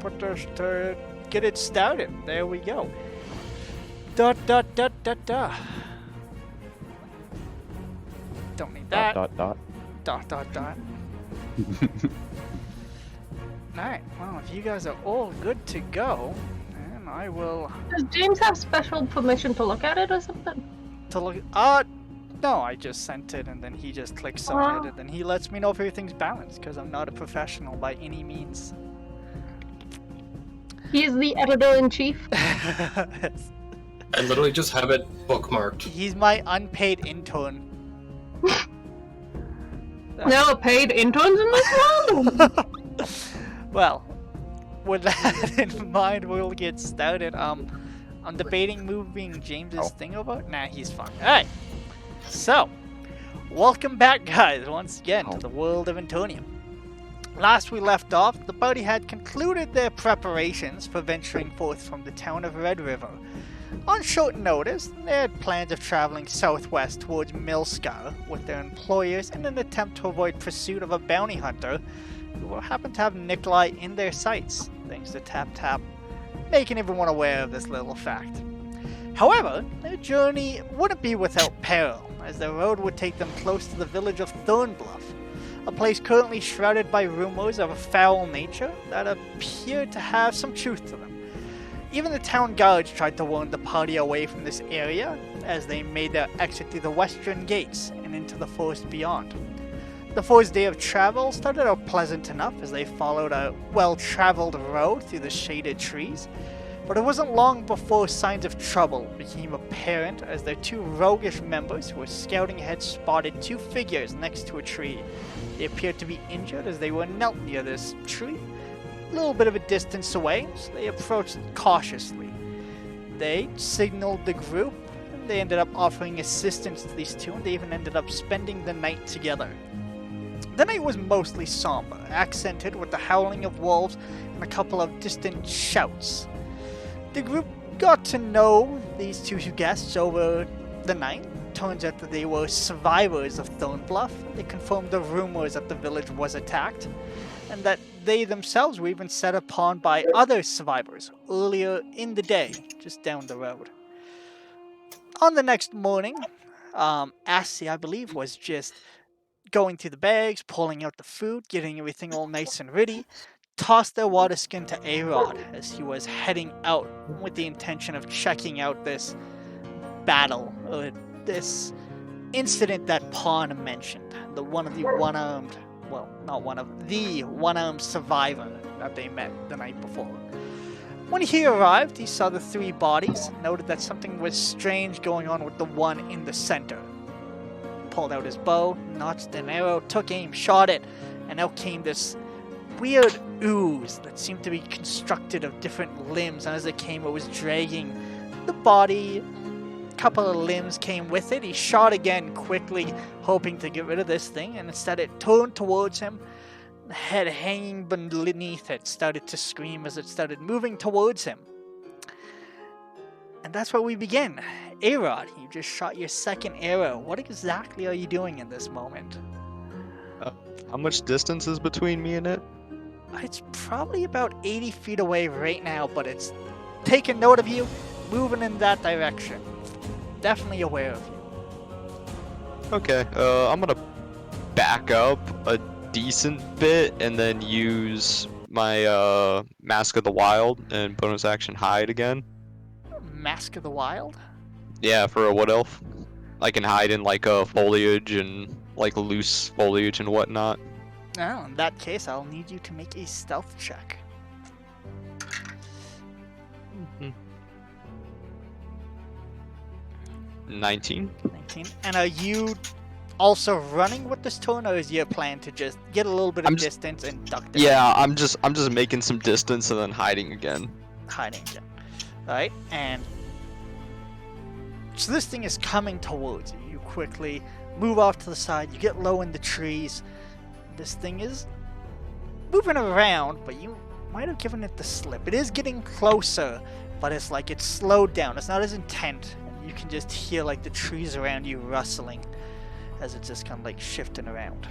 to get it started. There we go. Don't need that. Dot. Alright, well, if you guys are all good to go, then I will... Does James have special permission to look at it or something? To look... no, I just sent it and then he just clicks on it and then he lets me know if everything's balanced, because I'm not a professional by any means. He is the editor-in-chief. I literally just have it bookmarked. He's my unpaid intern. No paid interns in this world? Well, with that in mind, we'll get started. I'm debating moving James's thing over. Nah, he's fine. Alright. So, welcome back, guys, once again to the world of Antonium. Last we left off, the party had concluded their preparations for venturing forth from the town of Red River. On short notice, they had plans of traveling southwest towards Milscar with their employers in an attempt to avoid pursuit of a bounty hunter who happened to have Nikolai in their sights, thanks to Tap Tap, making everyone aware of this little fact. However, their journey wouldn't be without peril, as the road would take them close to the village of Thornbluff, a place currently shrouded by rumors of a foul nature that appeared to have some truth to them. Even the town guards tried to warn the party away from this area as they made their exit through the western gates and into the forest beyond. The four's day of travel started out pleasant enough as they followed a well-traveled road through the shaded trees, but it wasn't long before signs of trouble became apparent as their two roguish members who were scouting ahead spotted two figures next to a tree. They appeared to be injured as they were knelt near this tree, a little bit of a distance away, so they approached cautiously. They signaled the group, and they ended up offering assistance to these two, and they even ended up spending the night together. The night was mostly somber, accented with the howling of wolves and a couple of distant shouts. The group got to know these two guests over the night. Turns out that they were survivors of Thornbluff. They confirmed the rumors that the village was attacked, and that they themselves were even set upon by other survivors earlier in the day, just down the road. On the next morning, Assi, I believe, was just going through the bags, pulling out the food, getting everything all nice and ready, tossed their water skin to A-Rod as he was heading out with the intention of checking out this battle, or this incident that Pawn mentioned, the one-armed survivor that they met the night before. When he arrived, he saw the three bodies, noted that something was strange going on with the one in the center. Pulled out his bow, notched an arrow, took aim, shot it, and out came this weird ooze that seemed to be constructed of different limbs, and as it came, it was dragging the body. A couple of limbs came with it. He shot again quickly, hoping to get rid of this thing, and instead it turned towards him. The head hanging beneath it started to scream as it started moving towards him. And that's where we begin. A-Rod, you just shot your second arrow. What exactly are you doing in this moment? How much distance is between me and it? It's probably about 80 feet away right now, but it's taking note of you, moving in that direction. Definitely aware of you. Okay, I'm gonna back up a decent bit and then use my Mask of the Wild and bonus action hide again. Mask of the Wild? Yeah, for a wood elf. I can hide in like foliage and like loose foliage and whatnot. Well, in that case, I'll need you to make a stealth check. 19. 19. And are you also running with this turn, or is your plan to just get a little bit of distance and duck down? Yeah, I'm just making some distance and then hiding again. Hiding again. Alright, and so this thing is coming towards you. You quickly move off to the side, you get low in the trees. This thing is moving around, but you might have given it the slip. It is getting closer, but it's like it's slowed down. It's not as intent. You can just hear like the trees around you rustling as it's just kind of like shifting around.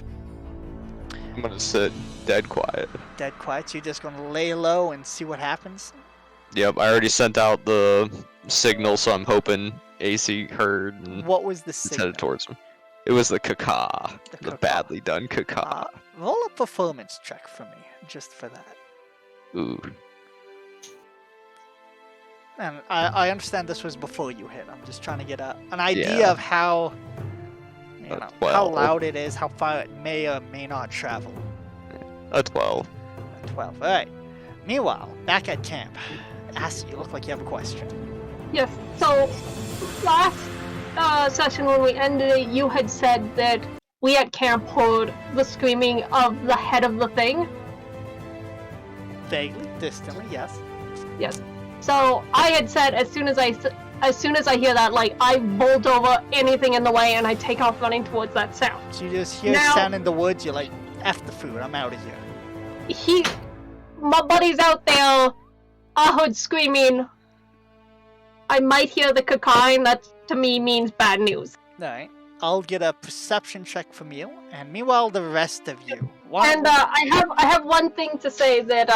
I'm gonna sit dead quiet. Dead quiet. So you're just gonna lay low and see what happens. Yep, I already sent out the signal, so I'm hoping AC heard and What was the it's signal? headed towards me. It was the caca. The The caca. badly done caca. Roll a performance check for me, just for that. Ooh. And I understand this was before you hit. I'm just trying to get an idea Yeah. of how, you know, how 12. loud it is, how far it may or may not travel. A 12. A 12. All right. Meanwhile, back at camp, Assie, you look like you have a question. Yes. So last session when we ended it, you had said that we at camp heard the screaming of the head of the thing. Vaguely, distantly, yes. Yes. So I had said as soon as I hear that, like, I bolt over anything in the way and I take off running towards that sound. So you just hear Now- sound in the woods. You're like, "F the food. I'm out of here." My buddy's out there. I heard screaming. I might hear the caca, and that to me means bad news. All right. I'll get a perception check from you, and meanwhile, the rest of you. And I have one thing to say that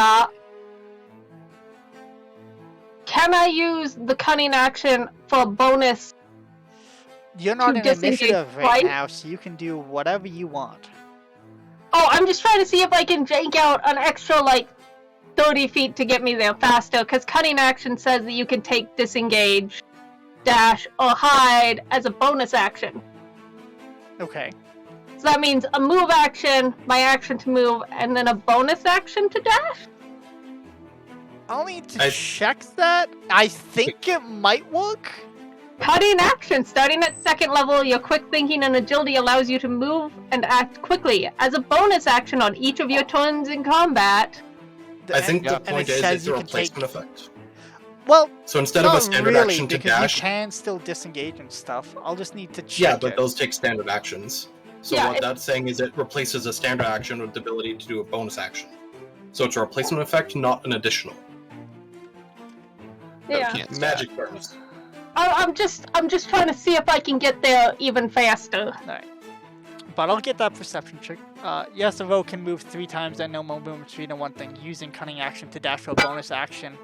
can I use the cunning action for a bonus? You're not to in disengage initiative right twice? now, so you can do whatever you want. Oh, I'm just trying to see if I can jank out an extra, like, 30 feet to get me there faster, because cunning action says that you can take disengage, dash, or hide as a bonus action. Okay. So that means a move action, my action to move, and then a bonus action to dash? I'll need to check that. I think it might work. Cutting action. Starting at second level, your quick thinking and agility allows you to move and act quickly. As a bonus action on each of your turns in combat. I think the And point it is says it's a you can replacement take- effect. Well, So instead of not a standard really, action to because dash, you can still disengage and stuff. I'll just need to check yeah, but it. those take standard actions. So Yeah, what that's saying is it replaces a standard action with the ability to do a bonus action. So it's a replacement effect, not an additional. Yeah. Can't stab. Magic terms. I'm just trying to see if I can get there even faster. Alright. But I'll get that perception check. Yes, a rogue can move 3 times and no more movement speed on one thing, using cunning action to dash for a bonus action.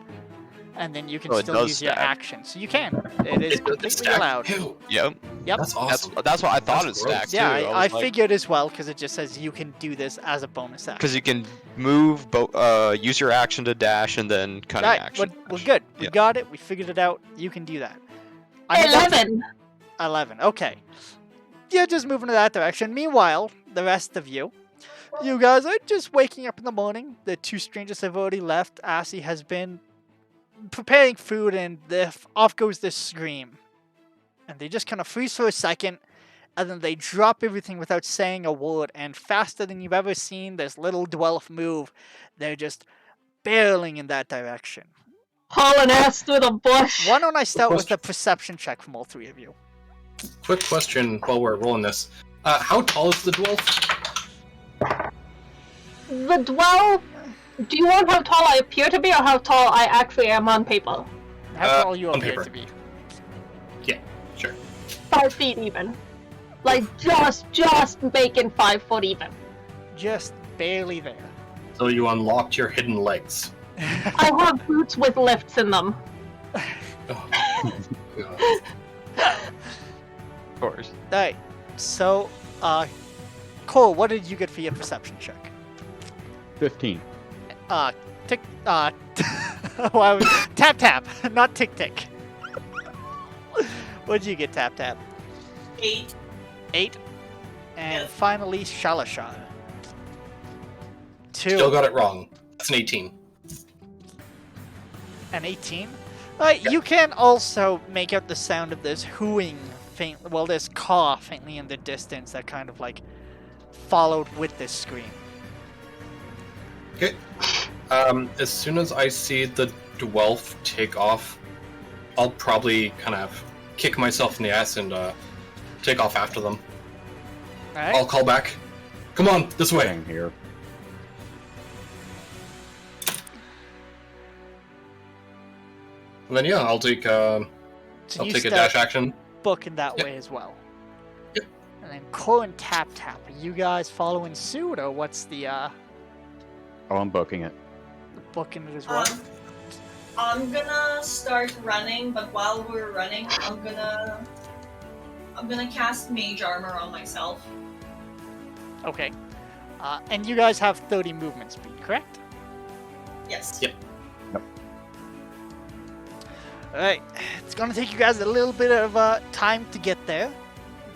And then you can Oh, it still does use your stack. action. So you can. It is It completely stacked. allowed. Ew, Yep. Yep. that's awesome. That's what I thought That's it gross. stacked Yeah, too. I was like, figured as well, because it just says you can do this as a bonus action. because you can move, use your action to dash, and then cunning Right, action. we're good. We Yep. got it. We figured it out. You can do that. I mean, that's- 11. 11. Okay. You're just moving in that direction. Meanwhile, the rest of you guys are just waking up in the morning. The 2 strangers have already left. Assie has been preparing food, and off goes this scream. And they just kind of freeze for a second, and then they drop everything without saying a word. And faster than you've ever seen this little dwarf move, they're just barreling in that direction. Hauling ass through the bush. Why don't I start with a perception check from all 3 of you? Quick question while we're rolling this. How tall is the dwarf? The dwell. Do you want how tall I appear to be, or how tall I actually am on paper? That's all you on appear paper. to be. Yeah, sure. 5 feet even. Like just making 5 foot even. Just barely there. So you unlocked your hidden legs. I have boots with lifts in them. Oh, God. Of course. Alright, so, Cole, what did you get for your perception check? 15. Tick, why was tap tap, not tick tick. What did you get, tap tap? 8. 8. And Yes. finally, Shalasha. 2 Still got it wrong. That's an 18. and 18. Alright, you can also make out the sound of this hooing faint, well, this caw faintly in the distance that kind of like followed with this scream. Okay. As soon as I see the dwarf take off, I'll probably kind of kick myself in the ass and take off after them. Alright? I'll call back. Come on, this way. Same here. And then yeah, I'll take So I'll you take a start dash action. booking that Yep. way as well. Yep. And then Core and Tap Tap. Are you guys following suit, or what's the Oh, I'm booking it. booking it as well? I'm gonna start running, but while we're running, I'm gonna cast Mage Armor on myself. Okay. And you guys have 30 movement speed, correct? Yes. Yep. Alright. It's gonna take you guys a little bit of time to get there,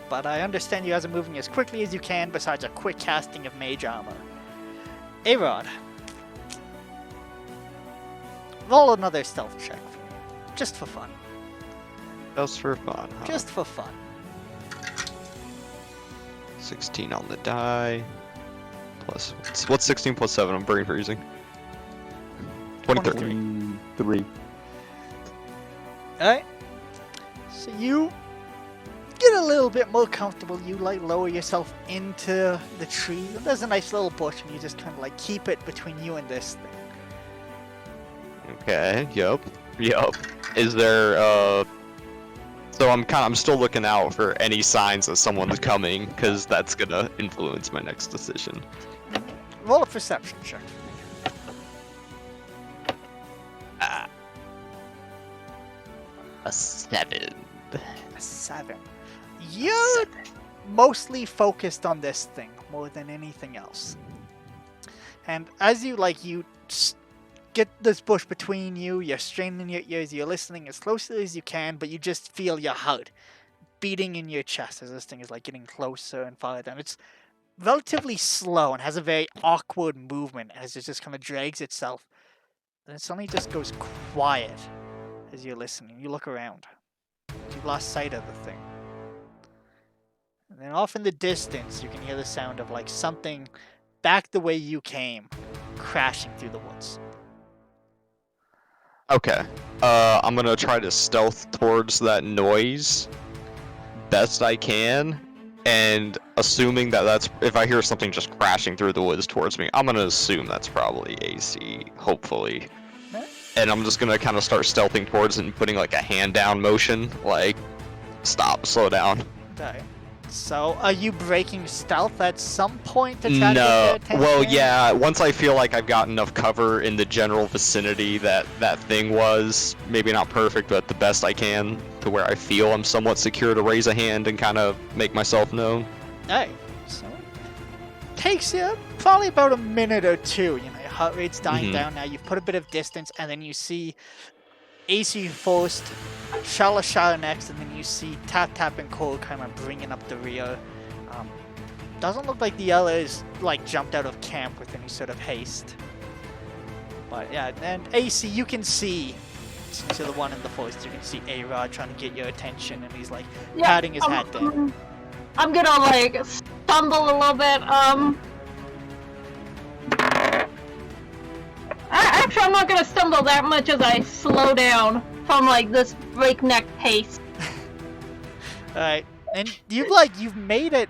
but I understand you guys are moving as quickly as you can besides a quick casting of Mage Armor. A-Rod. Roll another stealth check for me. Just for fun. Just for fun, huh? Just for fun. 16 on the die. Plus, what's 16 plus 7? I'm brain freezing. 23. 3. Alright. So you get a little bit more comfortable. You like lower yourself into the tree. There's a nice little bush and you just kind of like keep it between you and this thing. Okay, yep. Is there, so I'm still looking out for any signs that someone's coming, because that's gonna influence my next decision. Roll a perception check. A 7. A 7. You're mostly focused on this thing more than anything else. And as you get this bush between you, you're straining your ears, you're listening as closely as you can, but you just feel your heart beating in your chest as this thing is like getting closer and farther. And it's relatively slow and has a very awkward movement as it just kind of drags itself. And it suddenly just goes quiet as you're listening. You look around. You've lost sight of the thing. And then off in the distance, you can hear the sound of like something back the way you came, crashing through the woods. Okay. I'm gonna try to stealth towards that noise best I can, and assuming that's if I hear something just crashing through the woods towards me, I'm gonna assume that's probably AC, hopefully. And I'm just gonna kind of start stealthing towards it and putting like a hand down motion, like stop, slow down. Okay. So, are you breaking stealth at some point to try to get their No, attention? well, yeah, once I feel like I've got enough cover in the general vicinity that that thing was, maybe not perfect, but the best I can, to where I feel I'm somewhat secure to raise a hand and kind of make myself known. Alright, so takes you probably about a minute or two. You know, your heart rate's dying down now. You've put a bit of distance, and then you see AC first, Shala next, and then you see Tap Tap and Cole kind of bringing up the rear. Doesn't look like the others like jumped out of camp with any sort of haste. But yeah, and AC, you can see, since you're the one in the forest, you can see A-Rod trying to get your attention, and he's like patting his hat down. I'm gonna like stumble a little bit. Actually, I'm not gonna stumble that much as I slow down from like this breakneck pace. Alright, and you've made it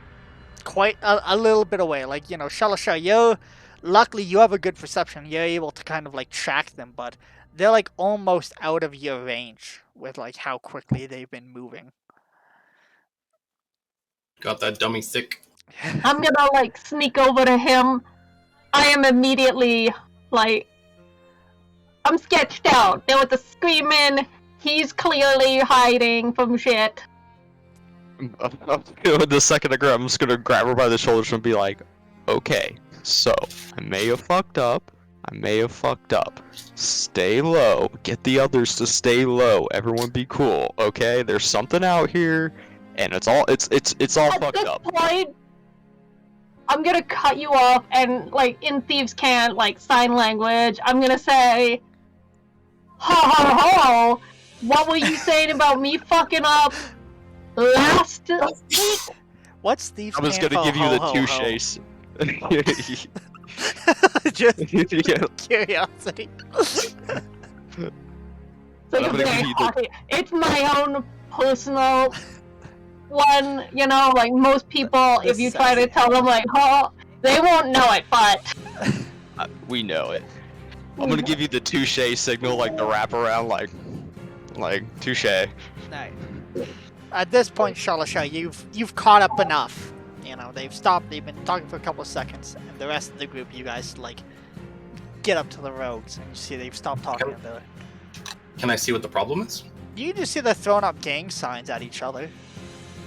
quite a little bit away. Like, you know, Shalasha, luckily you have a good perception. You're able to kind of like track them, but they're like almost out of your range with like how quickly they've been moving. Got that dummy thick. I'm gonna like sneak over to him. I am immediately like, I'm sketched out. There was the screaming. He's clearly hiding from shit. The second I grab, I'm just gonna grab her by the shoulders and be like, okay, so I may have fucked up. Stay low. Get the others to stay low. Everyone be cool, okay? There's something out here, and it's all At fucked this up. point, I'm gonna cut you off and, like, in Thieves' Cant, like, sign language, I'm gonna say, ho ho ho, what were you saying about me fucking up last week? What's Thieves' I was Cant gonna for give you the ho, ho, touche. Just Yeah. curiosity. It's like I'm a gonna very give you the- haughty. It's my own personal one, you know, like most people, if you try to tell them, like, oh, they won't know it, but... We know it. I'm gonna give you the touche signal, like the wraparound, like touche. Nice. At this point, Shalasha, you've caught up enough. You know, they've stopped. They've been talking for a couple of seconds, and the rest of the group, you guys like get up to the rogues, and you see they've stopped talking. Can I see what the problem is? You just see they're throwing up gang signs at each other.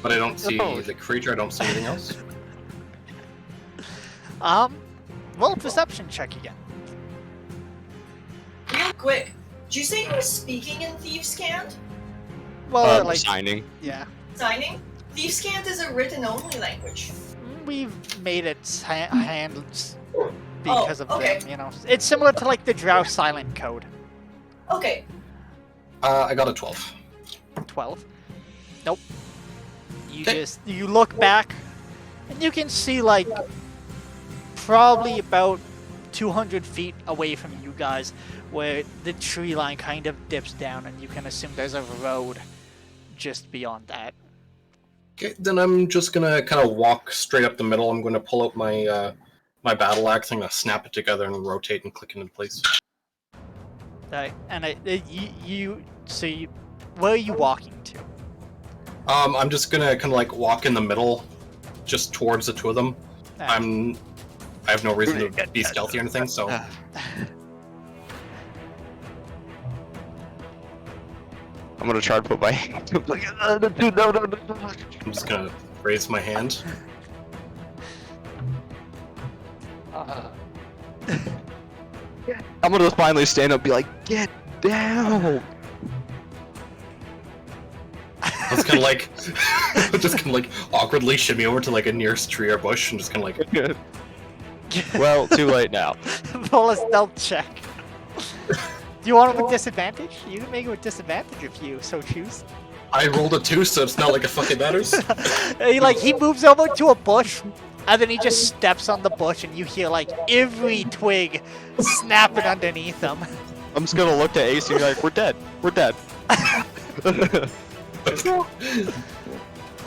But I don't see Oh. the creature. I don't see anything else. Roll a perception check again. Real quick, did you say you were speaking in Thieves' Cant? Well, like Signing. yeah, Signing? Thieves' Cant is a written-only language. we've made it hands because of okay. them. You know, it's similar to like the Drow silent code. Okay. I got a 12. 12. Nope. You Okay. you look back, and you can see like probably about 200 feet away from you guys, where the tree line kind of dips down, and you can assume there's a road just beyond that. Okay, then I'm just gonna kind of walk straight up the middle. I'm gonna pull out my my battle axe. I'm gonna snap it together and rotate and click it into place. And where are you walking to? I'm just gonna kind of like walk in the middle, just towards the two of them. I have no reason to be stealthy or anything, so I'm gonna try to put my hand. Dude, no. I'm just gonna raise my hand. I'm gonna finally stand up and be like, get down! I was kind of like, just kind of like awkwardly shimmy over to like a nearest tree or bush and just kind of like, Well, too late now. Roll a stealth check. Do you want it with disadvantage? You can make it with disadvantage if you so choose. I rolled a 2, so it's not like it fucking matters. He moves over to a bush, and then he just steps on the bush, and you hear like every twig snapping underneath him. I'm just gonna look at AC and be like, we're dead. We're dead.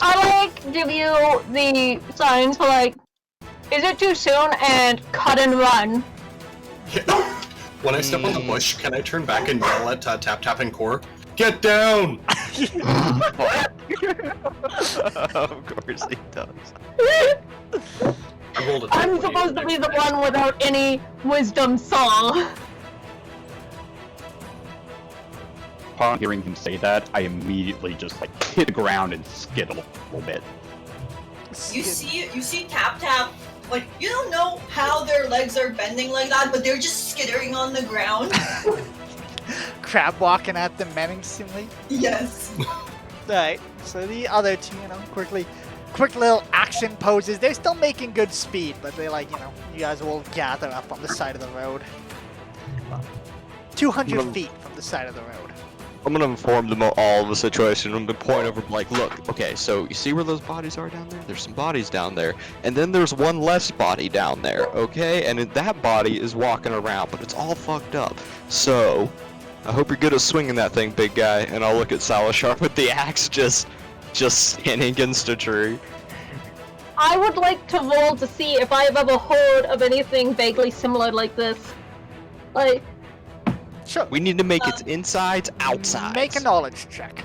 I like give you the signs for like, is it too soon? And cut and run. When I step on the bush, can I turn back and yell at Tap Tap and Core? Get down! Of course he does. I rolled a 2. I'm supposed to be the one without any wisdom song. Upon hearing him say that, I immediately just like hit the ground and skittle a little bit. You see Tap Tap, like, you don't know how their legs are bending like that, but they're just skittering on the ground. Crab walking at them menacingly. Yes. Alright, so the other two, quick little action poses. They're still making good speed, but they you guys will gather up on the side of the road. Well, 200 feet from the side of the road. I'm gonna inform them all of the situation. I'm gonna point over like, look, okay, so you see where those bodies are down there? There's some bodies down there. And then there's one less body down there, okay? And that body is walking around, but it's all fucked up. So, I hope you're good at swinging that thing, big guy. And I'll look at Salashar with the axe just standing against a tree. I would like to roll to see if I have ever heard of anything vaguely similar like this. Like, Sure. We need to make its insides outsides. Make a knowledge check.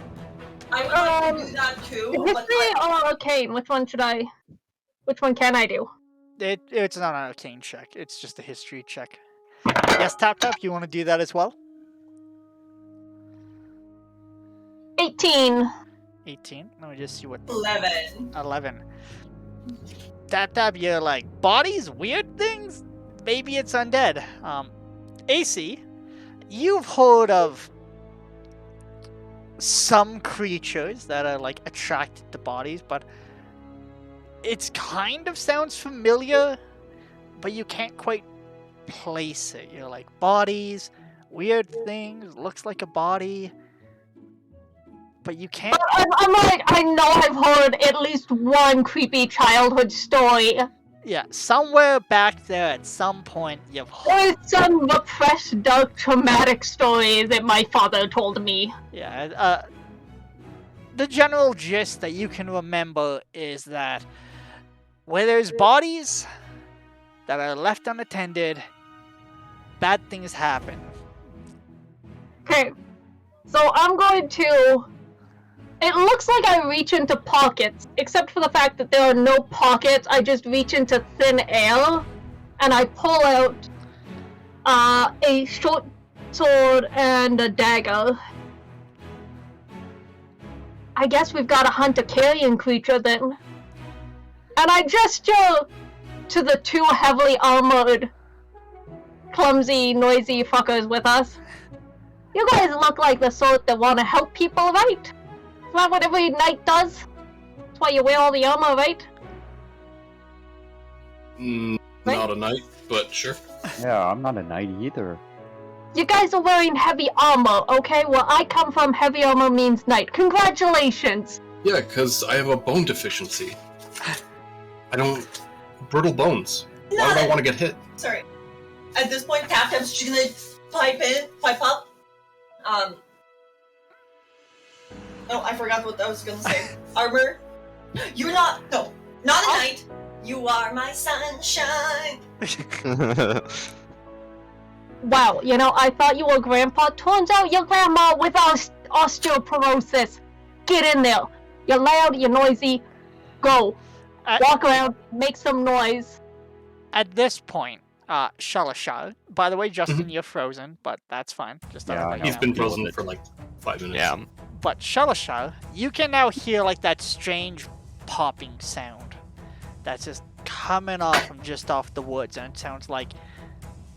I would like to do that too, but history or arcane? Which one can I do? It's not an arcane check. It's just a history check. Yes, Tap Tap, you want to do that as well? 18. 18. Let me just see what. 11. 11. Tap Tap, you're like, bodies? Weird things? Maybe it's undead. AC, you've heard of some creatures that are like attracted to bodies, but it kind of sounds familiar, but you can't quite place it. You're like, bodies, weird things, looks like a body, but you can't. I'm like, I know I've heard at least one creepy childhood story. Yeah, somewhere back there at some point you've heard. Or some repressed, dark, traumatic story that my father told me. Yeah, the general gist that you can remember is that where there's bodies that are left unattended, bad things happen. Okay, so I'm going to It looks like I reach into pockets, except for the fact that there are no pockets. I just reach into thin air, and I pull out a short sword and a dagger. I guess we've got to hunt a carrion creature then. And I gesture to the two heavily armored, clumsy, noisy fuckers with us. You guys look like the sort that want to help people, right? Is that what every knight does? That's why you wear all the armor, right? Not a knight, but sure. Yeah, I'm not a knight either. You guys are wearing heavy armor, okay? Where I come from, heavy armor means knight. Congratulations! Yeah, because I have a bone deficiency. I don't... Brittle bones. Why would I want to get hit? Sorry. At this point, Tap's just gonna pipe up. Oh, I forgot what I was gonna say. Armor. You're not a knight. You are my sunshine. Wow, you know, I thought you were grandpa. Turns out you're grandma with osteoporosis. Get in there. You're loud, you're noisy. Go. Walk around, make some noise. At this point, Shalashal. By the way, Justin, you're frozen, but that's fine. Just thought I'd let you He's know. been frozen for like 5 minutes. Yeah. But Shalashal, you can now hear like that strange popping sound that's just coming off from just off the woods, and it sounds like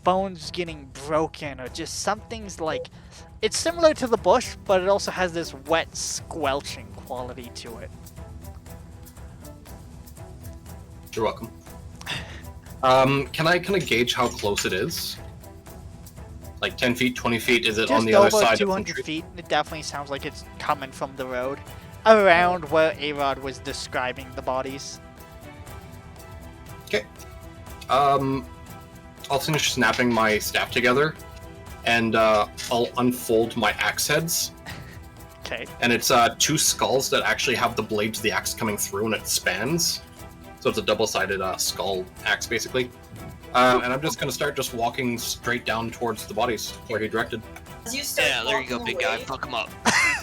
bones getting broken or just something's like... It's similar to the bush, but it also has this wet squelching quality to it. You're welcome. Can I kind of gauge how close it is? Like 10 feet, 20 feet? Is it Just on the other over side 200 of the tree? feet. It definitely sounds like it's coming from the road, around where A-Rod was describing the bodies. Okay. I'll finish snapping my staff together, and I'll unfold my axe heads. Okay. And it's 2 skulls that actually have the blades of the axe coming through, and it spans. So it's a double-sided skull axe, basically. And I'm just gonna start just walking straight down towards the bodies where he directed. As you start Yeah, there you go, walking big guy. away, Fuck him up.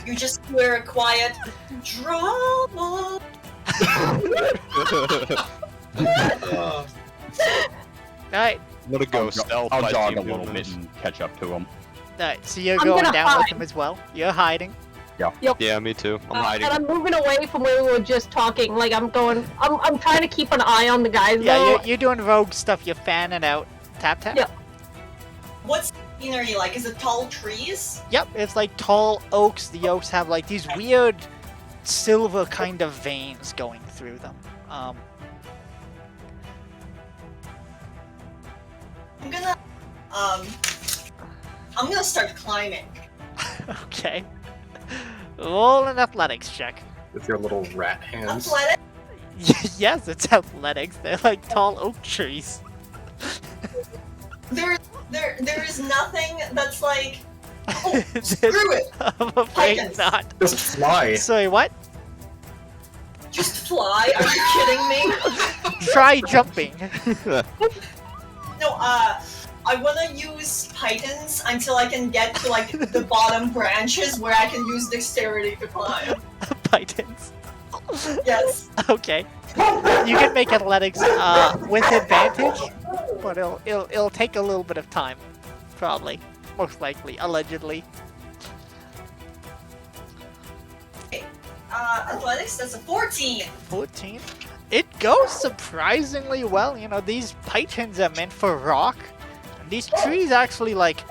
You just hear a quiet drama. Alright, I'm gonna go stealth. I'll by jog a doing little bit this. and catch up to him. alright, so you're I'm going gonna down with hide. him as well. You're hiding. Yeah, me too. I'm hiding. And I'm moving away from where we were just talking. Like, I'm trying to keep an eye on the guys, Yeah, though. you're doing rogue stuff. You're fanning out. Tap, tap. Yep. What's the scenery like? Is it tall trees? Yep, it's like tall oaks. The oaks have like these weird silver kind of veins going through them. I'm gonna start climbing. Okay. Roll an athletics check. With your little rat hands. Athletic? Yes, it's athletics. They're like tall oak trees. There is nothing that's like. Oh, screw it! I'm afraid Titans. not. Just fly. Sorry, what? Just fly? Are you kidding me? Try jumping. No, I wanna use Titans until I can get to like the bottom branches where I can use dexterity to climb. Pythons. Yes. Okay. You can make athletics with advantage, but it'll take a little bit of time, probably, most likely, allegedly. Athletics, that's a 14. 14. It goes surprisingly well. You know, these pythons are meant for rock. And these trees actually, like,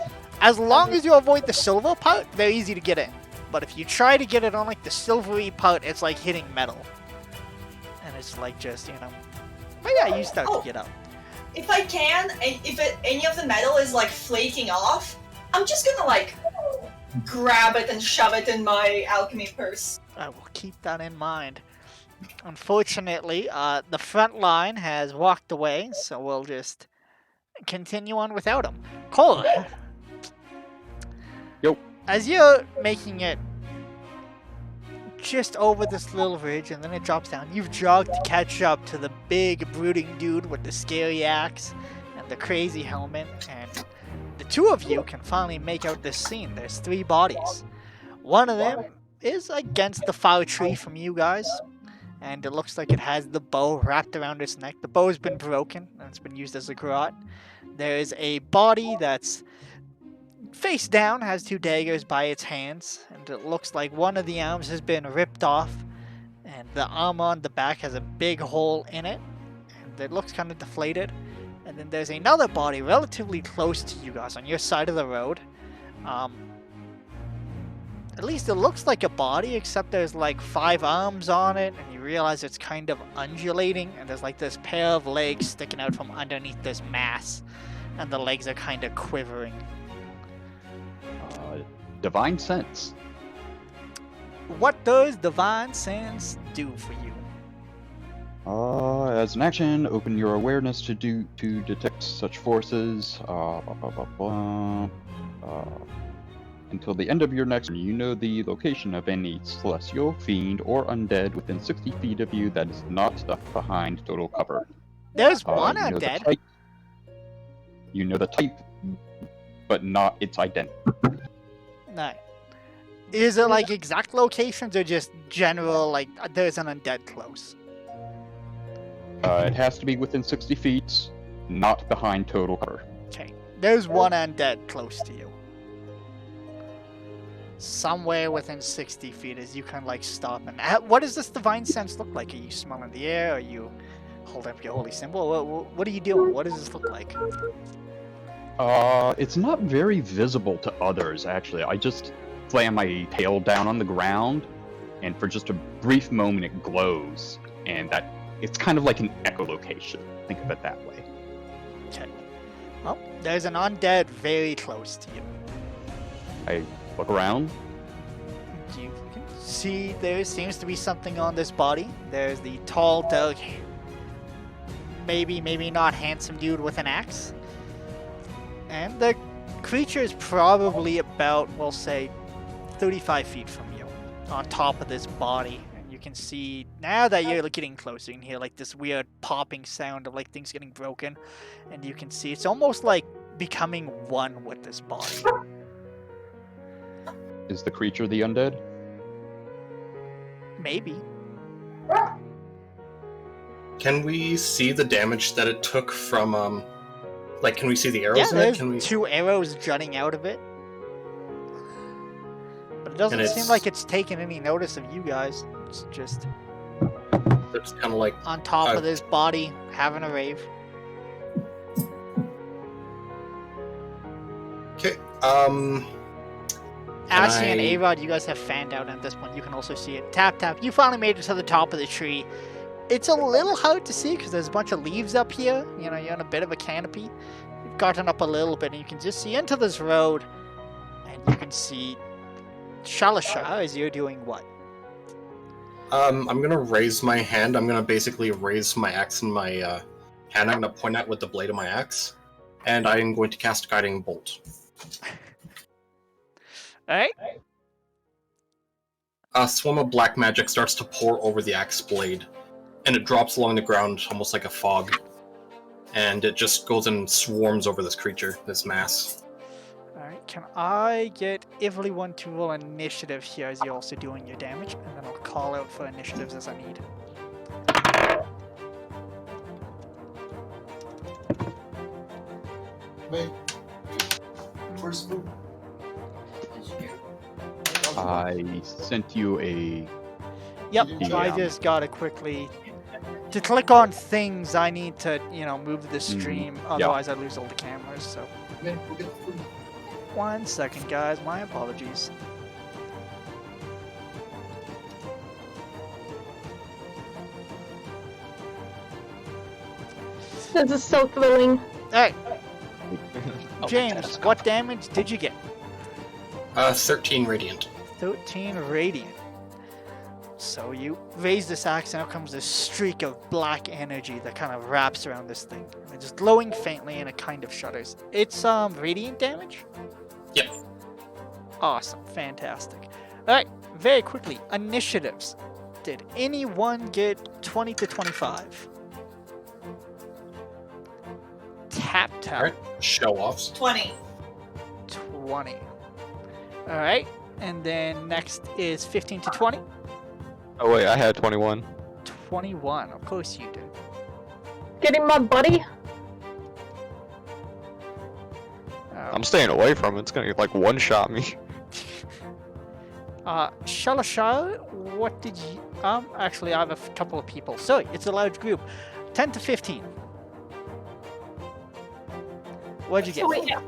as long as you avoid the silver part, they're easy to get in. But if you try to get it on, like, the silvery part, it's like hitting metal. And it's like just, you know... But yeah, you start to get up. If I can, and if any of the metal is like flaking off, I'm just gonna like grab it and shove it in my alchemy purse. I will keep that in mind. Unfortunately, the front line has walked away, so we'll just continue on without him. Cole! Yo. As you're making it just over this little ridge and then it drops down, you've jogged to catch up to the big brooding dude with the scary axe and the crazy helmet, and the two of you can finally make out this scene. There's 3 bodies. One of them is against the far tree from you guys, and it looks like it has the bow wrapped around its neck. The bow's been broken, and it's been used as a garrote. There is a body that's face down, has 2 daggers by its hands, and it looks like one of the arms has been ripped off, and the arm on the back has a big hole in it, and it looks kind of deflated. And then there's another body relatively close to you guys on your side of the road. At least it looks like a body, except there's like 5 arms on it, and you realize it's kind of undulating, and there's like this pair of legs sticking out from underneath this mass, and the legs are kind of quivering. Divine Sense. What does Divine Sense do for you? As an action, open your awareness to detect such forces. Until the end of your next turn, you know the location of any celestial, fiend, or undead within 60 feet of you that is not stuck behind total cover. There's one you know the undead. type- You know the type, but not its identity. No. Is it like exact locations or just general, like there's an undead close? It has to be within 60 feet, not behind total cover. Okay. There's one undead close to you. Somewhere within 60 feet as you kind of like stop. And what does this divine sense look like? Are you smelling the air? Are you holding up your holy symbol? What are you doing? What does this look like? It's not very visible to others, actually. I just slam my tail down on the ground, and for just a brief moment it glows, and that it's kind of like an echolocation. Think of it that way. Okay. Well, there's an undead very close to you. I look around. You can see there seems to be something on this body. There's the tall, dark, maybe not handsome dude with an axe. And the creature is probably about, we'll say, 35 feet from you, on top of this body. And you can see, now that you're getting closer, you can hear like this weird popping sound of like things getting broken. And you can see it's almost like becoming one with this body. Is the creature the undead? Maybe. Can we see the damage that it took from, like, can we see the arrows Yeah, in it? there's Can we... 2 arrows jutting out of it. But it doesn't And seem it's- like it's taking any notice of you guys. It's just It's kind of like, on top of this body, having a rave. okay, Ashley and I- A-Rod, you guys have fanned out at this point. You can also see it. Tap, tap. You finally made it to the top of the tree. It's a little hard to see because there's a bunch of leaves up here. You know, you're on a bit of a canopy. You've gotten up a little bit, and you can just see into this road. And you can see Shalasha as you're doing what? I'm gonna raise my hand. I'm gonna basically raise my axe in my hand. I'm gonna point at with the blade of my axe, and I'm going to cast Guiding Bolt. Alright? A swim of black magic starts to pour over the axe blade, and it drops along the ground almost like a fog. And it just goes and swarms over this creature, this mass. Alright, can I get everyone to roll initiative here as you're also doing your damage? And then I'll call out for initiatives as I need. Wait. Where's food? I sent you a... Yep, Yeah. so I just gotta quickly... To click on things, I need to, you know, move the stream, otherwise I lose all the cameras, so... Man, go get the food. 1 second, guys, my apologies. This is so thrilling. Alright, James, what damage did you get? 13 radiant. 13 radiant. So you raise this axe and out comes this streak of black energy that kind of wraps around this thing. And it's just glowing faintly and it kind of shudders. It's radiant damage? Yep. Awesome, fantastic. Alright, very quickly, initiatives. Did anyone get 20 to 25? Tap. Alright, show offs. 20. 20. Alright, And then next is 15 to 20. Oh wait, I had 21. 21. Of course you did. Getting my buddy. I'm staying away from it. It's gonna like one-shot me. Shalashar, what did you... actually, I have a couple of people. So, it's a large group. 10 to 15. What'd you get? So wait, yeah.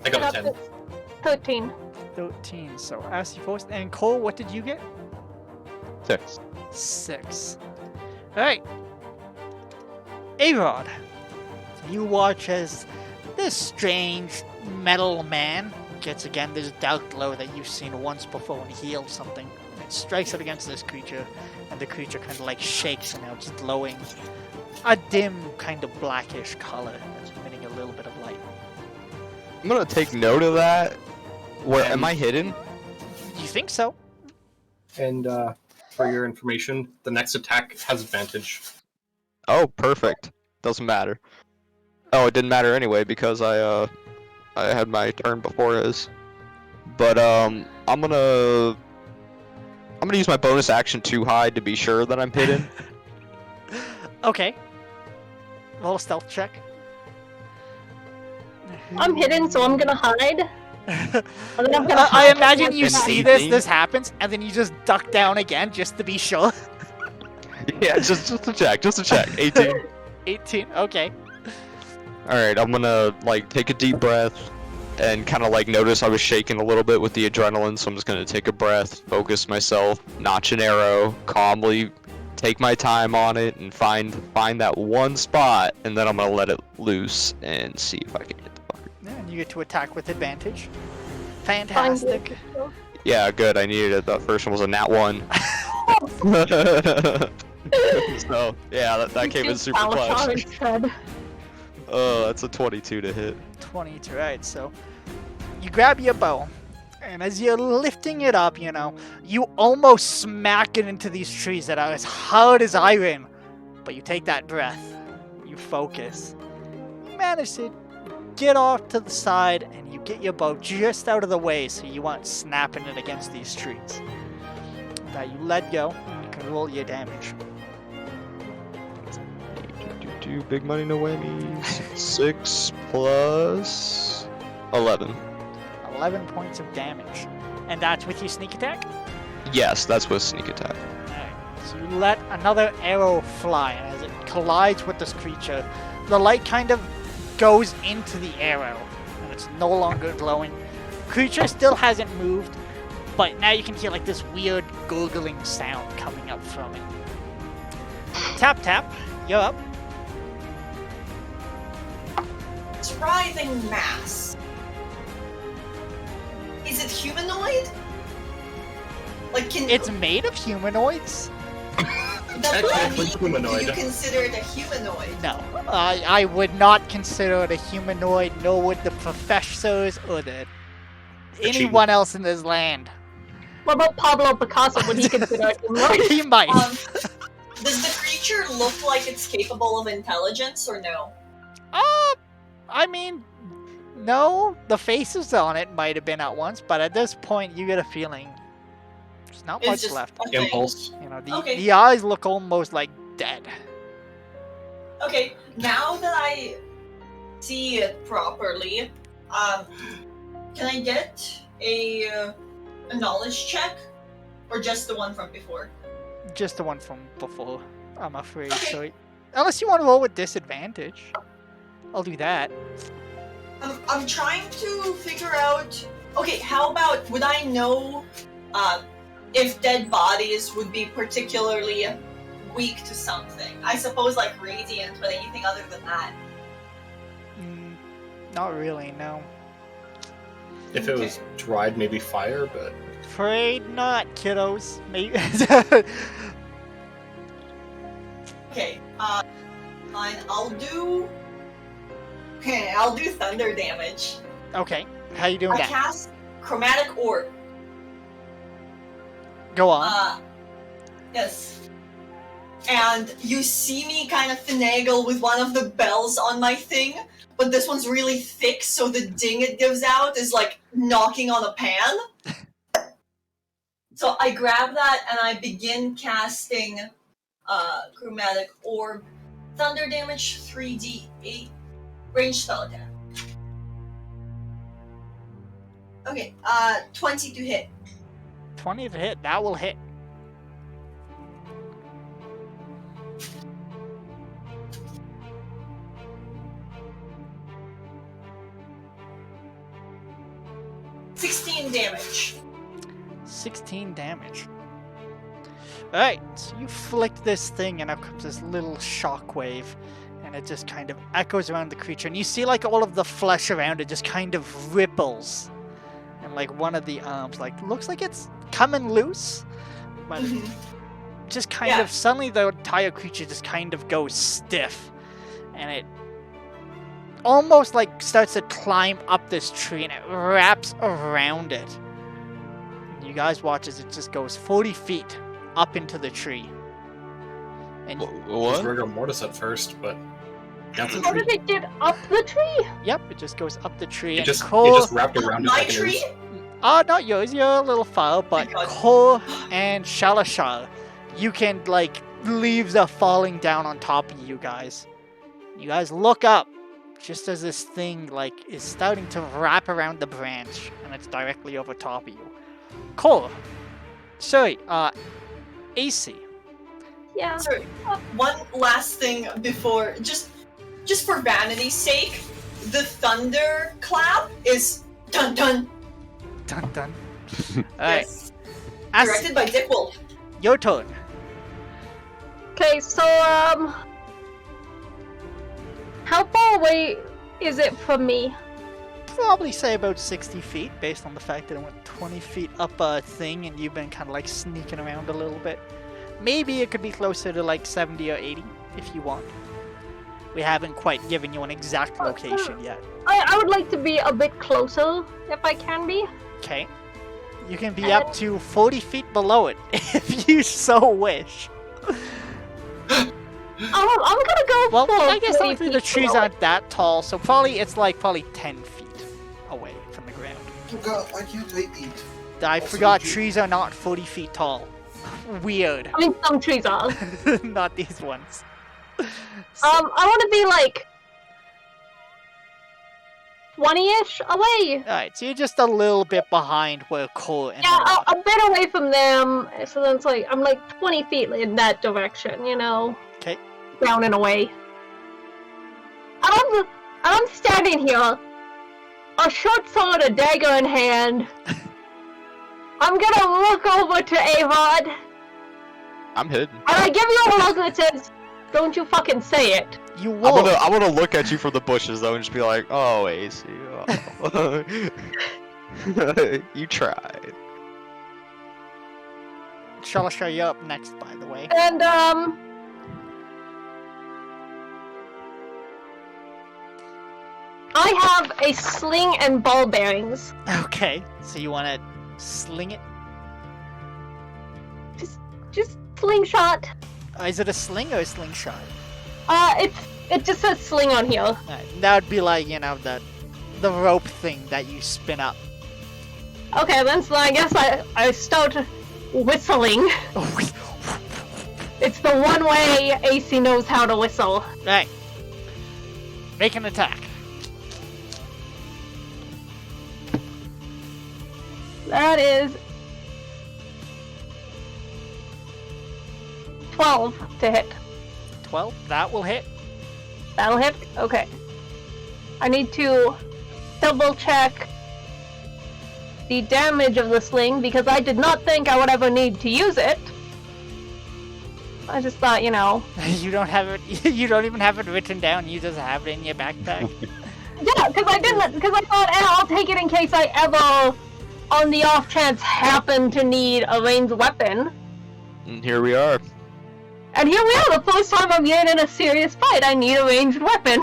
I got a 10. 13. 13. So, as you post. And Cole, what did you get? 6. 6. Alright. A-Rod. You watch as this strange metal man gets again this dark glow that you've seen once before when he healed something. It strikes it against this creature, and the creature kind of like shakes and now it's glowing a dim kind of blackish color that's emitting a little bit of light. I'm gonna take note of that. Where am I hidden? You think so? And for your information, the next attack has advantage. Oh, perfect. Doesn't matter. Oh, it didn't matter anyway because I had my turn before his. But I'm gonna use my bonus action to hide to be sure that I'm hidden. Okay. Roll a stealth check. I'm hidden, so I'm gonna hide. And then I'm gonna I hide imagine you against the see back. this happens, and then you just duck down again just to be sure. Yeah, just a check, 18. 18, okay. Alright, I'm gonna like take a deep breath and kind of like notice I was shaking a little bit with the adrenaline, so I'm just gonna take a breath, focus myself, notch an arrow, calmly take my time on it, and find that one spot, and then I'm gonna let it loose and see if I can hit the fucker. Yeah, and you get to attack with advantage. Fantastic. Yeah, good. I needed it. That first one was a nat 1. So yeah, that came in super clutch. Oh, that's a 22 to hit. 22, right, so you grab your bow, and as you're lifting it up, you almost smack it into these trees that are as hard as iron, but you take that breath, you focus, you manage to get off to the side, and you get your bow just out of the way so you aren't snapping it against these trees. Now you let go, and you can roll your damage. Big money, no whammies. 6 plus 11. 11 points of damage. And that's with your sneak attack? Yes, that's with sneak attack. Alright, so you let another arrow fly, and as it collides with this creature, the light kind of goes into the arrow, and it's no longer glowing. Creature still hasn't moved, but now you can hear like this weird gurgling sound coming up from it. Tap tap, you're up. Writhing mass. Is it humanoid? Like, It's made of humanoids? That's what I Technically mean. humanoid. Do you consider it a humanoid? No, I would not consider it a humanoid, nor would the professors or anyone else in this land. What about Pablo Picasso? Would he consider it humanoid? He might. Does the creature look like it's capable of intelligence or no? I mean, no, the faces on it might have been at once, but at this point, you get a feeling there's not It's much just left. a thing. Impulse. Okay. The eyes look almost like dead. Okay, now that I see it properly, can I get a knowledge check? Or just the one from before? Just the one from before, I'm afraid. Okay. So, unless you want to roll with disadvantage, I'll do that. I'm trying to figure out... Okay, how about, would I know if dead bodies would be particularly weak to something? I suppose like radiant, but anything other than that. Not really, no. If it was dried, maybe fire, but Afraid not, kiddos. Maybe. Okay, fine, I'll do thunder damage. Okay, how you doing I that? cast Chromatic Orb. Go on. Yes. and you see me kind of finagle with one of the bells on my thing, but this one's really thick, so the ding it gives out is like knocking on a pan. So I grab that and I begin casting Chromatic Orb. Thunder damage, 3d8. Range spell attack. Okay, 20 to hit. 20 to hit. That will hit. Damage. 16 damage. Alright, so you flick this thing and out comes this little shockwave, and it just kind of echoes around the creature, and you see like all of the flesh around it just kind of ripples. And like one of the arms like looks like it's coming loose, but just kind of suddenly the entire creature just kind of goes stiff, and it almost like starts to climb up this tree, and it wraps around it. And you guys watch as it just goes 40 feet up into the tree. And It was rigor mortis at first, but that's a How tree. did it get up the tree? yep, it just goes up the tree. It And just Cole, wrapped around it My like an tree? ooze. not yours, you're a little far, but God. Cole and Shalashar, you can like leaves are falling down on top of you guys. You guys look up just as this thing like is starting to wrap around the branch, and it's directly over top of you. Cole, sorry, AC. Yeah. Sorry, one last thing before, just for vanity's sake, the thunder clap is dun dun. Dun dun. Alright, Yes. As Directed by Dick Wolf. your turn. Okay, so how far away is it from me? Probably say about 60 feet, based on the fact that it went 20 feet up a thing, and you've been kind of like sneaking around a little bit. Maybe it could be closer to like 70 or 80 if you want. We haven't quite given you an exact location yet. I would like to be a bit closer, if I can be. Okay. You can be up to 40 feet below it if you so wish. I'm gonna go Well, for I guess 40 technically feet the trees below aren't that tall, so probably it's like 10 feet away from the ground. Oh god, I can't eat. I Also, forgot you- trees are not 40 feet tall. Weird. I mean, some trees are. Not these ones. I want to be like 20-ish away. Alright, so you're just a little bit behind where Cole and Yeah, a bit away from them. So then it's like I'm like 20 feet in that direction, you know. 'Kay. Down and away. I'm standing here, a short sword, a dagger in hand. I'm gonna look over to Avod, I'm hidden. and I give you a look that says, "Don't you fucking say it." you I'm will. gonna look at you from the bushes though and just be like, oh AC, oh. You tried. Shalashar, you're up next, by the way. And I have a sling and ball bearings. Okay, so you want to sling it? Just slingshot. Is it a sling or a slingshot? It just says sling on here. That would be like, the rope thing that you spin up. Okay, then so I guess I start whistling. It's the one way AC knows how to whistle. Right. Make an attack. That is 12 to hit. 12, that will hit. That'll hit? Okay. I need to double check the damage of the sling because I did not think I would ever need to use it. I just thought, You don't have it. You don't even have it written down. You just have it in your backpack. Yeah, because I thought, I'll take it in case I ever, on the off chance, happen to need a ranged weapon. And here we are. And here we are, the first time I'm getting in a serious fight, I need a ranged weapon.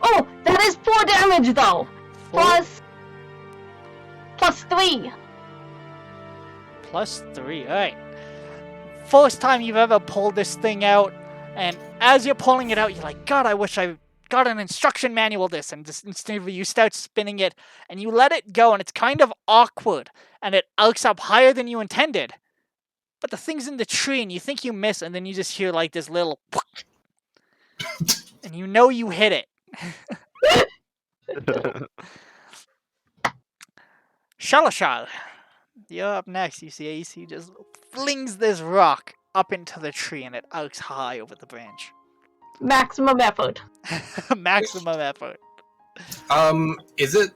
Oh, that is 4 damage though. Plus 3. Plus 3. Alright. first time you've ever pulled this thing out, and as you're pulling it out, you're like, God, I wish I got an instruction manual this, and just instantly you start spinning it, and you let it go, and it's kind of awkward, and it arcs up higher than you intended. But the thing's in the tree, and you think you miss, and then you just hear like this little and you know you hit it. Shalashal, you're up next. You see AC just flings this rock up into the tree, and it arcs high over the branch. Maximum effort. Maximum effort. Is it?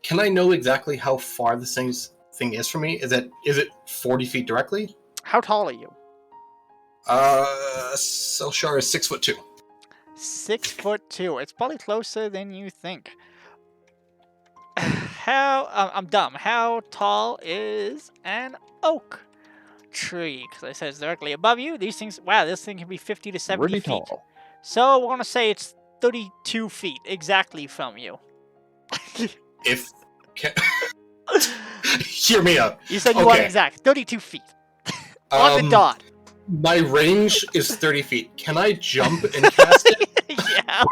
Can I know exactly how far this thing is from me? Is it 40 feet directly? How tall are you? Selshar is 6'2". 6'2". It's probably closer than you think. I'm dumb. How tall is an oak tree? Because I said it's directly above you. These things, wow, this thing can be 50 to 70 Really feet. tall. So I want to say it's 32 feet exactly from you. Hear me out. You said you want exact 32 feet on the dot. My range is 30 feet. Can I jump and cast it? Yeah.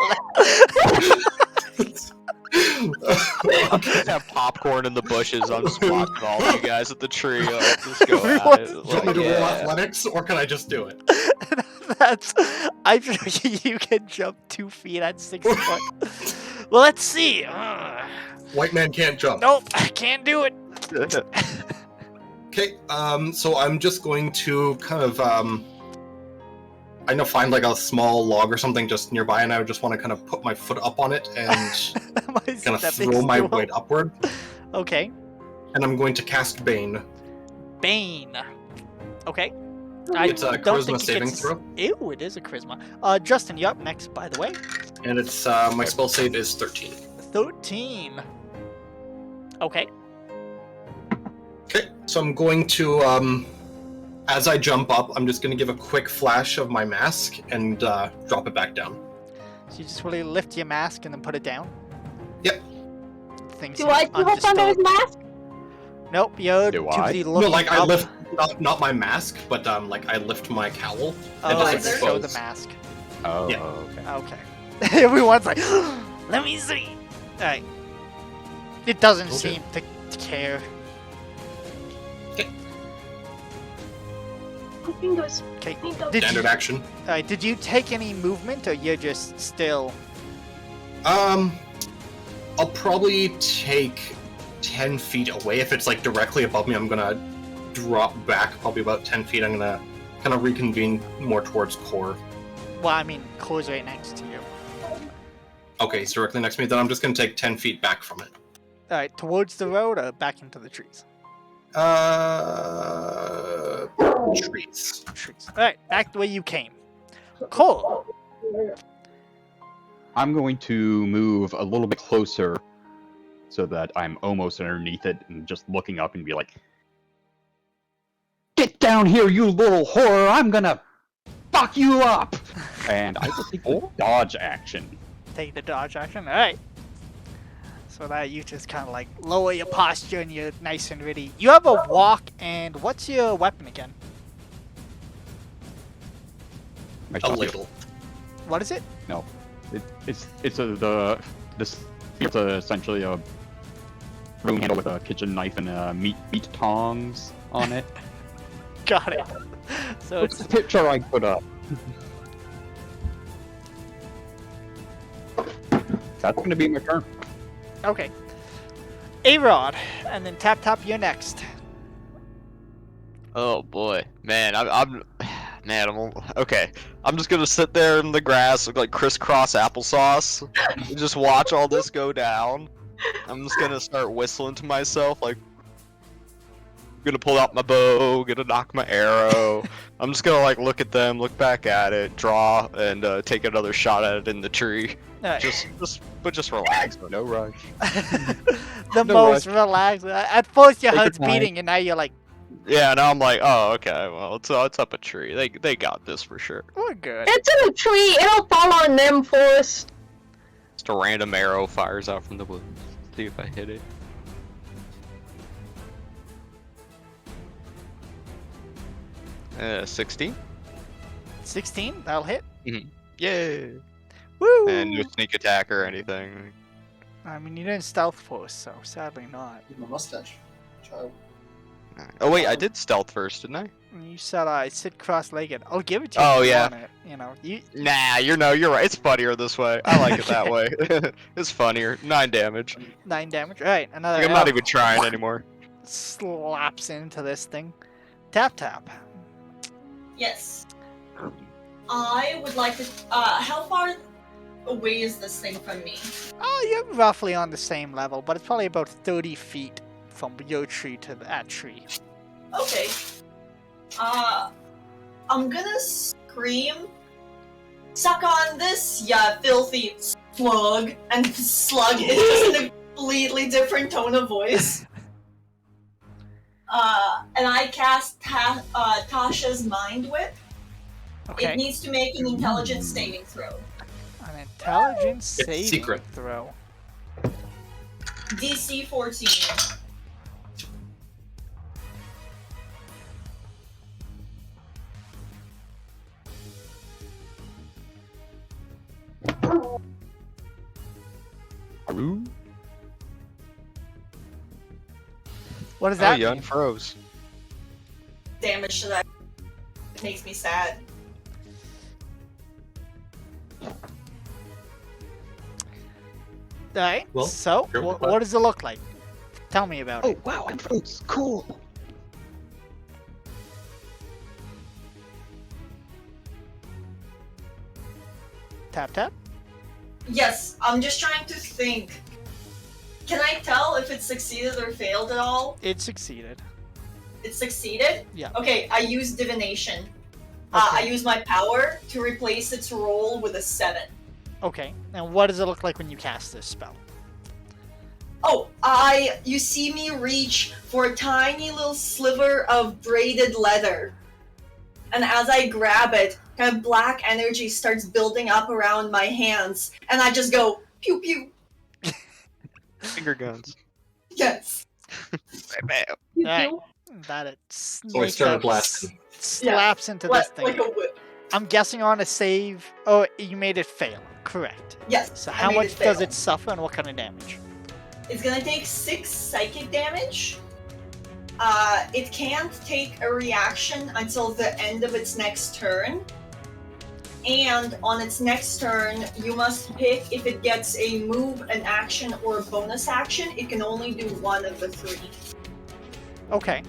Just have popcorn in the bushes. I'm just watching all of you guys at the tree. Just go at it. Do you want me to roll athletics, or can I just do it? I'm sure you can jump 2 feet at 6 foot. Well, let's see. White man can't jump. Nope, I can't do it. Okay, so I'm just going to kind of, find like a small log or something just nearby, and I just want to kind of put my foot up on it and kind of throw my weight upward. Okay. And I'm going to cast Bane. Bane. Okay. It's a charisma saving throw. Ew, it is a charisma. Justin, you're up next, by the way. And it's, my spell save is 13. 13. Okay. Okay, so I'm going to, as I jump up, I'm just going to give a quick flash of my mask and drop it back down. So you just really lift your mask and then put it down? Yep. Do I see what's under his mask? Nope, you're too busy looking No, like I up. lift, not my mask, but like I lift my cowl. Oh, and I just show expose. the mask. Oh, Yeah. okay. Okay. Everyone's like, let me see. Alright. It doesn't seem to care. Fingers. Okay. Standard action. Alright, did you take any movement, or you're just still... I'll probably take 10 feet away. If it's like directly above me, I'm gonna drop back probably about 10 feet. I'm gonna kind of reconvene more towards core. Well, I mean, Core's right next to you. Okay, it's directly next to me. Then I'm just gonna take 10 feet back from it. Alright, towards the road or back into the trees? Trees. Trees. Alright, back the way you came. Core. I'm going to move a little bit closer so that I'm almost underneath it and just looking up and be like, "Get down here, you little whore! I'm gonna fuck you up!" And I will take the dodge action. Take the dodge action. Alright. So that you just kind of like lower your posture and you're nice and ready. You have a walk, and what's your weapon again? My A shotgun. ladle. What is it? No, it's essentially a broom handle with a kitchen knife and meat tongs on it. Got it. So What's the picture I put up? That's gonna be my turn. okay. A-Rod, and then Tap, you're next. Oh boy, man, I'm okay. I'm just gonna sit there in the grass, look like crisscross applesauce, and just watch all this go down. I'm just gonna start whistling to myself, like, gonna pull out my bow, gonna knock my arrow. I'm just gonna like look at them, look back at it, draw, and take another shot at it in the tree. Alright. Just relax, no rush. The No most relaxed. At first your Take your heart's time. beating, and now you're like, Yeah, now I'm like, oh, okay, well, it's up a tree. They got this for sure. we're good. It's in a tree. It'll fall on them first. Just a random arrow fires out from the woods. See if I hit it. 16. 16, that'll hit. Yay! Woo! And no sneak attack or anything. I mean, you didn't stealth post, so sadly not. With my mustache. Child. Oh wait, I did stealth first, didn't I? You said I sit cross-legged. I'll give it to you. Oh, if you yeah. want it. You know, you. Nah, you're right. It's funnier this way. I like it that way. It's funnier. 9 damage. 9 damage. All right, another. Like, I'm not elf even trying anymore. slaps into this thing. Tap tap. Yes. I would like to. How far away is this thing from me? Oh, you're roughly on the same level, but it's probably about 30 feet from your tree to that tree. Okay. I'm gonna scream, "Suck on this, ya filthy slug!" And slug is just in a completely different tone of voice. And I cast Tasha's Mind Whip. Okay. It needs to make an intelligence saving throw. An intelligence saving secret. throw. DC 14. What does Oh, that you mean? Damage unfroze. to that. It makes me sad. Alright, Well, so sure, what does it look like? Tell me about it. Oh wow, unfroze. Cool. Tap tap. Yes, I'm just trying to think. Can I tell if it succeeded or failed at all? It succeeded. It succeeded? Yeah. Okay, I use divination. I Okay. use my power to replace its roll with a 7. Okay, and what does it look like when you cast this spell? Oh, you see me reach for a tiny little sliver of braided leather. And as I grab it, kind of black energy starts building up around my hands. And I just go, pew pew. Finger guns. Yes. Bam. You Alright. do? That it So I sneaks started up, blasting. slaps into this Like, thing. like a whip. I'm guessing on a save. Oh, you made it fail. Correct. Yes. So I how made much it does fail. it suffer and what kind of damage? It's gonna take 6 psychic damage. It can't take a reaction until the end of its next turn. And on its next turn, you must pick if it gets a move, an action, or a bonus action. It can only do one of the 3. Okay.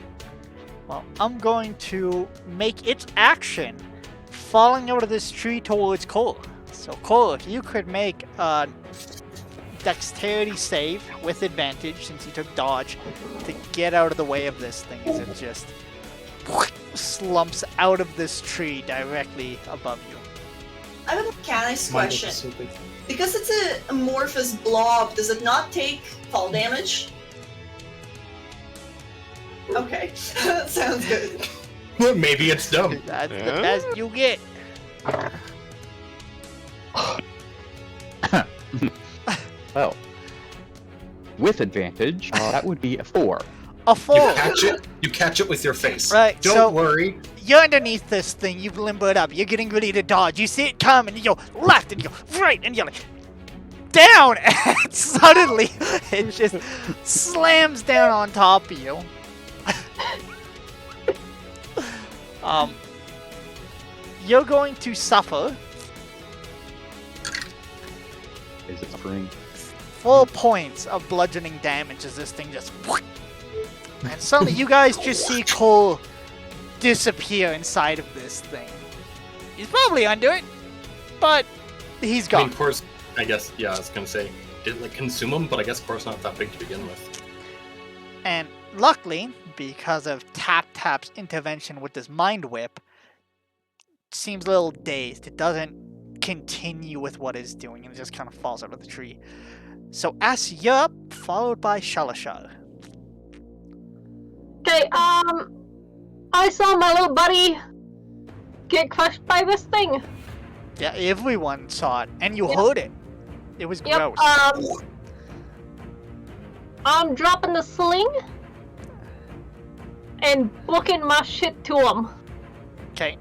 Well, I'm going to make its action falling out of this tree towards Cole. So Cole, if you could make a dexterity save with advantage since you took dodge to get out of the way of this thing as it just slumps out of this tree directly above you. I have a mechanics Mind question. is so big. Because it's an amorphous blob, does it not take fall damage? Okay, sounds good. Maybe it's dumb. That's the Yeah. best you get. Well, with advantage, that would be a 4. A 4. You catch it with your face. Right, Don't so- worry. You're underneath this thing, you've limbered up, you're getting ready to dodge, you see it coming, you go left, and you go right, and you're like, down! And suddenly, it just slams down on top of you. You're going to suffer Is it suffering? 4 points of bludgeoning damage as this thing just... And suddenly you guys just see Cole disappear inside of this thing. He's probably under it, but he's I gone. mean, Core's, I guess, yeah, I was gonna say, didn't like consume him, but I guess Core's not that big to begin with. And luckily, because of Tap Tap's intervention with this Mind Whip, seems a little dazed. It doesn't continue with what it's doing, and it just kind of falls out of the tree. So As, you're up, followed by Shalashar. Okay, I saw my little buddy get crushed by this thing. Yeah, everyone saw it, and you Yep. heard it. It was Yep, gross. I'm dropping the sling and booking my shit to him. Okay.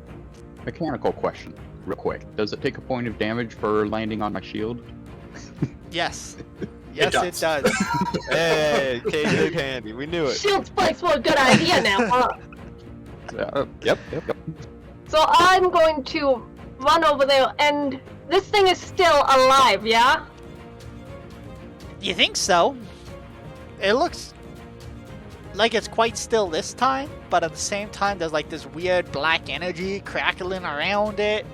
Mechanical question, real quick. Does it take a point of damage for landing on my shield? Yes. Yes, it does. does. Hey, came in handy. We knew it. Shield spikes were a good idea now, huh? Yep. So I'm going to run over there, and this thing is still alive, yeah? You think so? It looks like it's quite still this time, but at the same time, there's like this weird black energy crackling around it.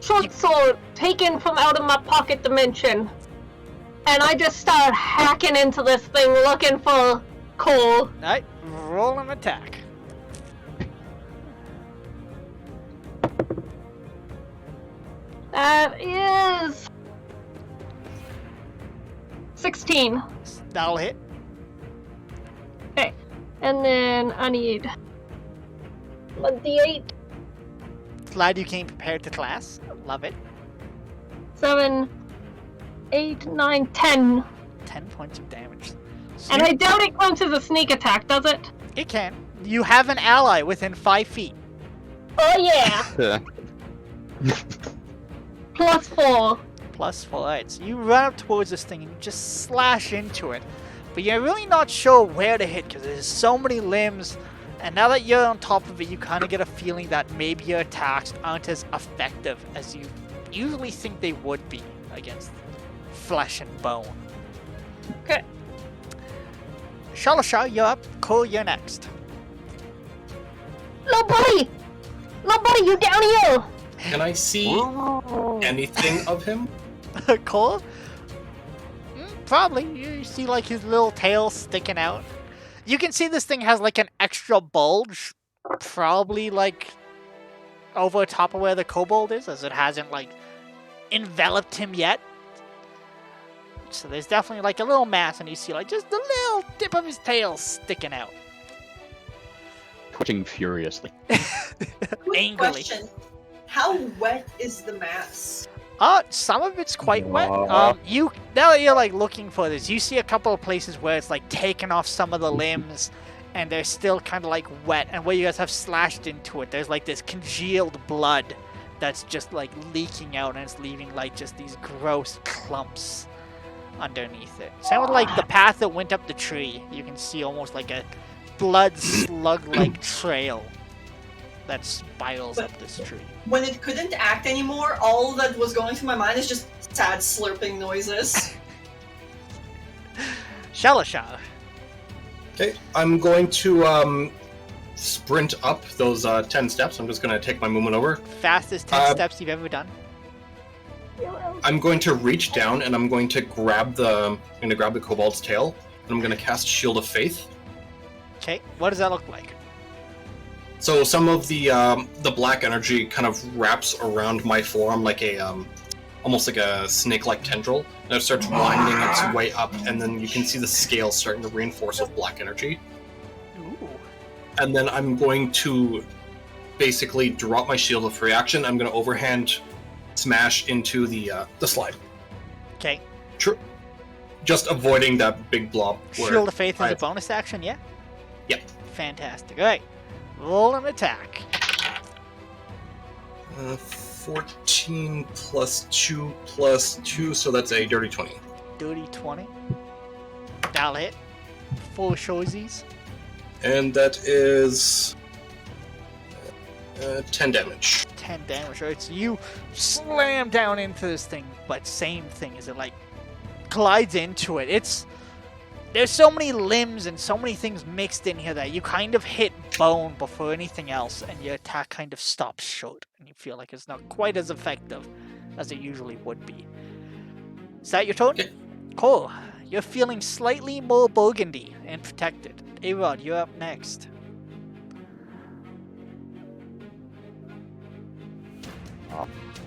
Short sword taken from out of my pocket dimension. And I just start hacking into this thing looking for coal. Alright, roll an attack. That is 16. That'll hit. Okay. And then I need a D8. Glad you came prepared to class. Love it. 7, 8, 9, 10. 10 points of damage. So And I doubt it counts as a sneak attack, does it? it can. You have an ally within 5 feet. Oh yeah! Yeah. Plus 4. Plus 4. Alright, so you run up towards this thing and you just slash into it. But you're really not sure where to hit because there's so many limbs. And now that you're on top of it, you kind of get a feeling that maybe your attacks aren't as effective as you usually think they would be against flesh and bone. Okay. Shalasha, you're up. Cole, you're next. Little buddy! Little buddy, you down here! Can I see anything of him? Cole? Probably. You see like his little tail sticking out. You can see this thing has like an extra bulge. Probably like over top of where the kobold is, as it hasn't like enveloped him yet. So there's definitely like a little mass, and you see like just the little tip of his tail sticking out. Twitching furiously. Quick Angrily. question. How wet is the mass? Some of it's quite wet. Aw. You now that you're like looking for this, you see a couple of places where it's like taken off some of the limbs, and they're still kind of like wet. And where you guys have slashed into it, there's like this congealed blood that's just like leaking out, and it's leaving like just these gross clumps underneath it. Sounds like the path that went up the tree. You can see almost like a blood slug-like trail that spirals up this tree. When it couldn't act anymore, all that was going through my mind is just sad slurping noises. Shalasha. Okay, I'm going to sprint up those 10 steps. I'm just going to take my movement over. Fastest 10 steps you've ever done. I'm going to reach down and I'm going to grab the kobold's tail, and I'm going to cast Shield of Faith. Okay, what does that look like? So some of the black energy kind of wraps around my forearm like a almost like a snake-like tendril, and it starts winding its way up, and then you can see the scales starting to reinforce with black energy. Ooh. And then I'm going to basically drop my Shield of Reaction. I'm going to overhand smash into the slide. Okay. Just avoiding that big blob. where Shield of Faith is I- a bonus action, yeah? Yep. Fantastic. Alright. Roll an attack. 14 plus 2 plus 2, so that's a dirty 20. Dirty 20. That'll hit. Full showsies. And that is 10 damage. 10 damage. Right? So you slam down into this thing, but same thing as it like glides into it. There's so many limbs and so many things mixed in here that you kind of hit bone before anything else, and your attack kind of stops short, and you feel like it's not quite as effective as it usually would be. Is that your turn? Yeah. Cool. You're feeling slightly more burgundy and protected. A-Rod, you're up next.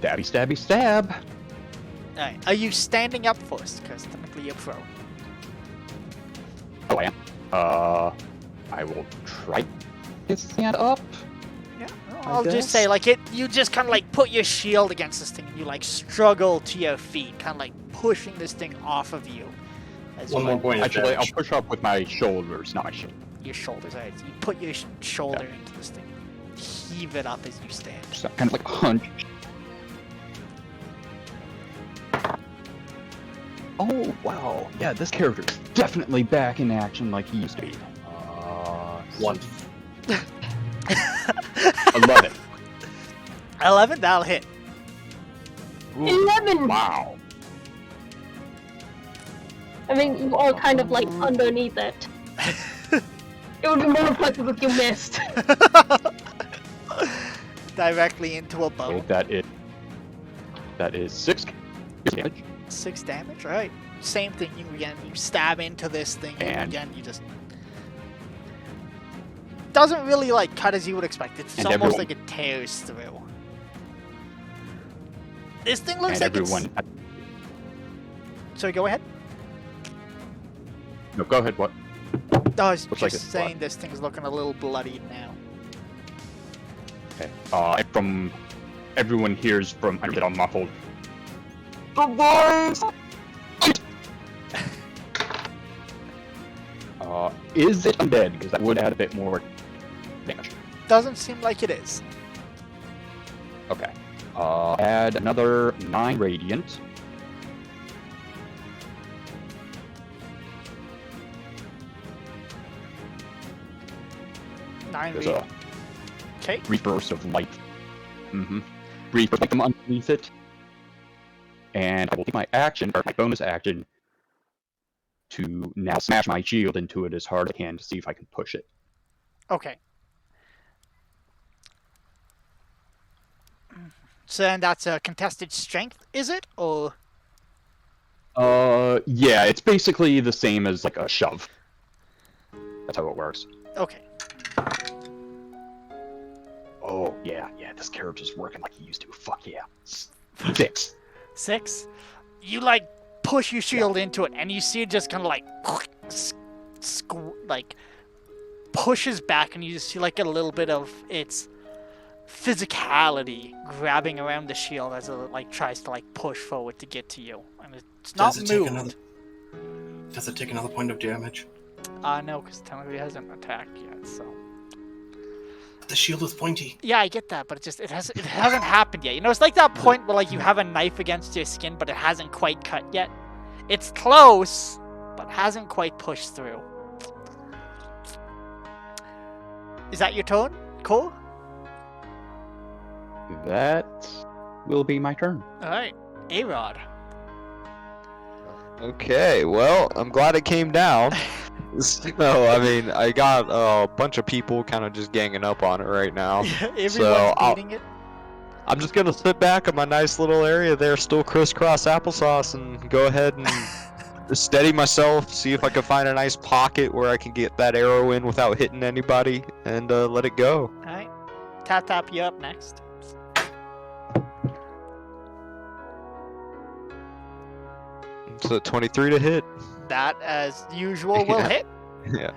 Stabby, stabby, stab. Alright, are you standing up first? Because technically you're prone. Oh, I am. I will try to stand up. Yeah, I I'll just guess. say, like, you just kind of, like, put your shield against this thing, and you, like, struggle to your feet, kind of, like, pushing this thing off of you. As One you, more like, point of Actually, I'll damage. push up with my shoulders, not my shield. your shoulders, right? So you put your shoulder into this thing. heave it up as you stand. Just kind of like a hunch. Oh, wow. Yeah, this character is definitely back in action like he used to be. 1. 11. 11, that'll hit. Ooh, 11! wow. I mean, you are kind of like underneath it. It would be more impressive if you missed. Directly into a bone. Okay, that is 6 damage. 6 damage, alright. Same thing, you stab into this thing, and again, you just... Doesn't really, like, cut as you would expect. It's And almost everyone- like it tears through. This thing looks And like everyone... Sorry, go ahead. No, go ahead, what? I was Looks just like it's saying this thing's looking a little bloodied now. Okay. From... Everyone hears from... I get all muffled. The voice! Is it undead? Because that would add a bit more damage. Doesn't seem like it is. Okay. Add another 9 radiant. Nine There's read. a Okay. brief burst of light. Brief burst of light underneath it. And I will take my action, or my bonus action, to now smash my shield into it as hard as I can to see if I can push it. Okay. So then that's a contested strength, is it? Or Yeah, it's basically the same as like a shove. That's how it works. okay. Oh, yeah, this character's working like he used to. Fuck yeah. 6. 6. You like push your shield into it, and you see it just kind of like like pushes back, and you just see like a little bit of its physicality grabbing around the shield as it like tries to like push forward to get to you, and it's not Does it take moved. Does it take another point of damage? No, because technically it hasn't attacked yet. So The shield is pointy. yeah, I get that, but it hasn't happened yet. You know, it's like that point where like you have a knife against your skin, but it hasn't quite cut yet. It's close, but hasn't quite pushed through. Is that your turn? Cool. That will be my turn. All right, A-Rod. Okay, well, I'm glad it came down. No, I mean, I got a bunch of people kind of just ganging up on it right now. Everyone's beating it. I'm just gonna sit back in my nice little area there, still crisscross applesauce, and go ahead and steady myself, see if I can find a nice pocket where I can get that arrow in without hitting anybody, and let it go. All right, Tap, you up next. So 23 to hit. That, as usual, will Yeah. hit. Yeah.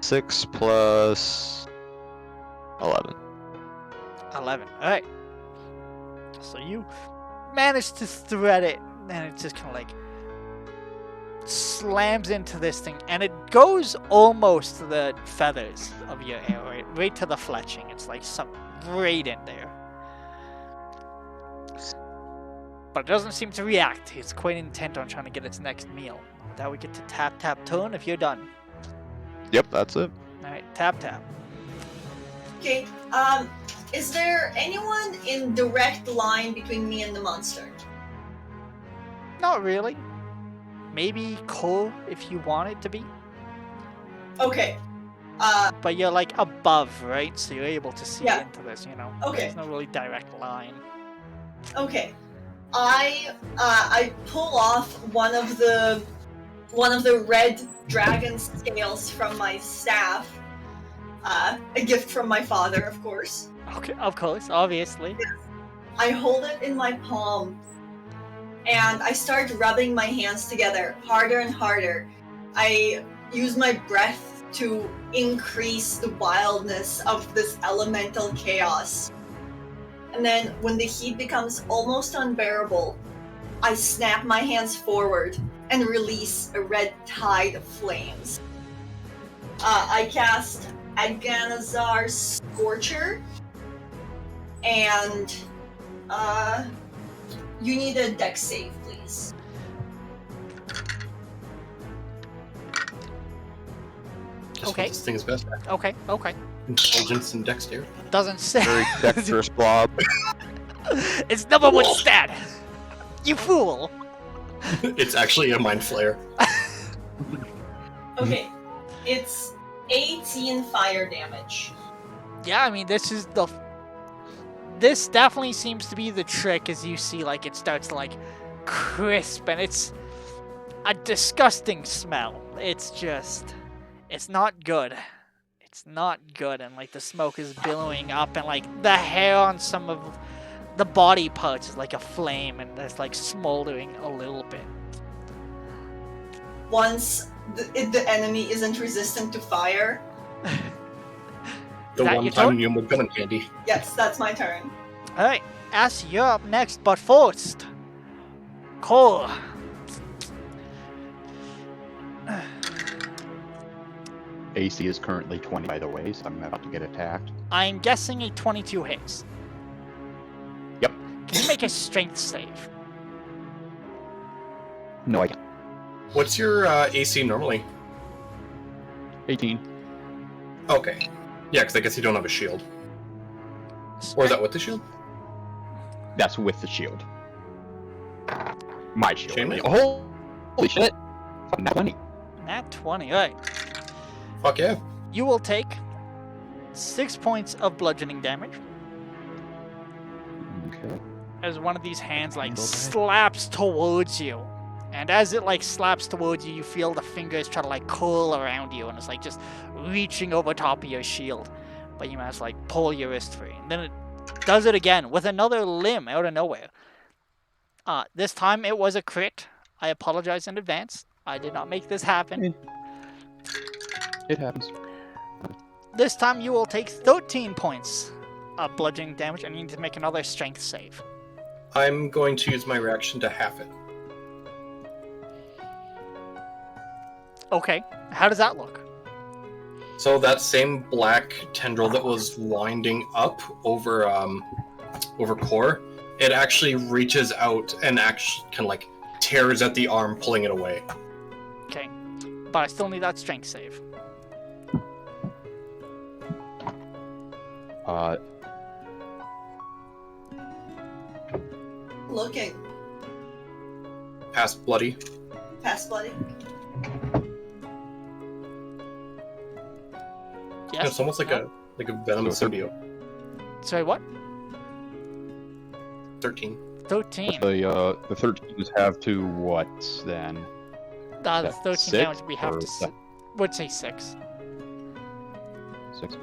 6 plus 11. 11. Alright. So you manage to thread it, and it just kind of like slams into this thing, and it goes almost to the feathers of your arrow, right to the fletching. It's like some right in there. But it doesn't seem to react. It's quite intent on trying to get its next meal. With that, we get to tap turn if you're done. Yep, that's it. Alright, tap. Okay, is there anyone in direct line between me and the monster? Not really. Maybe Cole if you want it to be. Okay, But you're like above, right? So you're able to see Yeah. into this, you know? Okay. There's no really direct line. okay. I pull off one of the red dragon scales from my staff. A gift from my father, of course. Okay, of course, obviously. I hold it in my palm, and I start rubbing my hands together harder and harder. I use my breath to increase the wildness of this elemental chaos. And then, when the heat becomes almost unbearable, I snap my hands forward and release a red tide of flames. I cast Adganazar Scorcher. And you need a dex save, please. Just Okay. what this thing is best at. Okay. Intelligence and dexterity. Doesn't say. Very dexterous blob. It's number one stat. You fool. It's actually a mind flayer. Okay. It's 18 fire damage. Yeah, I mean, this definitely seems to be the trick, as you see, like, it starts to, like, crisp, and it's a disgusting smell. It's not good. It's not good, and, like, the smoke is billowing up, and, like, the hair on some of the body parts is like a flame, and it's, like, smoldering a little bit. Once the enemy isn't resistant to fire. The that one your time turn? you would come in handy. Yes, that's my turn. Alright, Ass, you're up next, but first, Cole. AC is currently 20, by the way, so I'm about to get attacked. I'm guessing a 22 hits. Yep. Can you make a strength save? No, I can't. What's your AC normally? 18. Okay. Yeah, because I guess you don't have a shield. Or is that with the shield? That's with the shield. My shield. Shame it. Oh, holy shit! Nat 20. Nat 20, alright. Fuck yeah. You will take 6 points of bludgeoning damage Okay. as one of these hands, like, Handle that. slaps towards you. And as it, like, slaps towards you, you feel the fingers try to, like, curl around you, and it's, like, just reaching over top of your shield. But you manage to, like, pull your wrist free. And then it does it again with another limb out of nowhere. This time it was a crit. I apologize in advance. I did not make this happen. It happens. This time you will take 13 points of bludgeoning damage, and you need to make another strength save. I'm going to use my reaction to half it. Okay, how does that look? So that same black tendril that was winding up over core, it actually reaches out and actually kind of like tears at the arm, pulling it away. Okay, but I still need that strength save. Looking. Pass bloody. Pass bloody. Yes. It's almost like No? a venom So symbiote. Sorry, what? 13. 13. The 13s have to what then? That's 13 six, damage. We have or to. Would say 6. 6.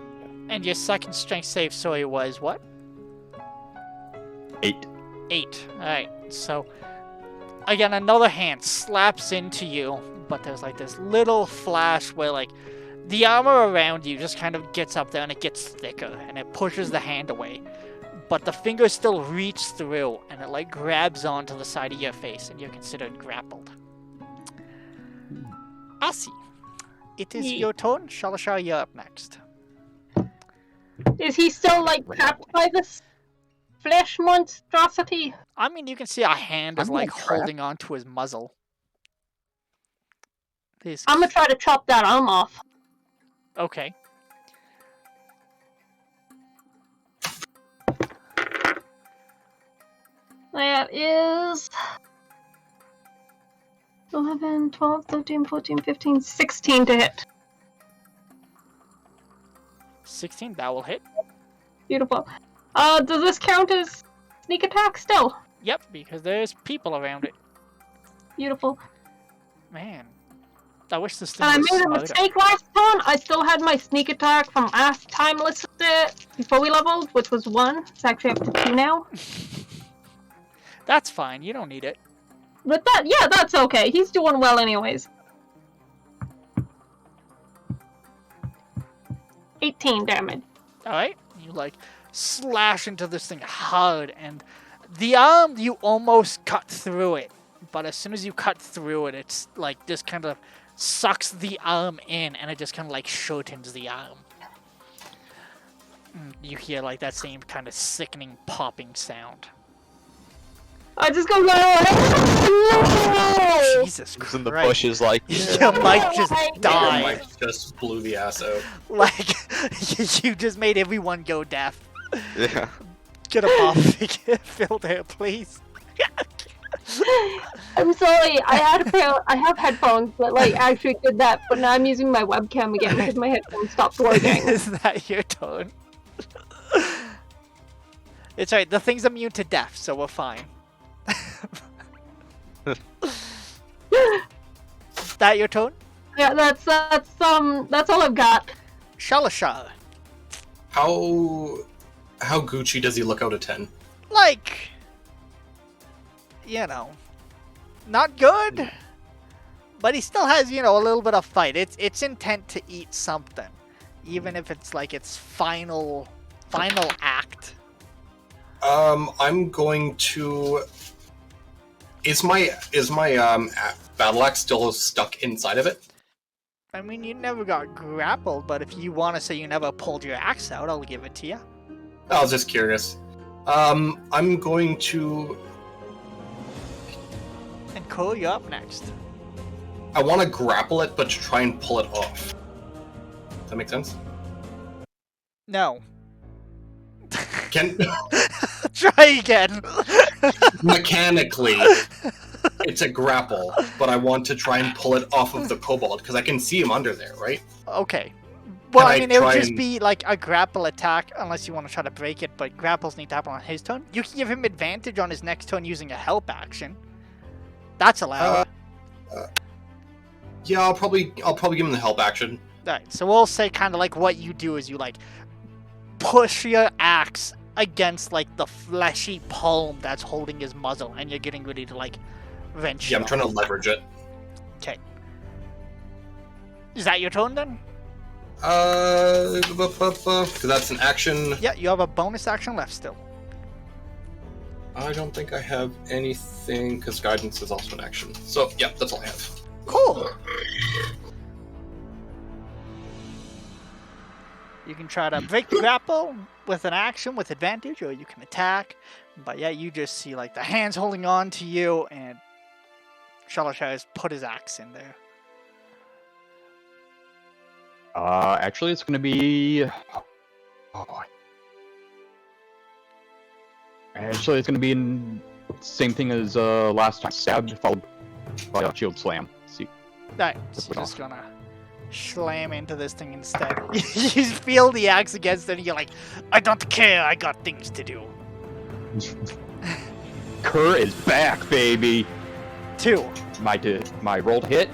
And your second strength save, sorry, was what? 8. 8. Alright, so again, another hand slaps into you, but there's like this little flash where, like, the armor around you just kind of gets up there and it gets thicker and it pushes the hand away. But the finger still reach through and it, like, grabs onto the side of your face and you're considered grappled. Asi, it is Ye- your turn. Shalashar, you're up next. Is he still, like, trapped by this flesh monstrosity? I mean, you can see a hand is, I'm like, not trapped. holding onto his muzzle. His... I'm gonna try to chop that arm off. Okay. That is 11, 12, 13, 14, 15, 16 to hit. 16, that will hit. Beautiful. Does this count as sneak attack still? Yep, because there's people around it. Beautiful. Man, I wish this thing And I was made a smarter. mistake last turn. I still had my sneak attack from last time listed before we leveled, which was 1. It's actually up to 2 now. That's fine, you don't need it. But that, yeah, that's okay. He's doing well anyways. 18 damage. Alright, you, like, slash into this thing hard, and the arm, you almost cut through it. But as soon as you cut through it, it's, like, just kind of sucks the arm in, and it just kind of, like, shortens the arm. You hear like that same kind of sickening popping sound. I just go, no! Jesus He's in the Christ. bushes like, Your mic just Yeah, Your died. mic just blew the ass out. Like, you just made everyone go deaf. yeah. Get a pop filter, please. I'm sorry, I have headphones that like actually did that, but now I'm using my webcam again because my headphones stopped working. Is that your tone? It's right, the thing's immune to death, so we're fine. That your tone? Yeah, that's all I've got. Shalashar. How Gucci does he look out of 10? Like, you know, not good, but he still has, you know, a little bit of fight. It's intent to eat something, even if it's like its final act. I'm going to. Is my battle axe still stuck inside of it? I mean, you never got grappled, but if you want to say you never pulled your axe out, I'll give it to you. I was just curious. I'm going to. And Cole, you're up next. I want to grapple it, but to try and pull it off. Does that make sense? No. Can Try again. mechanically, it's a grapple, but I want to try and pull it off of the kobold because I can see him under there, right? Okay. Well, Can I I mean, it would try just and- be like a grapple attack, unless you want to try to break it, but grapples need to happen on his turn. You can give him advantage on his next turn using a help action. That's allowed. Yeah, I'll probably give him the help action. Alright, so we'll say kind of like what you do is you like push your axe against like the fleshy palm that's holding his muzzle, and you're getting ready to like wrench. Yeah, it I'm trying to off. leverage it. Okay. Is that your turn then? Because that's an action. Yeah, you have a bonus action left still. I don't think I have anything because guidance is also an action. So yeah, that's all I have. Cool. You can try to break the grapple with an action with advantage, or you can attack. But yeah, you just see like the hands holding on to you, and Shalashar has put his axe in there. Actually, it's gonna be. Oh. Actually, it's gonna be same thing as last time. Stab followed by a shield slam. See. Alright, so you're just gonna slam into this thing instead. You feel the axe against it, and you're like, I don't care, I got things to do. Kerr is back, baby. 2. My roll to hit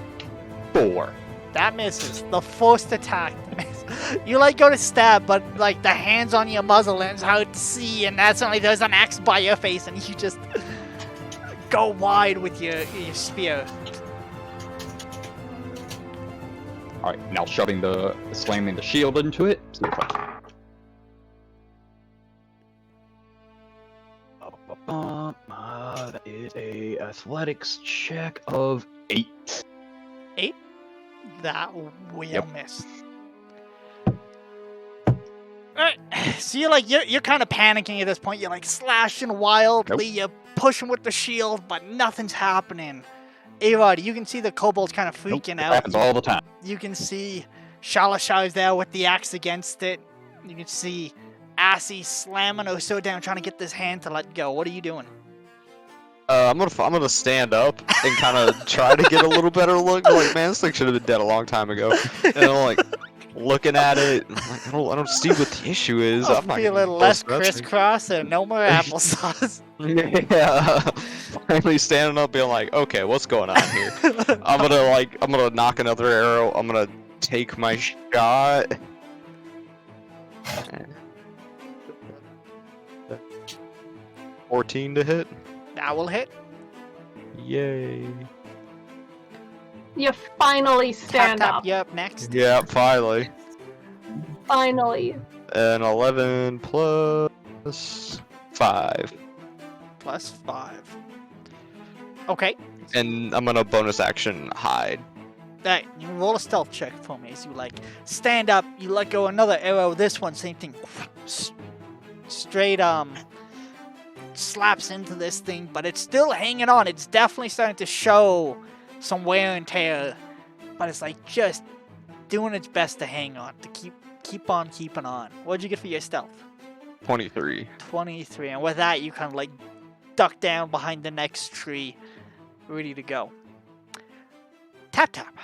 4. That misses. The first attack misses. You like go to stab, but like the hands on your muzzle and it's hard to see, and that's only there's an axe by your face, and you just go wide with your spear. All right, now slamming the shield into it. See if I can- that is a athletics check of 8. 8. That will Yep. miss. Alright, so you're kind of panicking at this point. You're like slashing wildly. You're pushing with the shield, but nothing's happening. Arod, you can see the kobolds kind of Nope, freaking it out. happens all the time. You can see Shalashar's there with the axe against it. You can see Assy slamming her sword down, trying to get this hand to let go. What are you doing? I'm gonna stand up and kind of try to get a little better look. Like, man, this thing should have been dead a long time ago. And I'm like looking at it. I'm like, I don't see what the issue is. I'll I'm not feel a gonna little less bust that thing. crisscross and no more applesauce. Yeah. Finally standing up, being like, okay, what's going on here? I'm gonna knock another arrow. I'm gonna take my shot. 14 to hit. That will hit. Yay. You finally stand Tap, up. you up next. Yeah, finally. Finally. And 11 plus 5. Plus 5. Okay. And I'm gonna bonus action hide. Alright, you roll a stealth check for me as you like stand up, you let go another arrow, this one, same thing. straight slaps into this thing, but it's still hanging on. It's definitely starting to show some wear and tear, but it's like just doing its best to hang on, to keep on keeping on. What'd you get for your stealth? 23. 23, and with that you kind of like duck down behind the next tree, ready to go. Tap tap.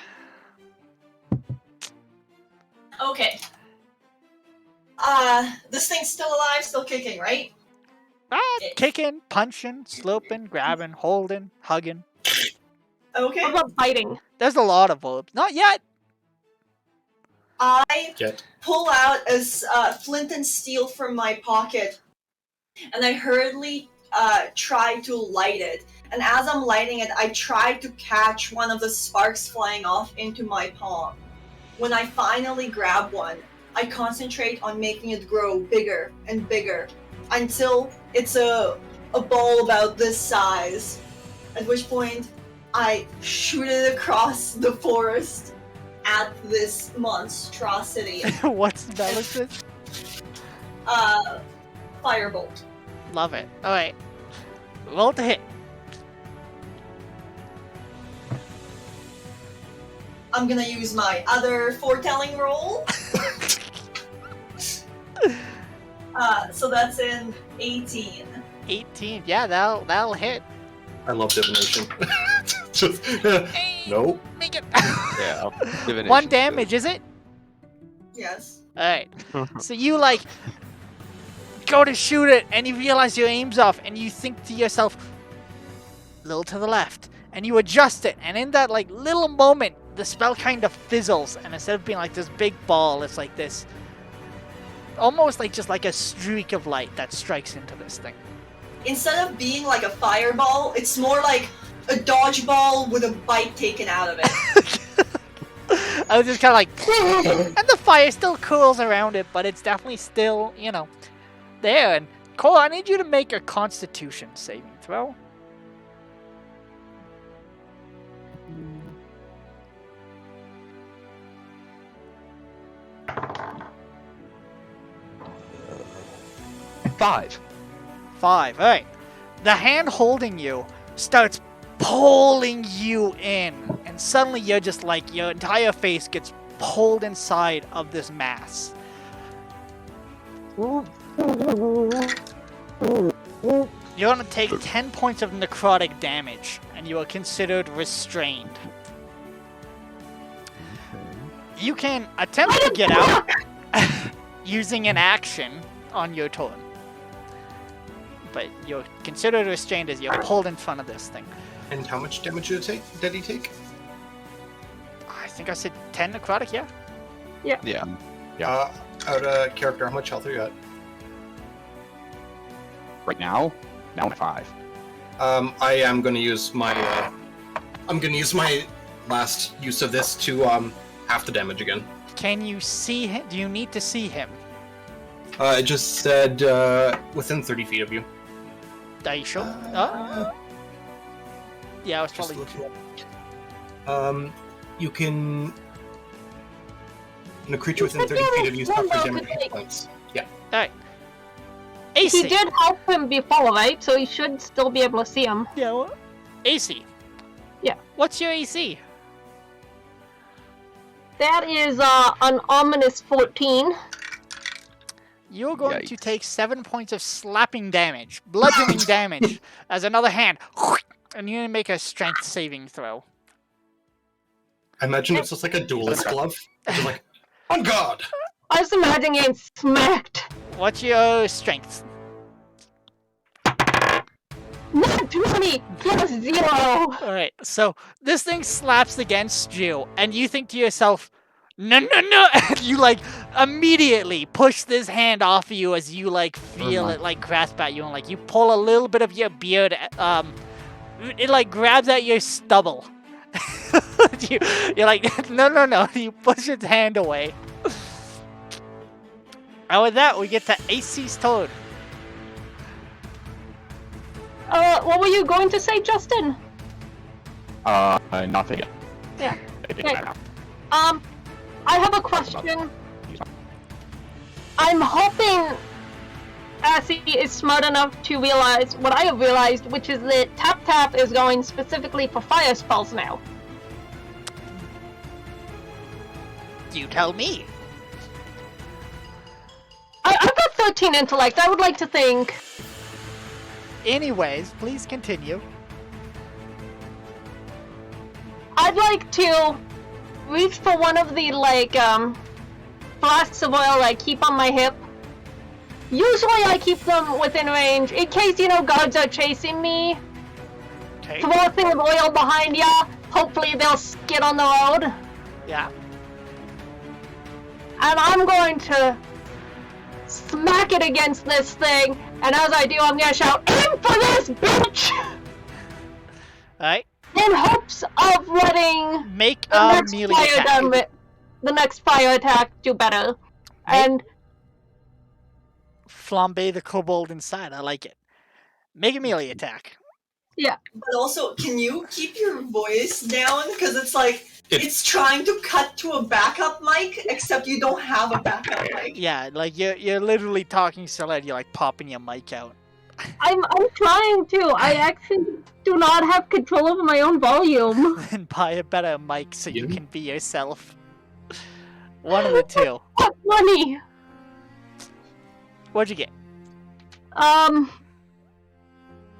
Okay. This thing's still alive, still kicking, right? Kicking, punching, sloping, grabbing, holding, hugging. Okay. What about biting? There's a lot of verbs. Not yet. I Get. pull out a flint and steel from my pocket, and I hurriedly try to light it. And as I'm lighting it, I try to catch one of the sparks flying off into my palm. When I finally grab one, I concentrate on making it grow bigger and bigger until it's a ball about this size. At which point, I shoot it across the forest at this monstrosity. What spell is this? Firebolt. Love it. Alright. Roll to hit. I'm gonna use my other foretelling roll. So that's an 18. 18. Yeah, that'll hit. I love divination. Just, nope. Make it. Yeah. Divination. 1 damage, is it? Yes. Alright. So you like go to shoot it and you realize your aim's off and you think to yourself, a little to the left, and you adjust it, and in that like little moment the spell kind of fizzles, and instead of being like this big ball, it's like this almost like just like a streak of light that strikes into this thing. Instead of being like a fireball, it's more like a dodgeball with a bite taken out of it. I was just kind of like, and the fire still cools around it, but it's definitely still, you know, there. And Cole, I need you to make a Constitution saving throw. Five. 5. All right. The hand holding you starts pulling you in, and suddenly you're just like your entire face gets pulled inside of this mass. You're gonna take 10 points of necrotic damage, and you are considered restrained. You can attempt to get out using an action on your turn, but you're considered restrained as you're pulled in front of this thing. And how much damage did he take? I think I said 10 necrotic, yeah? Yeah. Out of character, how much health are you at? Right now I'm at 5. I am going to use my. I'm going to use my last use of this to half the damage again. Can you see him? Do you need to see him? It just said within 30 feet of you. Are you sure? Yeah, I was Just probably... look. You can. When a creature within 30 feet of you suffers damage hit points. Yeah. Alright. AC! He did help him before, right? So he should still be able to see him. Yeah, what? AC. Yeah. What's your AC? That is an ominous 14. You're going to Yikes. take 7 points of slapping damage, bludgeoning damage, as another hand, and you're going to make a strength saving throw. I imagine it's just like a duelist glove. It's like, on guard! I was imagining getting smacked. What's your strength? Not 20 plus 0. Alright, so this thing slaps against you, and you think to yourself, no, no, no, and you, like, immediately push this hand off of you as you, like, feel it, like, grasp at you, and, like, you pull a little bit of your beard, it, like, grabs at your stubble. You're like, no, no, no, you push its hand away. And with that, we get to AC's turn. What were you going to say, Justin? Nothing yet. Yeah. I didn't Okay. right now. I have a question. I'm hoping Assy is smart enough to realize what I have realized, which is that Tap Tap is going specifically for fire spells now. You tell me. I've got 13 intellect. I would like to think. Anyways, please continue. I'd like to reach for one of the, like, flasks of oil I keep on my hip. Usually I keep them within range, in case, guards are chasing me. Okay. Throw a thing of oil behind ya. Hopefully they'll skid on the road. Yeah. And I'm going to smack it against this thing, and as I do, I'm gonna shout, "Aim for this, bitch!" Alright. In hopes of letting Make the a next melee fire attack. the next fire attack do better. And Flambe the kobold inside. I like it. Make a melee attack. But also, can you keep your voice down? Because it's like, it's trying to cut to a backup mic, except you don't have a backup mic. Yeah, like you're literally talking so loud you're like popping your mic out. I'm trying to. I actually do not have control over my own volume. And buy a better mic so you Yeah. can be yourself. One of the two. What money? What'd you get?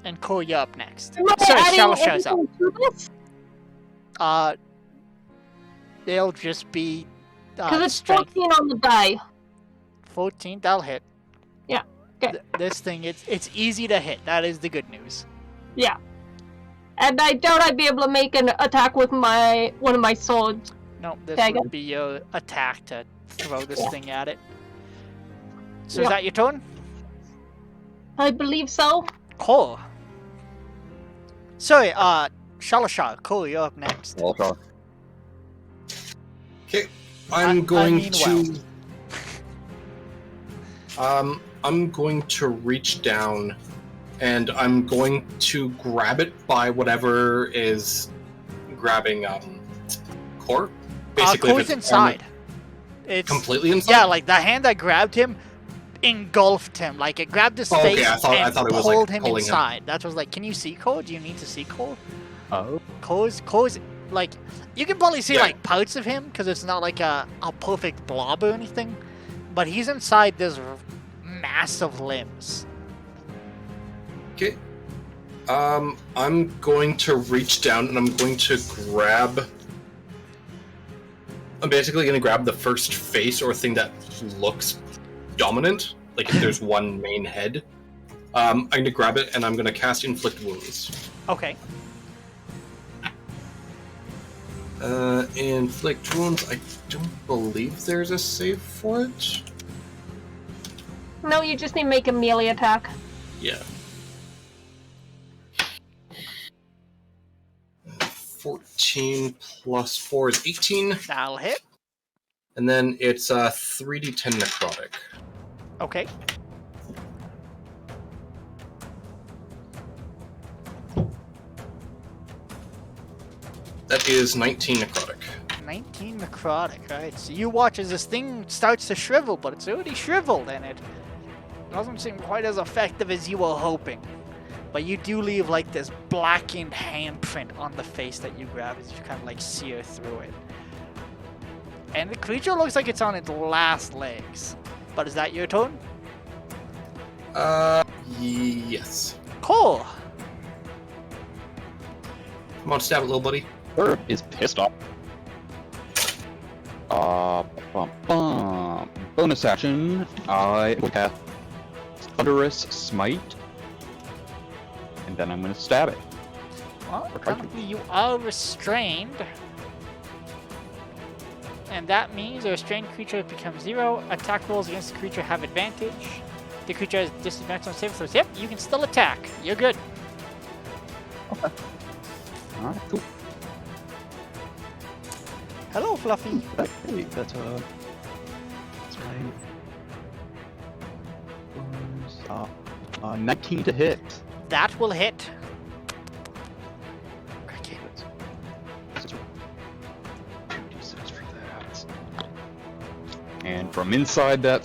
And Cole, you're up next. Am I Sorry, adding Shala shows up. anything to this? They'll just be Because it's strength 14 on the die. 14. That'll hit. Yeah, okay. This thing, it's easy to hit. That is the good news. Yeah. And I doubt I'd be able to make an attack with one of my swords. No, this Dagger. would be your attack to throw this thing at it. So Yeah. is that your turn? I believe so. Cole. Sorry, Shalashar. Cole, you're up next. Okay. Okay, I I'm going mean to. I'm going to reach down, and I'm going to grab it by whatever is grabbing Core. Basically, if Cole's it's inside. It's completely inside. yeah, like the hand that grabbed him engulfed him. Like it grabbed his Oh, okay, face I thought and it was, like, pulled him pulling him. inside. That was like, can you see Cole? Do you need to see Cole? Oh. Cole's like, you can probably see Yeah. like parts of him because it's not like a perfect blob or anything, but he's inside this massive limbs. Okay. I'm going to reach down and I'm going to grab. I'm basically going to grab the first face or thing that looks dominant. Like if there's one main head. I'm going to grab it and I'm going to cast Inflict Wounds. Okay. Inflict Wounds. I don't believe there's a save for it. No, you just need to make a melee attack. Yeah. 14 plus 4 is 18. That'll hit. And then it's 3d10 necrotic. Okay. That is 19 necrotic. 19 necrotic, right? So you watch as this thing starts to shrivel, but it's already shriveled, and it doesn't seem quite as effective as you were hoping. But you do leave like this blackened handprint on the face that you grab as you kind of like sear through it. And the creature looks like it's on its last legs. But is that your turn? Yes. Cool. Come on, stab it, little buddy. Herb is pissed off. Bonus action. I will cast Thunderous Smite. And then I'm going to stab it. Well, Or try to. technically you are restrained. And that means a restrained creature becomes 0. Attack rolls against the creature have advantage. The creature has disadvantage on saving throws. Yep, you can still attack. You're good. Alright, cool. Hello, Fluffy. Hey, that's my... 19 to hit. That will hit. Okay. 2d6 for that. And from inside that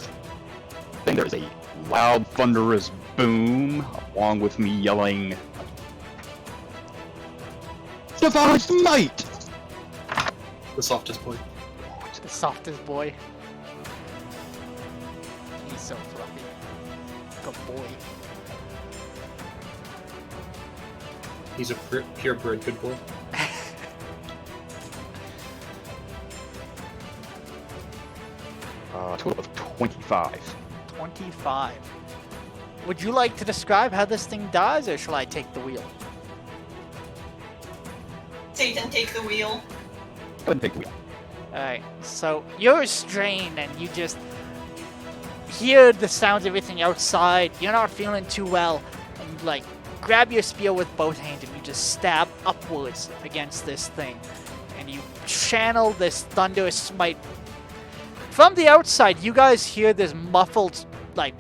thing, there's a loud thunderous boom, along with me yelling, "Divine might!" The softest boy. The softest boy. He's so fluffy. Good boy. He's a purebred good boy. Total of 25. 25. Would you like to describe how this thing does, or shall I take the wheel? Satan, take the wheel. Go ahead and take the wheel. Alright, so you're strained and you just hear the sounds of everything outside. You're not feeling too well. And you, like, grab your spear with both hands and you just stab upwards against this thing. And you channel this thunderous smite. From the outside, you guys hear this muffled, like,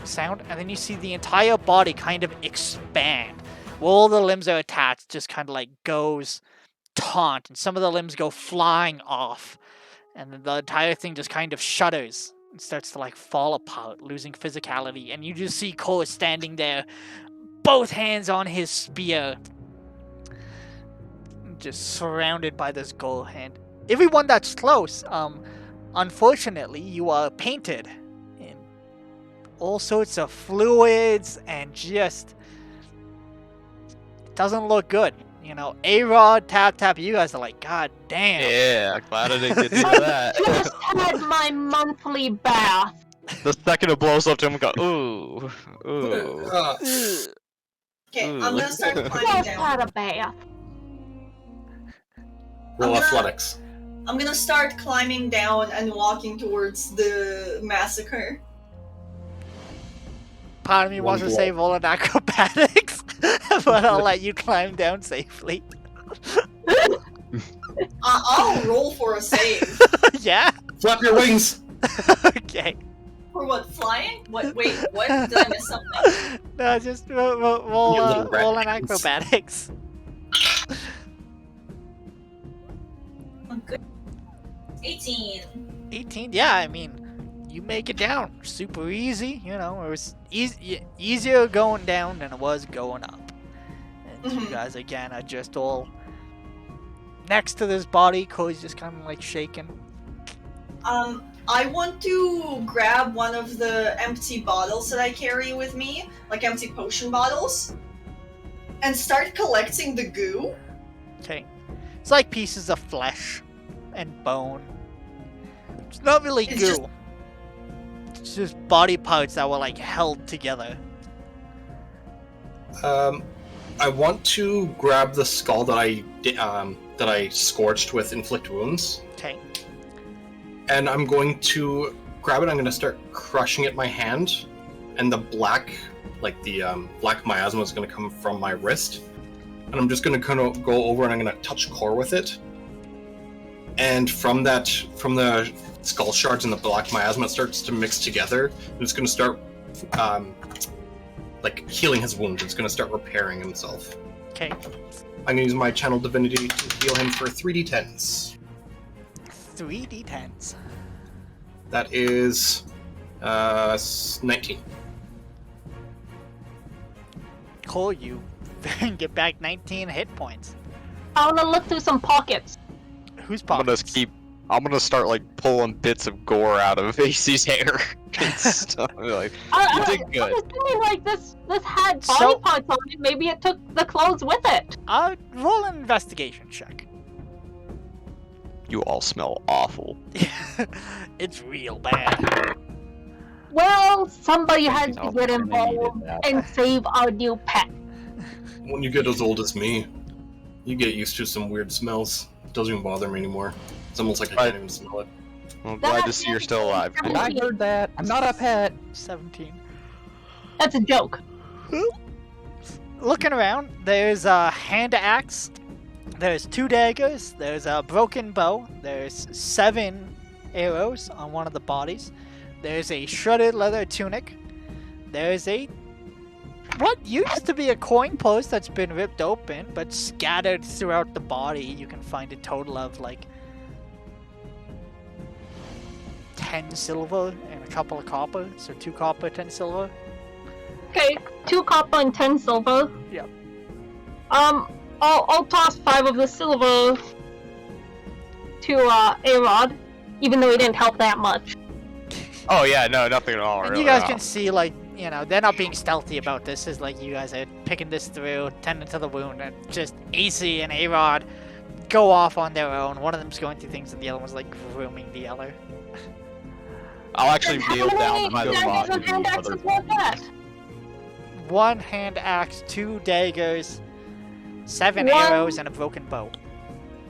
sound, and then you see the entire body kind of expand. Where all the limbs are attached, just kind of, like, goes taunt, and some of the limbs go flying off. And then the entire thing just kind of shudders and starts to, like, fall apart, losing physicality. And you just see Cole standing there, both hands on his spear, just surrounded by this gold hand. Everyone that's close, unfortunately, you are painted in all sorts of fluids and just doesn't look good. You know, A-Rod, Tap, you guys are like, God damn. Yeah, glad I didn't get to do that. I just had my monthly bath. The second it blows up to him, I go, ooh, ooh. Okay, Ooh. I'm gonna start climbing Just down. had a bath. Roll I'm gonna- athletics. I'm gonna start climbing down and walking towards the massacre. Part of me wants to One say roll an acrobatics, but I'll let you climb down safely. I'll roll for a save. Yeah? Flap your wings! Okay. For what, flying? What? Wait, what? Did I miss something? No, just roll, You little rat roll an pants. acrobatics. I'm good. 18. 18? Yeah, I mean, you make it down. Super easy, you know. It was easier going down than it was going up. And you Mhm. guys, again, are just all next to this body. Cody's just kind of like shaking. I want to grab one of the empty bottles that I carry with me, like empty potion bottles, and start collecting the goo. Okay. It's like pieces of flesh and bone. It's not really It's goo. just- It's just body parts that were like held together. I want to grab the skull that I scorched with inflict wounds, Okay. and I'm going to grab it. I'm going to start crushing it in my hand, and the black, black miasma is going to come from my wrist, and I'm just going to kind of go over and I'm going to touch core with it, and from the skull shards and the black miasma, it starts to mix together, and it's going to start healing his wounds. It's going to start repairing himself. Okay. I'm going to use my channel divinity to heal him for 3d10s. 3d10s. That is 19. Cole, you get back 19 hit points. I wanna look through some pockets. Who's I'm gonna pockets? I'm gonna start like pulling bits of gore out of AC's hair and stuff. Like, you did I good. was thinking like this had body So- parts on it. Maybe it took the clothes with it. Roll an investigation check. You all smell awful. It's real bad. Well, somebody had to Oh, get and they needed involved that. and save our new pet. When you get as old as me, you get used to some weird smells. It doesn't even bother me anymore. It's almost like I can't even smell it. I'm glad to see you're still alive. And I heard that. I'm not a pet. 17. That's a joke. Looking around, there's a hand axe, there's 2 daggers, there's a broken bow, there's 7 arrows on one of the bodies, there's a shredded leather tunic, there's a what used to be a coin purse that's been ripped open, but scattered throughout the body. You can find a total of like 10 silver and a couple of copper. So 2 copper, 10 silver. Okay, 2 copper and 10 silver. Yep. I'll toss 5 of the silver to A-Rod, even though he didn't help that much. Oh yeah, no, nothing at all. And Really, you guys no. can see, like, you know, they're not being stealthy about this. It's like you guys are picking this through, tending to the wound, and just AC and A-Rod go off on their own. One of them's going through things, and the other one's like grooming the other. I'll actually How kneel down many by the daggers body. and hand axes was that? 1 hand axe, 2 daggers, 7 One- arrows, and a broken bow.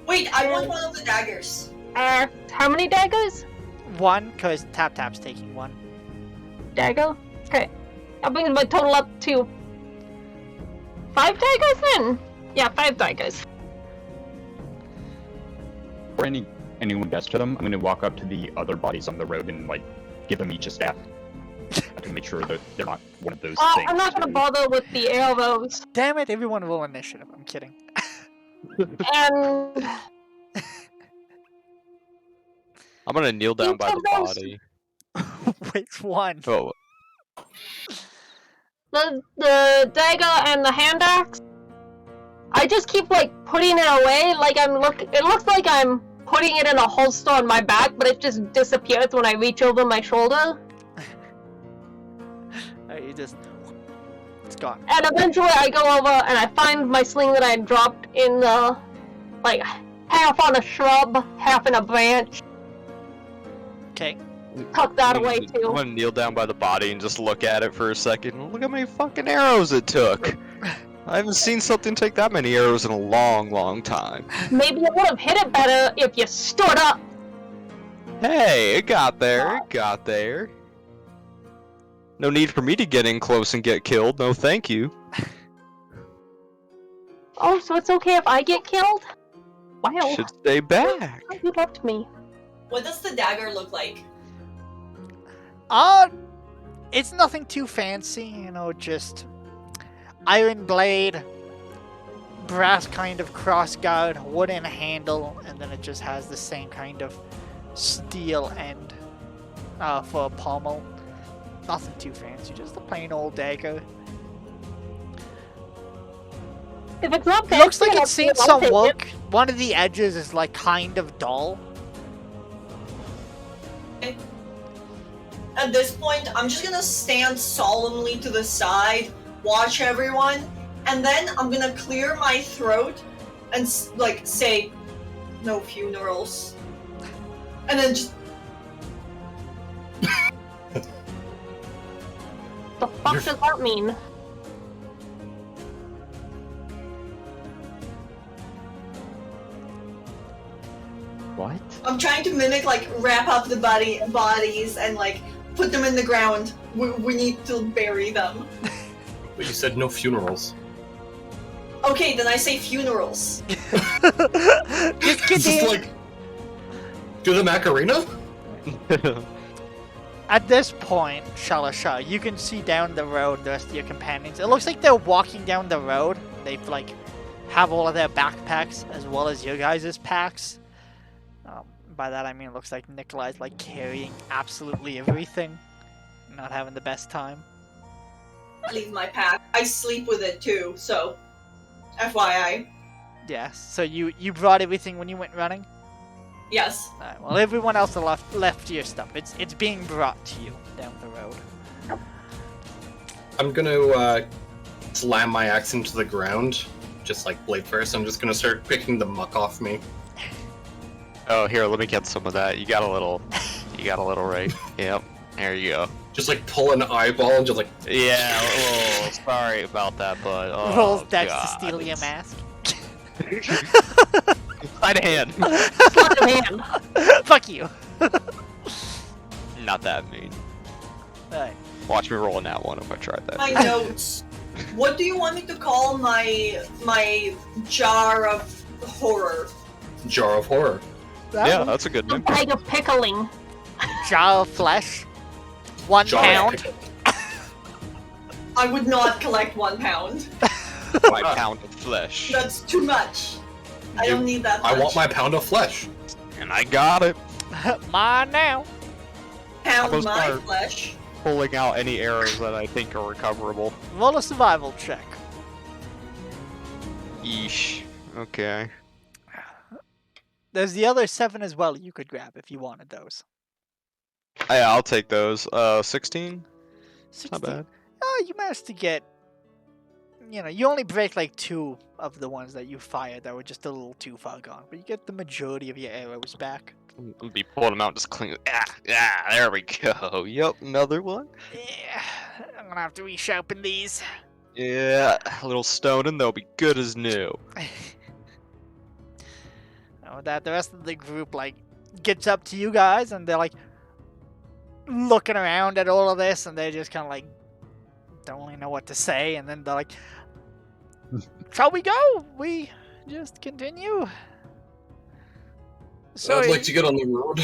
Wait, I want one of the daggers. How many daggers? 1, because Tap's taking 1. Dagger? Okay. That brings my total up to 5 daggers then? Yeah, 5 daggers. Before anyone gets to them, I'm gonna walk up to the other bodies on the road and like give them each a staff to make sure that they're not one of those things. I'm not gonna bother with the arrows. Damn it, everyone roll initiative. I'm kidding. And I'm gonna kneel down Each by of the those- body. Which one? Oh, the dagger and the hand axe, I just keep like putting it away. Like it looks like I'm putting it in a holster on my back, but it just disappears when I reach over my shoulder. You just... It's gone. And eventually I go over and I find my sling that I dropped in the, like, half on a shrub, half in a branch. Okay. Tuck that away I'm too. gonna kneel down by the body and just look at it for a second. Look how many fucking arrows it took. I haven't seen something take that many arrows in a long, long time. Maybe you would have hit it better if you stood up. Hey, it got there. It got there. No need for me to get in close and get killed. No, thank you. Oh, so it's okay if I get killed? Wow. Should stay back. You loved me. What does the dagger look like? It's nothing too fancy, you know, just iron blade, brass kind of crossguard, wooden handle, and then it just has the same kind of steel end for a pommel. Nothing too fancy, just a plain old dagger. If it's not It fancy, looks like I'll it's seen take some it. work. One of the edges is like kind of dull. At this point, I'm just gonna stand solemnly to the side, watch everyone, and then I'm gonna clear my throat and like say, "No funerals," and then just The fuck does that mean? What? I'm trying to mimic like wrap up the bodies and like put them in the ground. We need to bury them. But you said no funerals. Okay, then I say funerals. Just It's just kidding. like, do the Macarena? At this point, Shalasha, you can see down the road the rest of your companions. It looks like they're walking down the road. They've like have all of their backpacks as well as your guys' packs. By that I mean it looks like Nikolai's like carrying absolutely everything, not having the best time. Leave my pack. I sleep with it too, so FYI. Yeah. So you brought everything when you went running. Yes. Alright, well, everyone else left your stuff. It's being brought to you down the road. I'm gonna slam my axe into the ground, just like blade first. I'm just gonna start picking the muck off me. Oh, here, let me get some of that. You got a little right. Yep. There you go. Just like pull an eyeball and just like, Yeah, oh, sorry about that, bud. Oh, Rolls Dex to God, steal your it's- mask. Sleight of hand. Sleight of hand. Fuck you. Not that mean. Alright. Watch me roll in that one if I tried that. My notes. What do you want me to call my jar of horror? jar of horror. Yeah, that's a good A name. bag of pickling. Jar of flesh. 1 Jar pound. of pickle. I would not collect 1 pound. 5 pound of flesh. That's too much. I don't need that much. I want my pound of flesh. And I got it. Mine now. pound gonna my start. flesh. Pulling out any arrows that I think are recoverable. Roll a survival check. Yeesh. Okay. There's the other 7 as well you could grab if you wanted those. Yeah, I'll take those. 16? 16. Not bad. Oh, you managed to get. You only break like 2 of the ones that you fired that were just a little too far gone, but you get the majority of your arrows back. I'll be pulling them out just clean. There we go. Yep, another one. Yeah, I'm gonna have to resharpen these. Yeah, a little stone and they'll be good as new. With that, the rest of the group like gets up to you guys and they're like looking around at all of this and they just kind of like don't really know what to say, and then they're like, "Shall we go? We just continue." So I'd like to get on the road.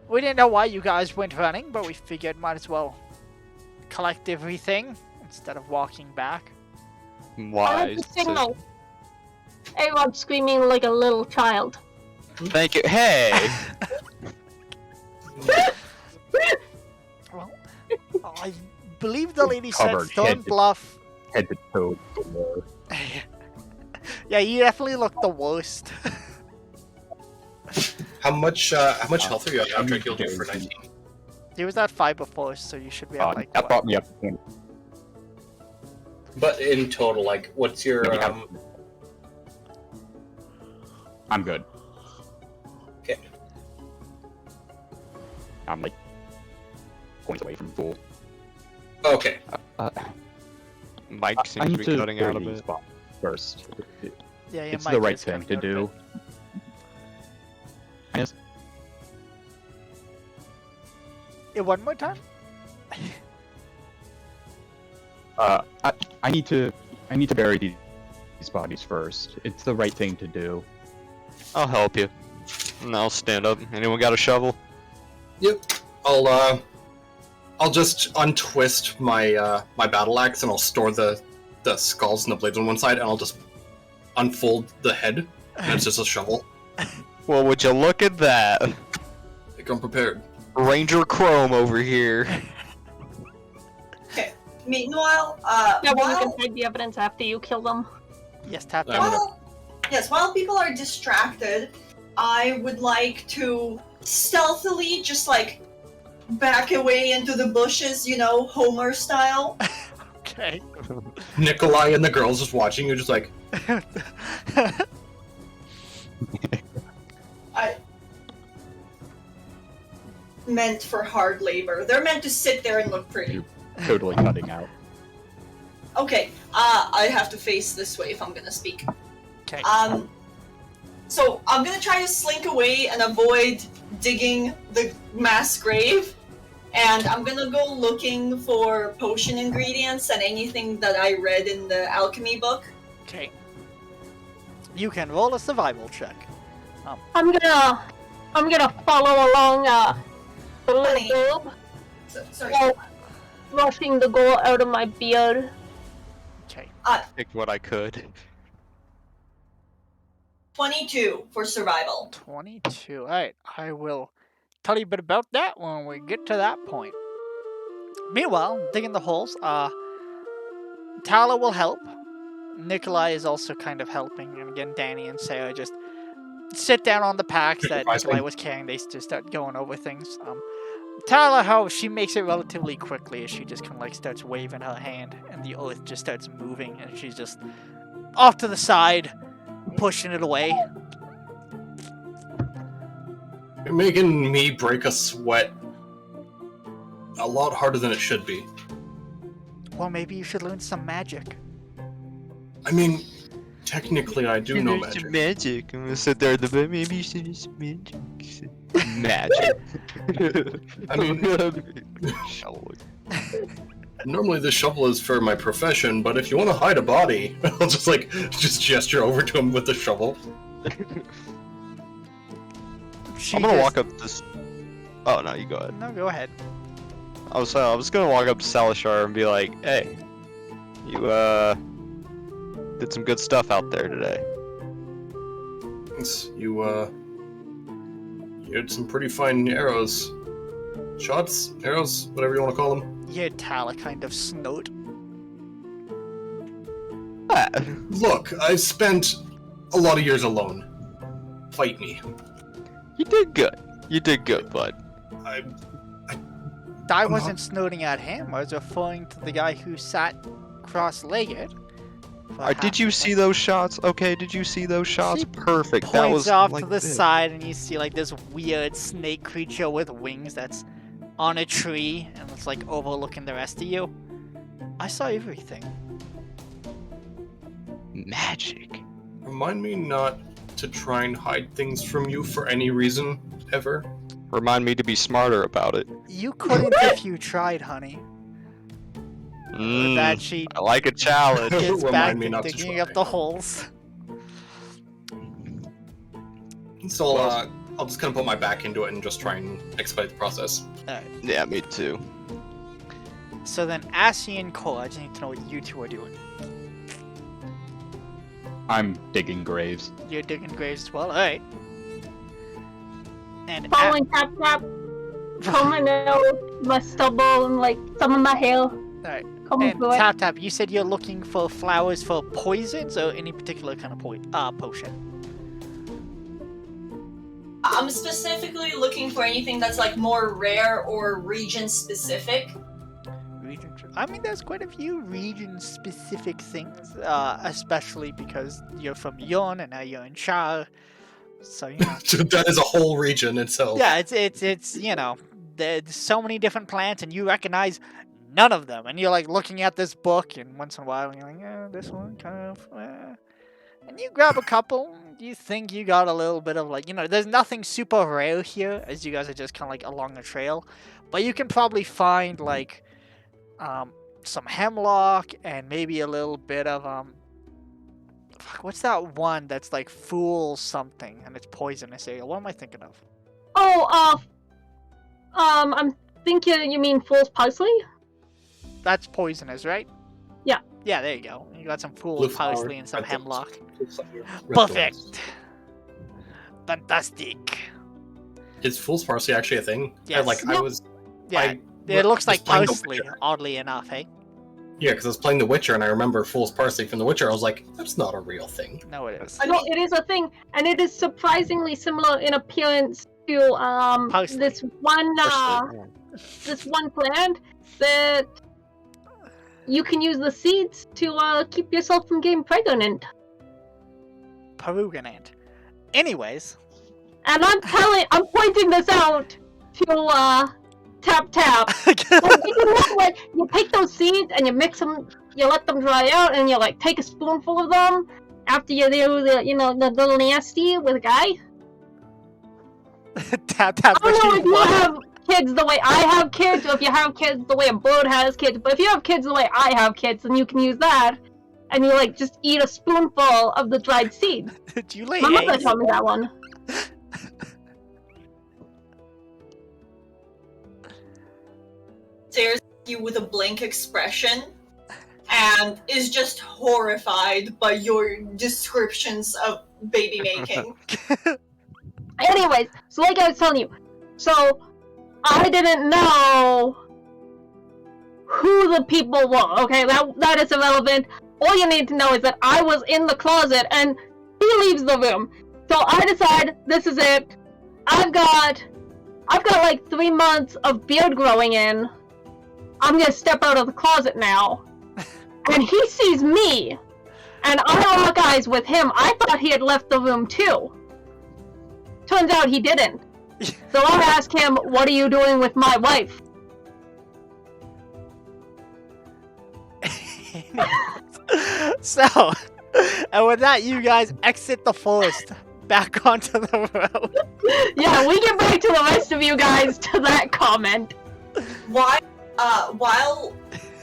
we didn't know why you guys went running, but we figured might as well collect everything instead of walking back. I like Wise. the signal. Everyone's screaming like a little child. Thank you. Hey! Well, I believe the lady said Covered Stone head to- Bluff. Head to toe. Below. Yeah, you definitely look the worst. How much health are you at after I killed you for 19? He was at 5 before, so you should be at like That what? brought me up to 20. But in total, like, what's your Maybe I'm good. Okay. I'm like points away from full. Okay. Mike I seems to need be to cutting out a clear these bit. spots first. Yeah, your It's mic the right is thing cutting to out a do. bit. Yeah, one more time. I need to bury these bodies first. It's the right thing to do. I'll help you. And I'll stand up. Anyone got a shovel? Yep. I'll just untwist my my battle axe and I'll store the skulls and the blades on one side and I'll just unfold the head and it's just a shovel. Well, would you look at that? Like I'm prepared. Ranger Chrome over here. Meanwhile, Yeah, but you can while, hide the evidence after you kill them. Yes, tap I'm that. gonna- while people are distracted, I would like to stealthily just like back away into the bushes, Homer style. Okay. Nikolai and the girls just watching you, just like, I meant for hard labor. They're meant to sit there and look pretty. Totally cutting out. Okay, I have to face this way if I'm gonna speak. Okay. So I'm gonna try to slink away and avoid digging the mass grave, and I'm gonna go looking for potion ingredients and anything that I read in the alchemy book. Okay. You can roll a survival check. I'm gonna follow along the little Honey. globe, Sorry. brushing the gore out of my beard. Okay. Picked what I could. 22 for survival. 22. Alright, I will tell you a bit about that when we get to that point. Meanwhile, digging the holes, Tala will help. Nikolai is also kind of helping, and again, Danny and Sarah just sit down on the packs that Nikolai was carrying. They just start going over things. Tala, how she makes it relatively quickly as she just kind of like starts waving her hand, and the earth just starts moving, and she's just off to the side, pushing it away. you're making me break a sweat a lot harder than it should be. Well, maybe you should learn some magic. I mean, technically I do know magic. Magic. I'm gonna sit there at the bed. Maybe you should do some magic. Magic. I mean, Shovel. normally the shovel is for my profession, but if you want to hide a body, I'll just gesture over to him with the shovel. She I'm gonna just- walk up this. Oh no, you go ahead. No, go ahead. I was gonna walk up to Salashar and be like, "Hey, you did some good stuff out there today." You had some pretty fine arrows. shots, arrows, whatever you want to call them. You hear Tala kind of snoot. Look, I've spent a lot of years alone. Fight me. You did good. You did good, bud. I I wasn't snooting at him. I was referring to the guy who sat cross-legged. Did you see those shots? Okay, did you see those shots? She Perfect. Points That was off like to the this. side, and you see like this weird snake creature with wings that's on a tree, and it's like overlooking the rest of you. I saw everything. Magic. remind me not to try and hide things from you for any reason ever. Remind me to be smarter about it. You couldn't if you tried, honey. With that, she I like a challenge. gets Remind back me to not to digging try. up the holes. So I'll just kind of put my back into it and just try and expedite the process. Yeah, me too. So then, Ashy and Cole, I just need to know what you two are doing. I'm digging graves. You're digging graves as well, alright. And Falling tap tap. Comb my nose, my stubble, and like some of my hair. Alright. Coming And through it. Tap Tap, you said you're looking for flowers for poisons or any particular kind of potion? I'm specifically looking for anything that's like more rare or region specific. I mean, there's quite a few region-specific things, especially because you're from Yon and now you're in Char. So, you know. That is a whole region itself. Yeah, it's you know, there's so many different plants and you recognize none of them. And you're like looking at this book and once in a while you're like, yeah, this one kind of, and you grab a couple, you think you got a little bit of like, you know, there's nothing super rare here as you guys are just kind of like along the trail. But you can probably find like, some hemlock and maybe a little bit of, what's that one that's like fool something and it's poisonous area? What am I thinking of? Oh, I'm thinking you mean fool's parsley? That's poisonous, right? Yeah. Yeah, there you go. You got some Blue fool's flower, parsley and some red hemlock. thorns. Red Perfect. thorns. Fantastic. Is fool's parsley actually a thing? Yes. I was. Yeah, I it looks was like playing The parsley, Witcher. oddly enough, hey? Yeah, because I was playing The Witcher and I remember fool's parsley from The Witcher. I was like, that's not a real thing. No, it is. I know it is a thing, and it is surprisingly similar in appearance to Parsley. this one plant that you can use the seeds to keep yourself from getting pregnant. Peruganant. Anyways. And I'm pointing this out to Tap Tap. Like, you know what? You take those seeds and you mix them, you let them dry out, and you like take a spoonful of them after you do the little nasty with a guy. Tap Tap. I don't know if you have kids the way I have kids, or if you have kids the way a bird has kids, but if you have kids the way I have kids, then you can use that, and you like just eat a spoonful of the dried seeds. Do you lay My mother eggs? taught me that one. Stares at you with a blank expression and is just horrified by your descriptions of baby making. Anyways, so like I was telling you, so I didn't know who the people were, okay? That is irrelevant. All you need to know is that I was in the closet and he leaves the room. So I decide this is it. I've got like 3 months of beard growing in. I'm gonna step out of the closet now. And he sees me. And I lock eyes with him. I thought he had left the room too. Turns out he didn't. So I ask him, what are you doing with my wife? So, and with that, you guys exit the forest back onto the road. Yeah, we get back to the rest of you guys to that comment. While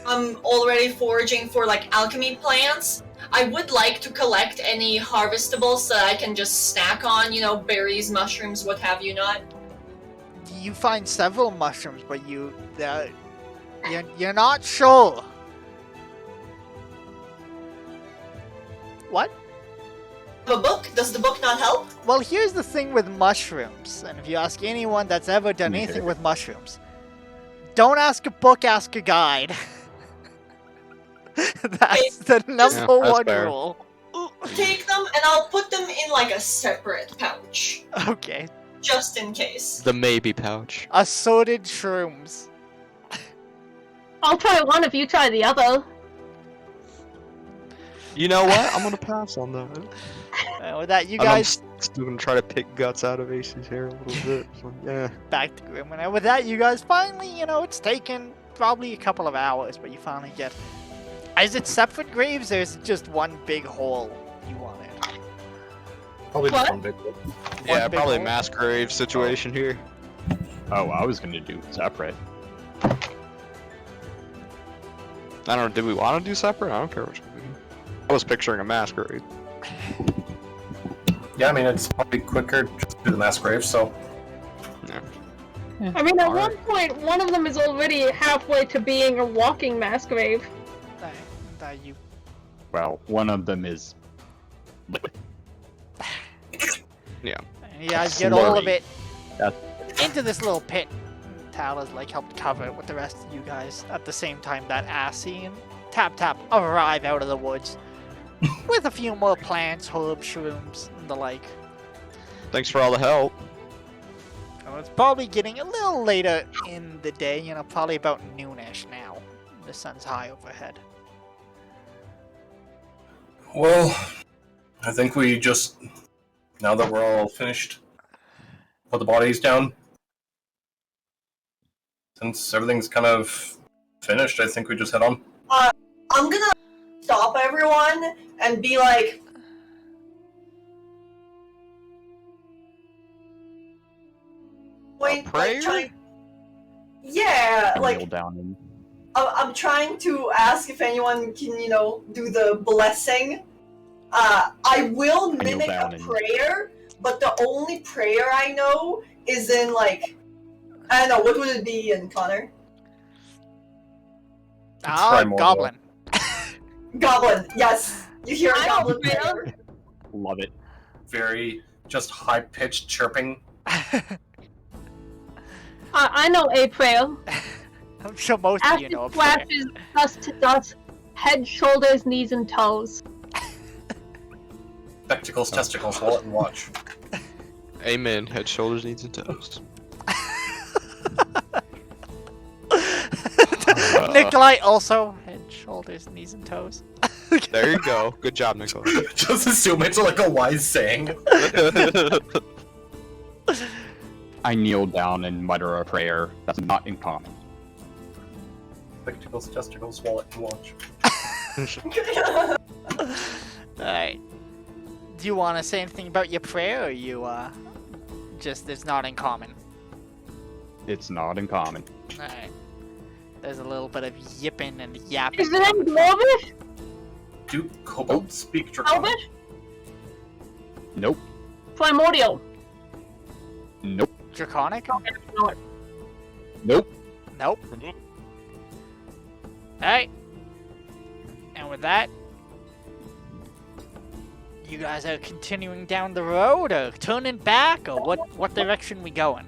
I'm already foraging for like alchemy plants, I would like to collect any harvestables that I can just snack on, berries, mushrooms, what have you not. You find several mushrooms, but you're not sure. What? The book? Does the book not help? Well, here's the thing with mushrooms, and if you ask anyone that's ever done anything with mushrooms, Don't ask a book, ask a guide. That's the number that's one fair. rule. Take them and I'll put them in like a separate pouch, Okay. just in case. The maybe pouch. Assorted shrooms. I'll try one if you try the other. You know what? I'm gonna pass on that. With that, you And I'm guys still gonna try to pick guts out of Ace's hair a little bit. So, yeah. back to Grim. And with that, you guys finally, it's taken probably a couple of hours, but you finally get. Is it separate graves, or is it just one big hole you wanted? Probably just What? one big one. Yeah, big probably a hole? mass grave situation here. Oh, I was gonna do separate. I don't know, did we want to do separate? I don't care which one we do. I was picturing a mass grave. Yeah, I mean, it's probably quicker just to do the mass grave, so. I mean, at Alright. one point, one of them is already halfway to being a walking mass grave. That you. Well, one of them is liquid. And you guys get all of Slurry. it That's- into this little pit. Tala's like helped cover it with the rest of you guys. At the same time that Assy and Tap arrive out of the woods with a few more plants, herbs, shrooms, and the like. Thanks for all the help. It's probably getting a little later in the day, probably about noonish now. The sun's high overhead. Well, I think we just. Now that we're all finished, put the bodies down. Since everything's kind of finished, I think we just head on. I'm gonna stop everyone and be like, prayer? Yeah, Kneel like down and I'm trying to ask if anyone can, do the blessing. I will kneel mimic down a and- prayer, but the only prayer I know is in like, I don't know, what would it be in, Connor? Primordial. Goblin. Goblin, yes. You hear a I don't goblin know. prayer. love it. Very just high pitched chirping. I know a prayer. I'm sure most of you Ashes know a prayer. flashes dust to dust, head, shoulders, knees, and toes. Spectacles, testicles, wallet, and watch. Amen. Head, shoulders, knees, and toes. Nikolai also head, shoulders, knees, and toes. There you go. Good job, Nicholas. Just assume it's like a wise saying. I kneel down and mutter a prayer that's not in common. Spectacles, testicles, wallet, and watch. Alright. Do you want to say anything about your prayer, or you, just, it's not in common? It's not in common. Alright. There's a little bit of yipping and yapping. Is it in Dwarvish? Do kobolds speak Draconic? Elvish? Nope. Primordial? Nope. Draconic? Nope. Nope. Alright. And with that, you guys are continuing down the road, or turning back, or what direction we going?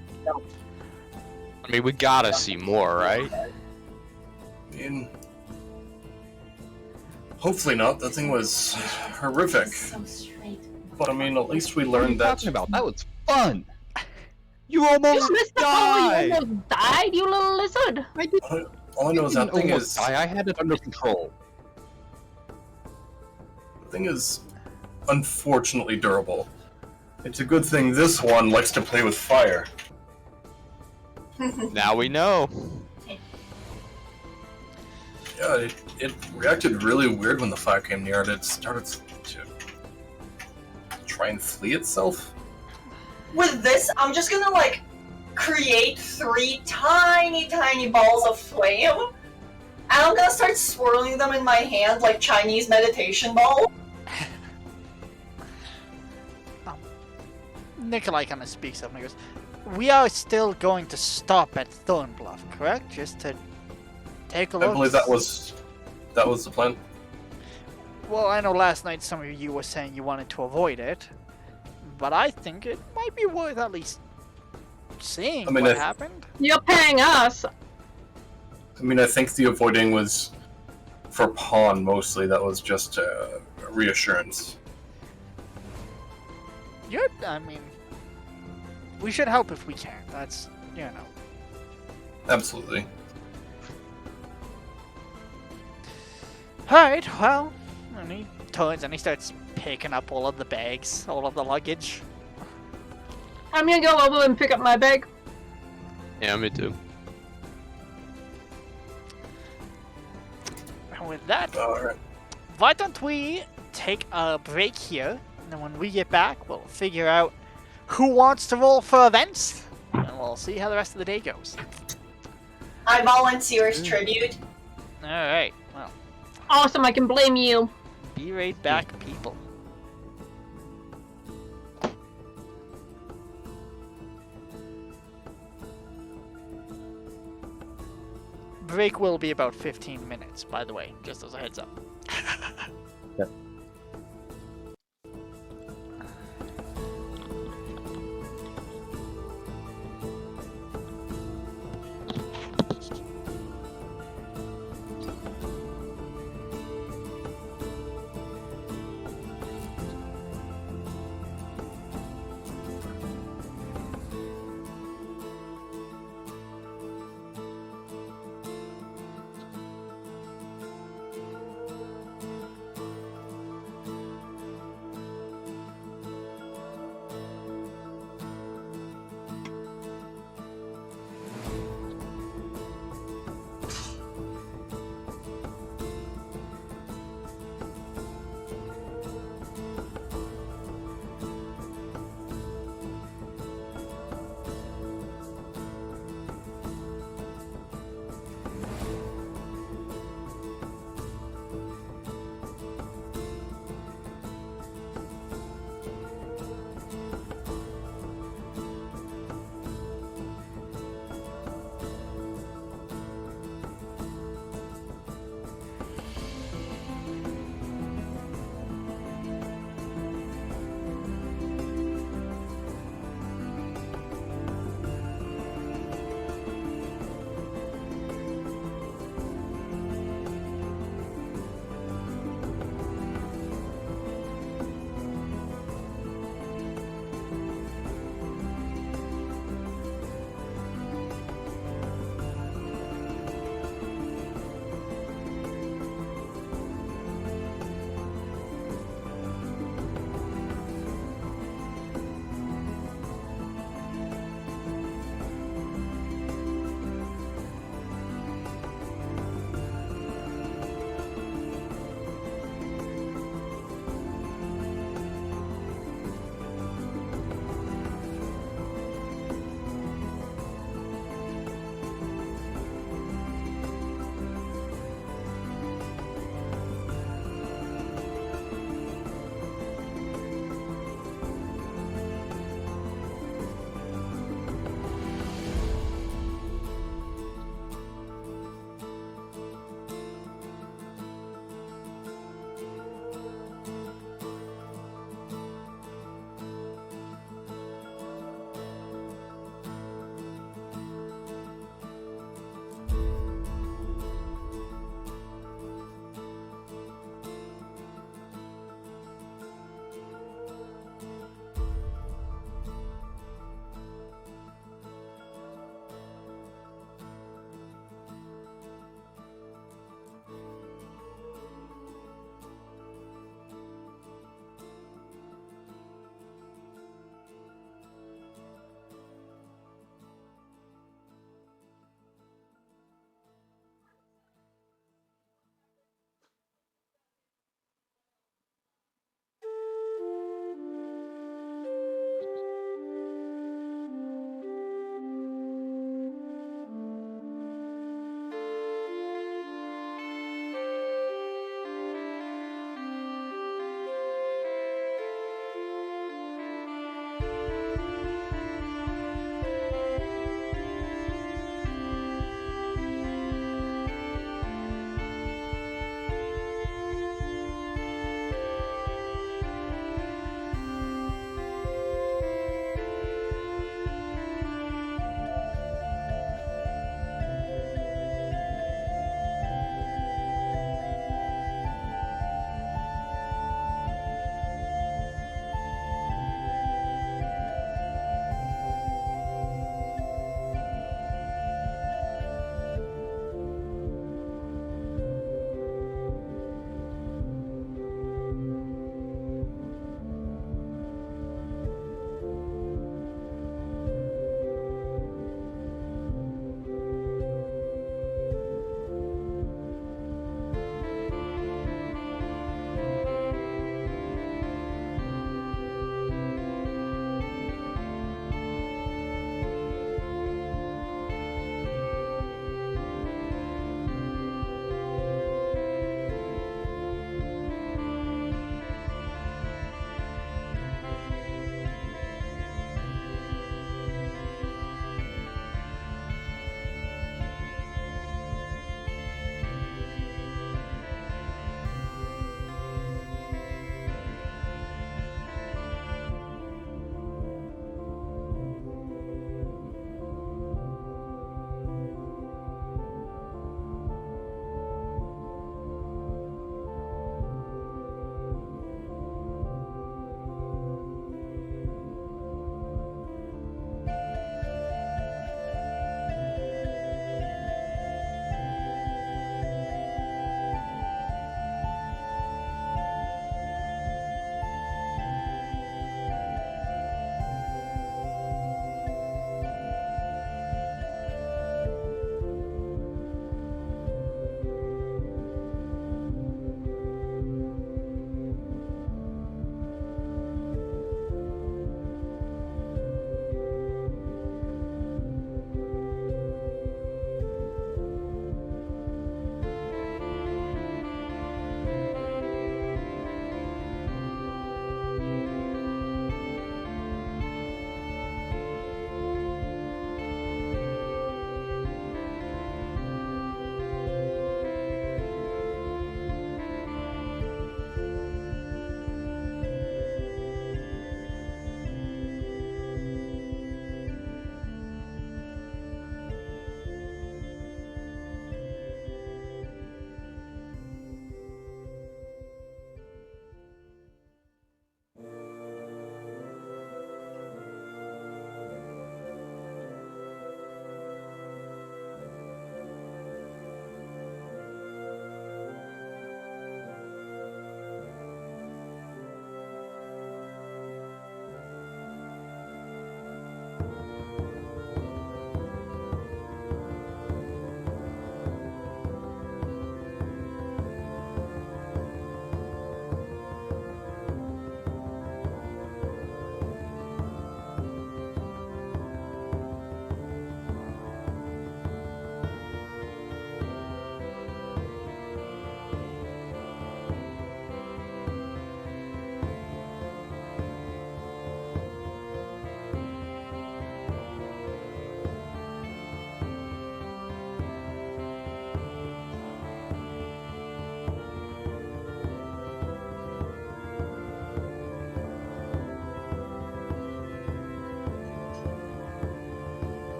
I mean, we gotta see more, right? I mean, hopefully not. That thing was horrific. So straight. But I mean, at least we What are you learned that. talking about? That was fun. You You almost missed the part where you died! almost died, you little lizard! All I know is that thing is. I had it under control. The thing is unfortunately durable. It's a good thing this one likes to play with fire. Now we know. Yeah, it reacted really weird when the fire came near it. It started to try and flee itself. With this, I'm just gonna like create 3 tiny balls of flame, and I'm gonna start swirling them in my hand like Chinese meditation balls. Nikolai kind of speaks up and he goes, "We are still going to stop at Thornbluff, correct? Just to take a look." I believe that was the plan. Well, I know last night some of you were saying you wanted to avoid it, but I think it might be worth at least seeing I mean, what if- happened. You're paying us. I mean, I think the avoiding was for Pawn mostly. That was just reassurance. I mean, we should help if we can. That's, you know. Absolutely. Alright, well, and he turns and he starts picking up all of the bags, all of the luggage. I'm gonna go over and pick up my bag. Yeah, me too. And with that, Alright. why don't we take a break here, and then when we get back, we'll figure out who wants to roll for events, and we'll see how the rest of the day goes. I volunteer as tribute. Alright, well, Awesome, I can blame you. be right back, people. Break will be about 15 minutes, by the way, just as a heads up.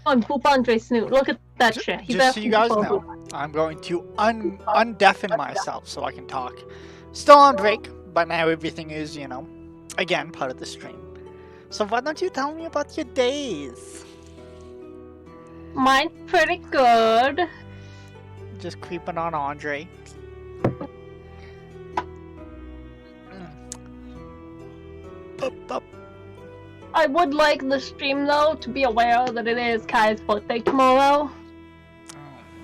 on Poop Andre Snoot. Look at that shit. He's Just so you guys asking for know, I'm going to undeafen myself so I can talk. Still on break, but now everything is, you know, again, part of the stream. So why don't you tell me about your days? Mine's pretty good. Just creeping on Andre. Up. I would like the stream, though, to be aware that it is Kai's birthday tomorrow.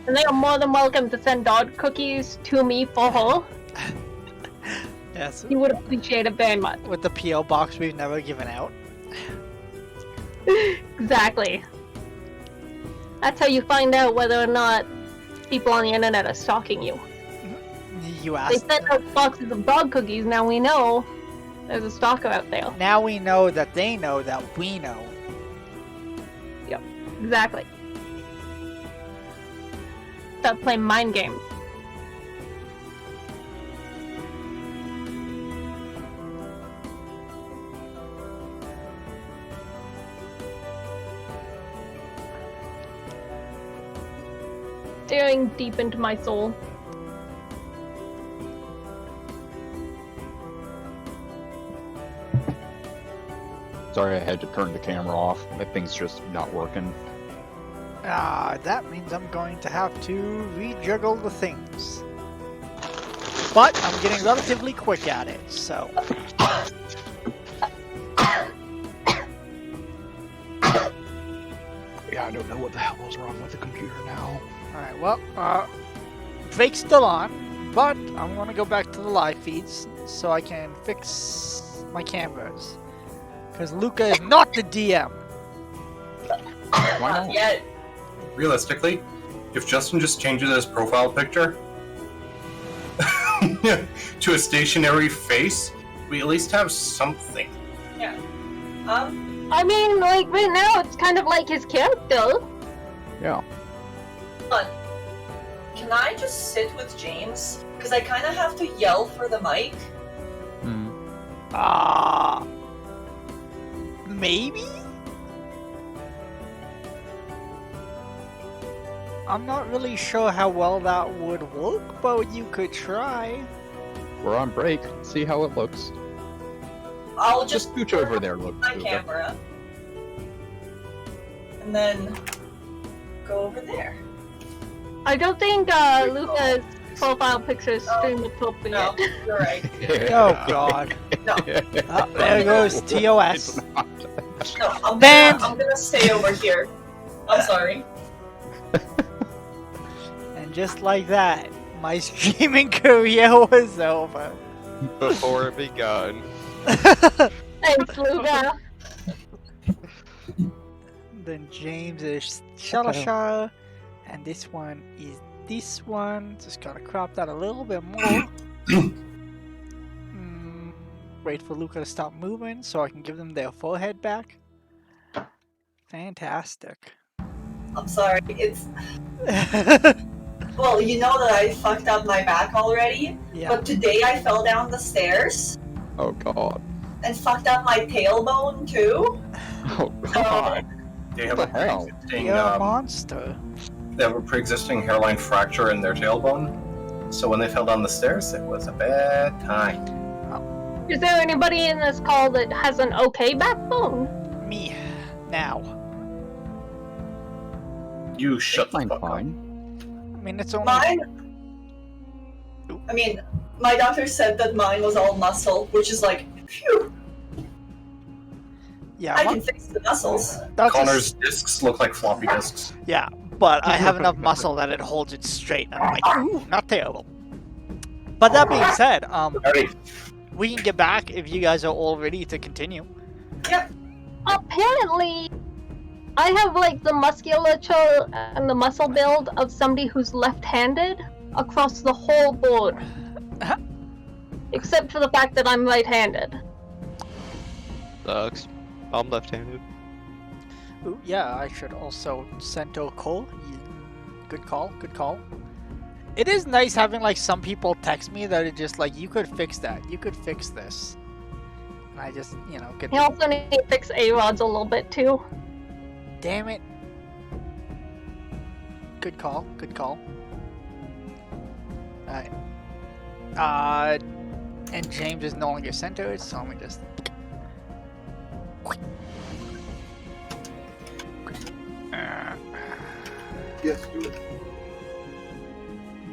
And they are more than welcome to send dog cookies to me for her. Yes, He would appreciate it very much. with the P.O. box we've never given out. Exactly. That's how you find out whether or not people on the internet are stalking you. You They asked. send out boxes of dog cookies, now we know there's a stalker out there. Now we know that they know that we know. Exactly. Stop playing mind games. Staring deep into my soul. Sorry, I had to turn the camera off. That thing's just not working. That means I'm going to have to rejuggle the things. But I'm getting relatively quick at it, so. Yeah, I don't know what the hell is wrong with the computer now. Alright, well, break's still on, but I'm gonna go back to the live feeds so I can fix my cameras. Because Luca is not the DM. Why Not not? yet. Realistically, if Justin just changes his profile picture to a stationary face, we at least have something. I mean, like, right now it's kind of like his character. Yeah. Can I just sit with James? Because I kind of have to yell for the mic. Maybe? I'm not really sure how well that would work, but you could try. We're on break. See how it looks. I'll Just just scooch over there, look. my camera. And then go over there. I don't think Luca's profile picture is stream appropriate. No, you're right. Oh god. No, There goes TOS. no, I'm Banned. gonna stay over here. I'm sorry. And just like that, my streaming career was over. Before it begun. Thanks, Luca. Then James is Shalasha, and this one is this one. Just gotta crop that a little bit more. Wait for Luca to stop moving so I can give them their forehead back. Fantastic. I'm sorry. It's well, you know that I fucked up my back already. Yeah. But today I fell down the stairs Oh god. and fucked up my tailbone too. Oh god. They have What a the hell? pre-existing, You're a monster. they have a pre-existing hairline fracture in their tailbone. So when they fell down the stairs, it was a bad time. Is there anybody in this call that has an okay backbone? Me. Now. You shut the Fine, fuck up. fine. I mean, it's only. Mine. I mean, my doctor said that mine was all muscle, which is like, phew. Yeah, I my- can fix the muscles. that's a Connor's discs look like floppy discs. Yeah, but I have enough muscle that it holds it straight. And I'm like, ooh, not terrible. But that being said, Ready? we can get back if you guys are all ready to continue. Apparently, I have like the musculature and the muscle build of somebody who's left-handed across the whole board. Except for the fact that I'm right-handed. Sucks. I'm left-handed. Ooh, yeah, I should also center call. Good call, good call. It is nice having like some people text me that are just like, you could fix that, you could fix this. And I just, you know, get You also need to fix A-rods a little bit too. damn it. Good call. Good call. Alright. And James is no longer centered, so let me just. Yes, do it.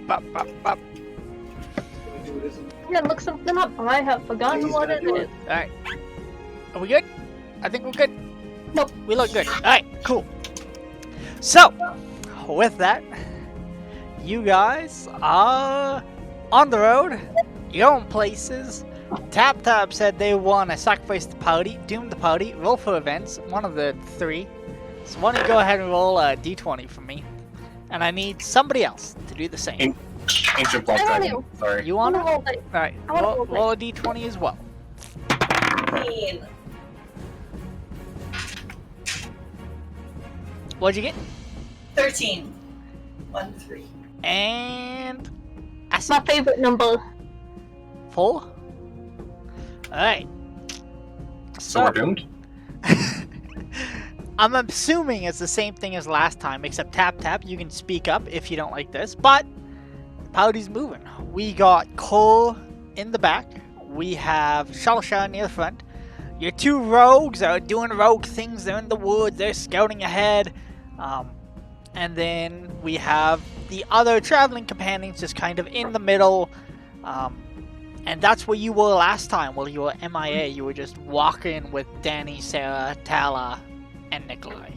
Bop, bop, bop. Gonna do it, isn't it? Yeah, look something up. I have forgotten He's what gonna it do is. Alright. Are we good? I think we're good. Nope. We look good. Alright, cool. So, with that, you guys are on the road. You're going places. Tap Tap said they want to sacrifice the party, doom the party, roll for events, one of the three. So why don't you go ahead and roll a d20 for me? And I need somebody else to do the same. Ancient Blood I want Dragon. Sorry. You I want wanna to? roll it. Alright, I wanna roll roll a d20 as well. 15. What'd you get? 13. 1, 3. And... That's my favorite number. 4? Alright. So we're doomed? I'm assuming it's the same thing as last time, except Tap Tap, you can speak up if you don't like this, but the party's moving. We got Cole in the back. We have Shalashar near the front. Your two rogues are doing rogue things. They're in the woods. They're scouting ahead. And then we have the other traveling companions just kind of in the middle. And that's where you were last time. While you were MIA, you were just walking with Danny, Sarah, Tala, and Nikolai.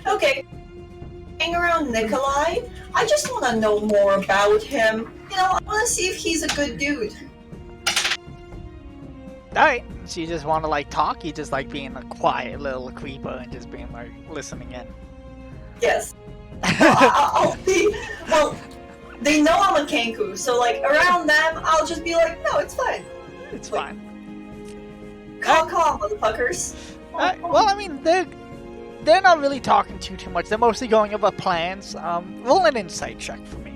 Okay. Hang around Nikolai. I just want to know more about him. You know, I want to see if he's a good dude. Alright, so you just want to like talk? You just like being a quiet little creeper and just being like listening in. Yes. I'll be. Well, they know I'm a Kenku, so like around them, I'll just be like, no, it's fine. It's fine. Calm, motherfuckers. Well, I mean, they're not really talking too much. They're mostly going over plans. Roll an insight check for me.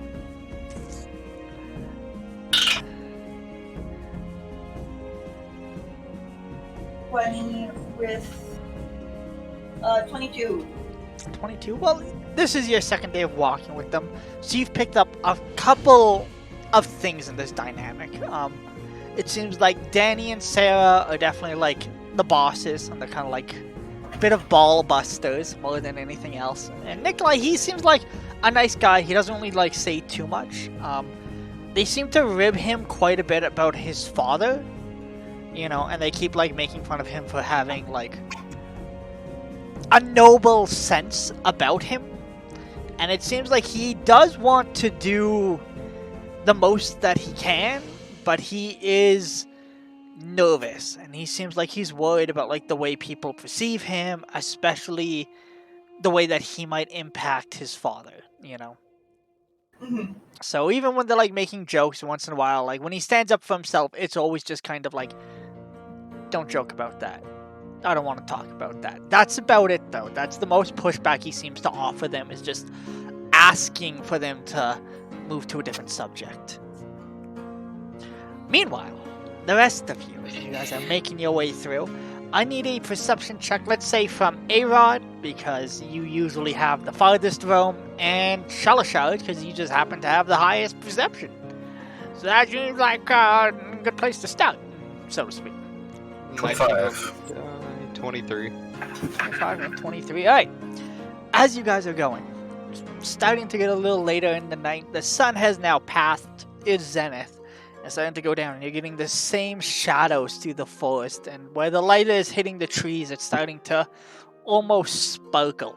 20 with 22. 22? Well, this is your second day of walking with them, so you've picked up a couple of things in this dynamic. It seems like Danny and Sarah are definitely like the bosses, and they're kind of like a bit of ball busters more than anything else. And Nikolai, he seems like a nice guy. He doesn't really like say too much. They seem to rib him quite a bit about his father, you know, and they keep like making fun of him for having like a noble sense about him. And it seems like he does want to do the most that he can, but he is nervous, and he seems like he's worried about like the way people perceive him, especially the way that he might impact his father, you know. Mm-hmm. So even when they're like making jokes once in a while, like when he stands up for himself, it's always just kind of like, don't joke about that. I don't want to talk about that. That's about it though. That's the most pushback he seems to offer them, is just asking for them to move to a different subject. Meanwhile, the rest of you, as you guys are making your way through, I need a perception check, let's say from A-Rod, because you usually have the farthest roam, and Shalashar, because you just happen to have the highest perception. So that seems like a good place to start, so to speak. 25. 23. 25 and 23. Alright. As you guys are going, starting to get a little later in the night, the sun has now passed its zenith and starting to go down, and you're getting the same shadows through the forest, and where the light is hitting the trees, it's starting to almost sparkle.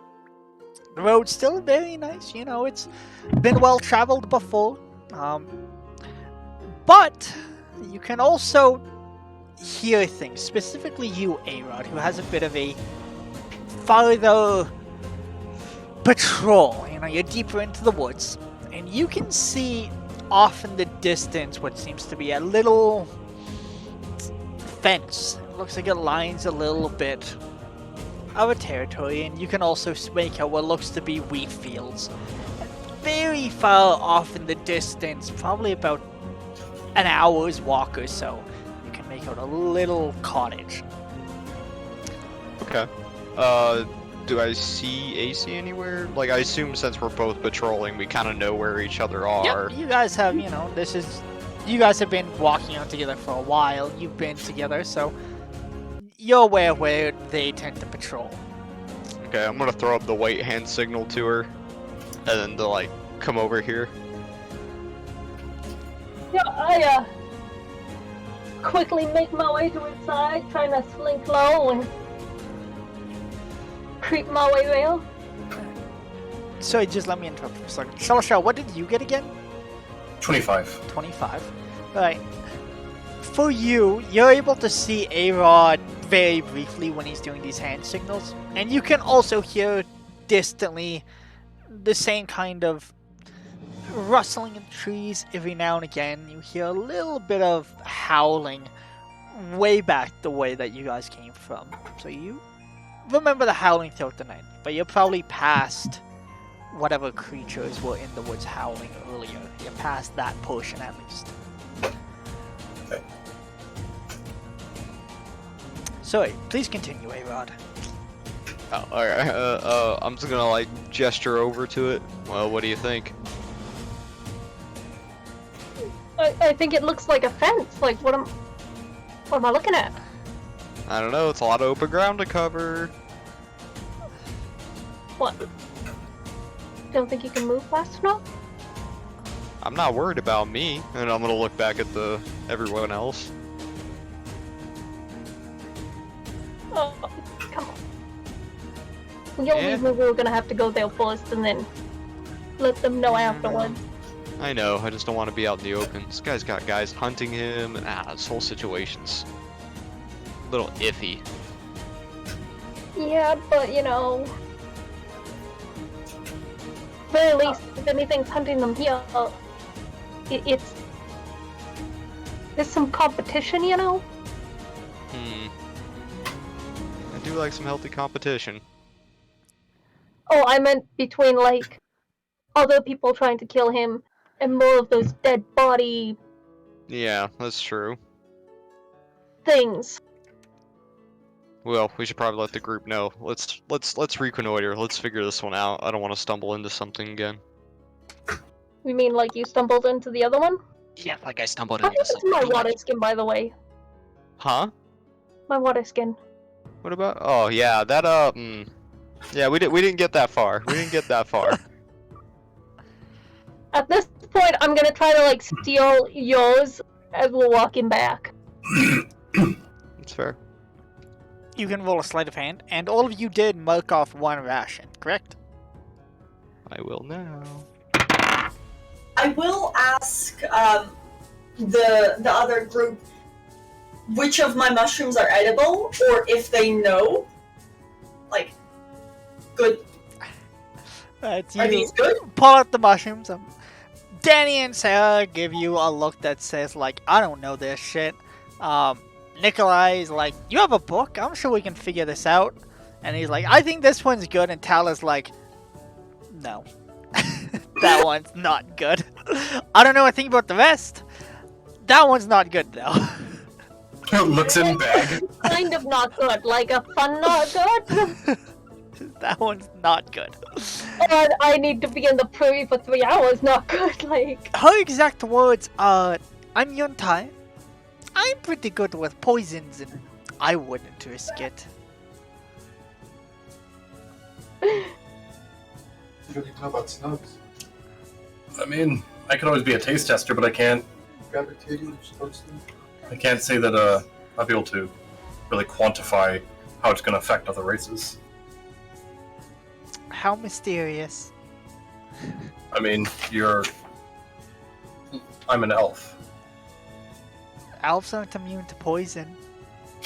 The road's still very nice, you know, it's been well traveled before, but you can also hear things, specifically you, A-Rod, who has a bit of a farther patrol. You know, you're deeper into the woods, and you can see off in the distance what seems to be a little fence. It looks like it lines a little bit of a territory, and you can also make out what looks to be wheat fields. Very far off in the distance, probably about an hour's walk or so, you can make out a little cottage. Okay. do I see AC anywhere? Like, I assume since we're both patrolling, we kind of know where each other are. Yep, you guys have, you guys have been walking out together for a while. You've been together, so you're aware where they tend to patrol. Okay, I'm gonna throw up the white hand signal to her, and then to, like, come over here. Yeah, I quickly make my way to his side, trying to slink low and creep my way there. So just let me interrupt for a second. Shalashar, what did you get again? 25. 25. Alright. For you, you're able to see A-Rod very briefly when he's doing these hand signals. And you can also hear distantly the same kind of rustling in the trees every now and again. You hear a little bit of howling way back the way that you guys came from. So you remember the howling throughout the night, but you're probably past whatever creatures were in the woods howling earlier. You're past that portion at least. Okay. Sorry, please continue, A-Rod. Oh, alright, I'm just gonna, like, gesture over to it. Well, what do you think? I think it looks like a fence. Like, what am I looking at? I don't know, it's a lot of open ground to cover. What? Don't think you can move fast enough? I'm not worried about me, and I'm gonna look back at everyone else. Oh, come on. You only knew we were gonna have to go there first and then let them know afterwards. I know, I just don't want to be out in the open. This guy's got guys hunting him, and this whole situation's a little iffy. Yeah, but you know, very least, if anything's hunting them here, it's there's some competition, you know. I do like some healthy competition. Oh, I meant between like other people trying to kill him and more of those dead body Yeah, that's true. things. Well, we should probably let the group know. Let's reconnoiter. Let's figure this one out. I don't want to stumble into something again. You mean like you stumbled into the other one? Yeah, like I stumbled How into is something. my water skin, by the way? Huh? My water skin. What about? Oh yeah, that yeah, we didn't get that far. We didn't get that far. At this point, I'm gonna try to like steal yours as we're walking back. That's fair. You can roll a sleight of hand, and all of you did mark off one ration, correct? I will now. I will ask the other group which of my mushrooms are edible, or if they know. Like, good. Are You these good? pull out the mushrooms. Danny and Sarah give you a look that says, like, I don't know this shit. Nikolai's like, you have a book? I'm sure we can figure this out. And he's like, I think this one's good. And Tala's like, no. That one's not good. I don't know a thing about the rest. That one's not good, though. Looks in bag. Kind of not good, like a fun not good. That one's not good. And I need to be in the prairie for 3 hours, not good, like. Her exact words are, I'm Yuntai. I'm pretty good with poisons, and I wouldn't risk it. What do you know about snubs? I mean, I could always be a taste tester, but I can't Gravitating towards them? I can't say that I'll be able to really quantify how it's going to affect other races. How mysterious. I mean, I'm an elf. Elves aren't immune to poison.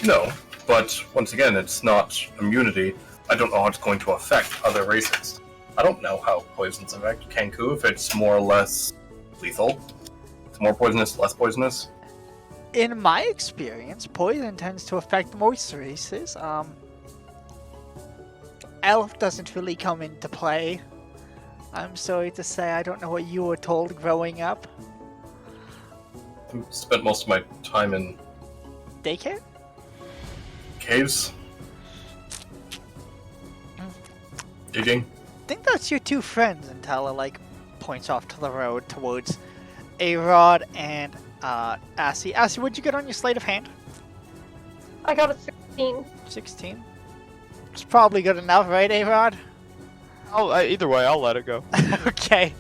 No, but once again, it's not immunity. I don't know how it's going to affect other races. I don't know how poisons affect Kenku, if it's more or less lethal. It's more poisonous, less poisonous. In my experience, poison tends to affect most races. Elf doesn't really come into play. I'm sorry to say, I don't know what you were told growing up. I spent most of my time in Daycare? caves. Digging. I think that's your two friends, and Tala, like, points off to the road towards A-Rod and Assy. Assy, what'd you get on your sleight of hand? I got a 16. 16? It's probably good enough, right, A-Rod? Either way, I'll let it go. Okay.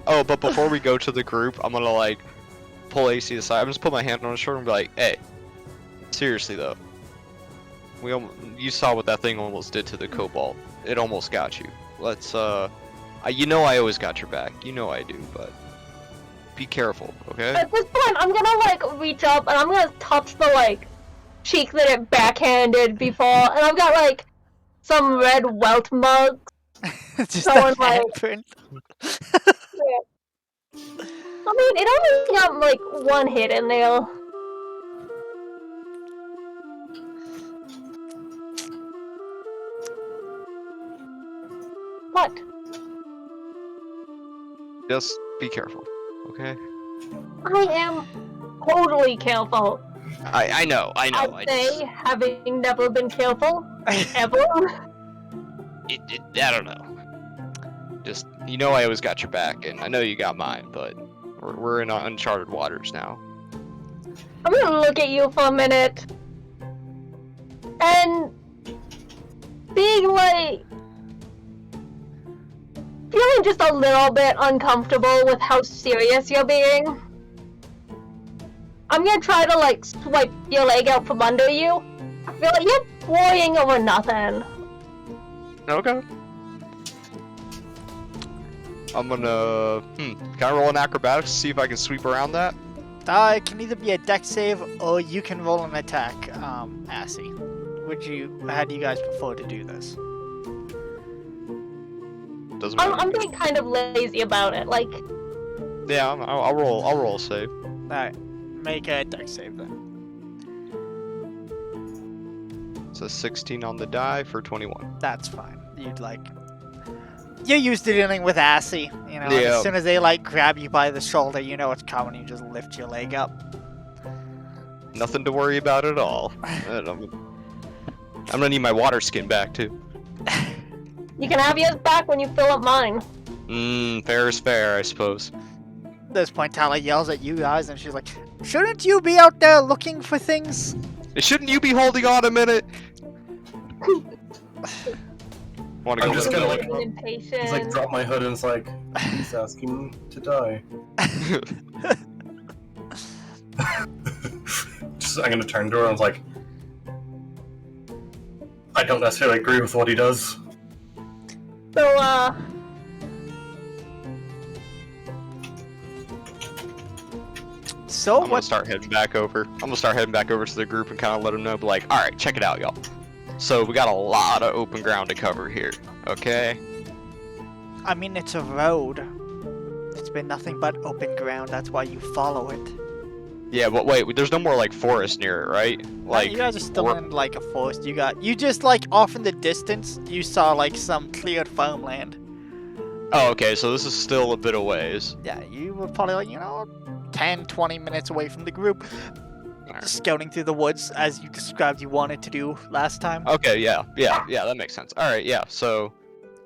Oh, but before we go to the group, I'm gonna like pull AC aside. I'm just put my hand on his shoulder and be like, "Hey, seriously though, you saw what that thing almost did to the Cobalt. It almost got you. Let's you know I always got your back. You know I do, but be careful, okay?" At this point, I'm gonna like reach up and I'm gonna touch the like cheek that it backhanded before, and I've got like some red welt mugs. Just Going, a like- handprint. I mean, it only got like one hit in there. What? Just be careful, okay? I am totally careful. I know. I'd say, having never been careful, ever. I don't know. Just, you know I always got your back, and I know you got mine, but we're in uncharted waters now. I'm gonna look at you for a minute. And being like feeling just a little bit uncomfortable with how serious you're being. I'm gonna try to like swipe your leg out from under you. I feel like you're worrying over nothing. Okay. I'm gonna, can I roll an acrobatics to see if I can sweep around that? It can either be a dex save or you can roll an attack, Assy. How do you guys prefer to do this? Doesn't matter. I'm being kind of lazy about it. Like, Yeah, I'll roll a save. Alright, make a dex save then. It's a 16 on the die for 21. That's fine. You're used to dealing with Assy, you know, and Yeah. as soon as they like grab you by the shoulder, you know it's coming, you just lift your leg up. Nothing to worry about at all. And I'm gonna need my water skin back too. you can have yours back when you fill up mine. Fair is fair, I suppose. At this point, Tala yells at you guys and she's like, shouldn't you be out there looking for things? Shouldn't you be holding on a minute? Wanna I'm go just with gonna, it? like, Being impatient. It's like drop my hood and it's like he's asking to die. I'm gonna turn to her and it's like I don't necessarily agree with what he does. So, So I'm gonna what? start heading back over. I'm gonna start heading back over to the group and kind of let them know, be like, all right, check it out, y'all. So we got a lot of open ground to cover here, okay? I mean, it's a road. It's been nothing but open ground. That's why you follow it. Yeah, but wait, there's no more like forest near it, right? Like You guys are still or- in like a forest. You just like off in the distance, you saw like some cleared farmland. Oh, okay, so this is still a bit of ways. Yeah, you were probably like 10, 20 minutes away from the group, scouting through the woods as you described you wanted to do last time. Okay, yeah, that makes sense. All right, yeah, so,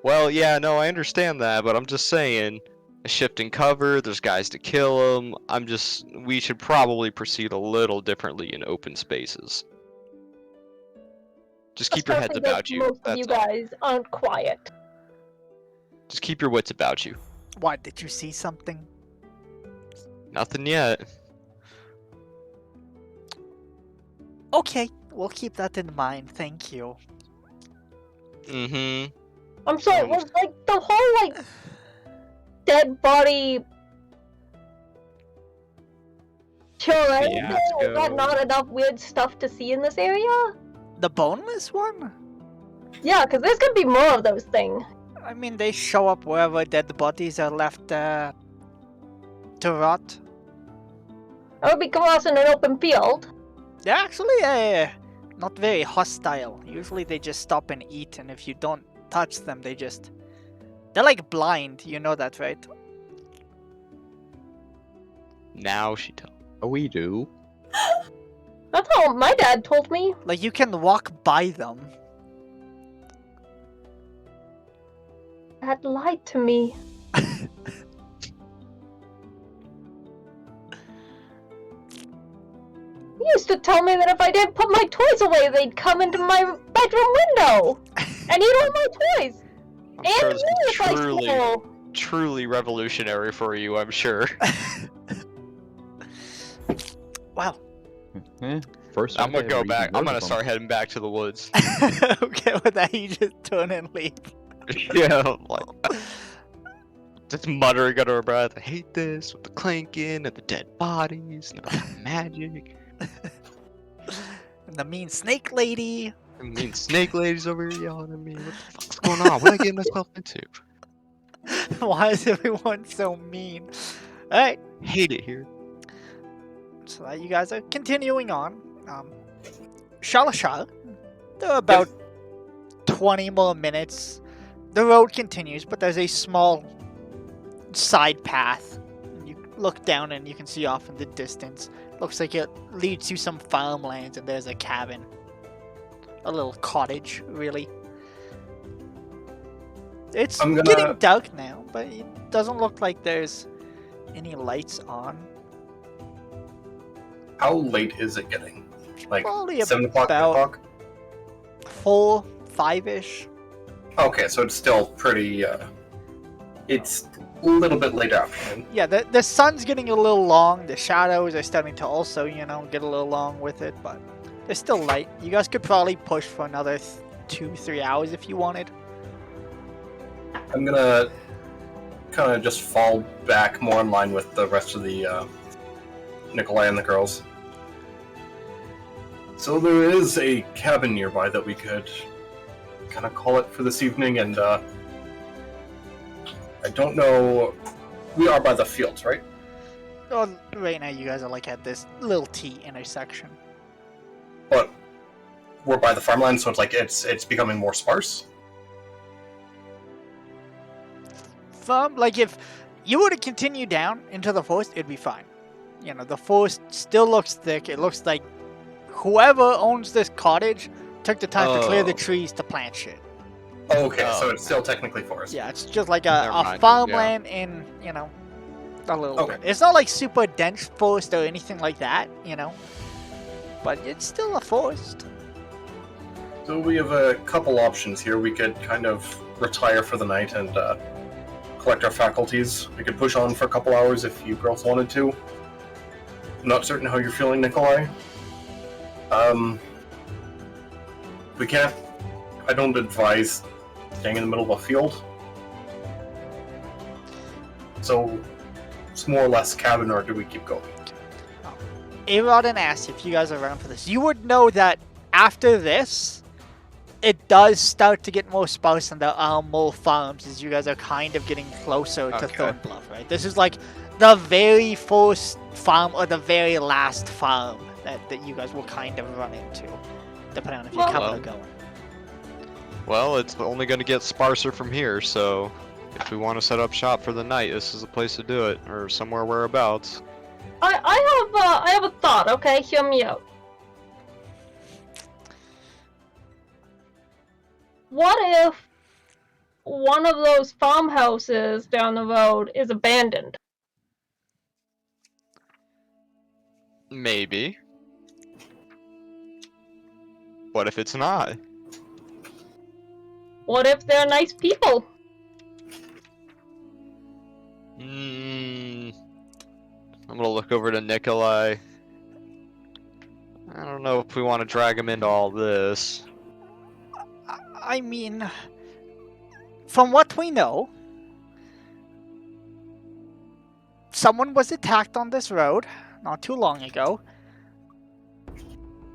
well, yeah, no, I understand that, but I'm just saying, a shift in cover, there's guys to kill them. We should probably proceed a little differently in open spaces. Just keep your heads especially about that you. most of That's you all. guys aren't quiet. Just keep your wits about you. Why, did you see something? Nothing yet. Okay, we'll keep that in mind. Thank you. Mm-hmm. I'm sorry, was like the whole like dead body children? Yeah, Is let's that go. not enough weird stuff to see in this area? The boneless one? Yeah, because there's gonna be more of those things. I mean, they show up wherever dead bodies are left to rot. I would be crossing an open field. They're actually not very hostile. Usually they just stop and eat, and if you don't touch them, they're like blind. You know that, right? Now she tells. Oh, we do. That's how my dad told me. Like you can walk by them. Dad lied to me. He used to tell me that if I didn't put my toys away, they'd come into my bedroom window and eat all my toys. I'm And sure me this if I is stole. truly revolutionary for you, I'm sure. Wow. First, I'm gonna I've go ever back. even I'm heard gonna of 'em. start heading back to the woods. Okay, with that, you just turn and leave. Yeah, I'm like just muttering under her breath. I hate this with the clanking and the dead bodies and the magic. And the mean snake lady. I mean, snake ladies over here yelling at me. What the fuck's going on? What did I get myself into? Why is everyone so mean? Alright, Hate it here. so that you guys are continuing on. Shalasha, there are about 20 more minutes. The road continues, but there's a small side path. You look down and you can see off in the distance. Looks like it leads to some farmlands, and there's a cabin. A little cottage, really. It's I'm gonna- getting dark now, but it doesn't look like there's any lights on. How late is it getting? Like Probably 7 o'clock, 8 about- o'clock? 4, 5-ish. Okay, so it's still pretty, it's a little bit late afternoon. Yeah, the sun's getting a little long. The shadows are starting to also, get a little long with it, but they're still light. You guys could probably push for another 2-3 hours if you wanted. I'm gonna kind of just fall back more in line with the rest of the Nikolai and the girls. So there is a cabin nearby that we could kind of call it for this evening, and I don't know. We are by the fields, right? Well, right now you guys are like at this little T intersection. But we're by the farmland, so it's becoming more sparse. Like if you were to continue down into the forest, it'd be fine. The forest still looks thick. It looks like whoever owns this cottage took the time to clear the Oh. trees to plant shit. Okay, Oh. so it's still technically forest. Yeah, it's just like Never a mind, farmland in, a little Okay. bit. It's not like super dense forest or anything like that, but it's still a forest. So we have a couple options here. We could kind of retire for the night and collect our faculties. We could push on for a couple hours if you girls wanted to. I'm not certain how you're feeling, Nikolai. We can't. I don't advise staying in the middle of a field. So it's more or less cabin, or do we keep going? Arodin asked if you guys are around for this. You would know that after this, it does start to get more sparse and there are more farms as you guys are kind of getting closer to Okay. Thornbluff, right? This is like the very first farm or the very last farm that you guys will kind of run into, depending on if you're Well- coming or going. Well, it's only going to get sparser from here, so if we want to set up shop for the night, this is the place to do it, or somewhere whereabouts. I have a thought. Okay, hear me out. What if one of those farmhouses down the road is abandoned? Maybe. What if it's not? What if they're nice people? I'm gonna look over to Nikolai. I don't know if we want to drag him into all this. I mean, from what we know, someone was attacked on this road not too long ago.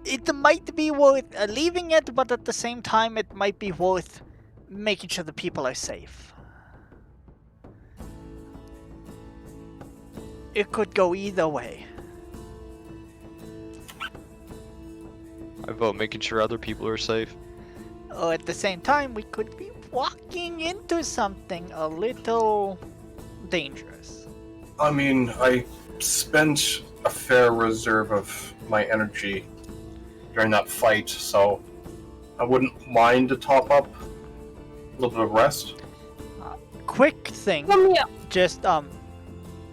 It might be worth leaving it, but at the same time, it might be worth making sure the people are safe. It could go either way. I vote making sure other people are safe. Or at the same time, we could be walking into something a little dangerous. I mean, I spent a fair reserve of my energy during that fight, so I wouldn't mind a top up, a little bit of rest. quick thing. Yeah. Just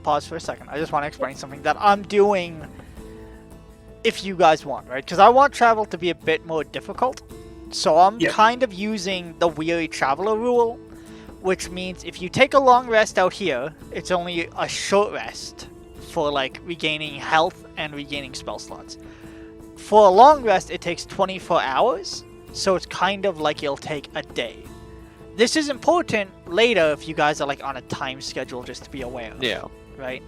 pause for a second. I just want to explain something that I'm doing. If you guys want, right? Because I want travel to be a bit more difficult. So I'm kind of using the weary traveler rule, which means if you take a long rest out here, it's only a short rest for like regaining health and regaining spell slots. For a long rest, it takes 24 hours, so it's kind of like it'll take a day. This is important later if you guys are like on a time schedule, just to be aware of, Yeah. right?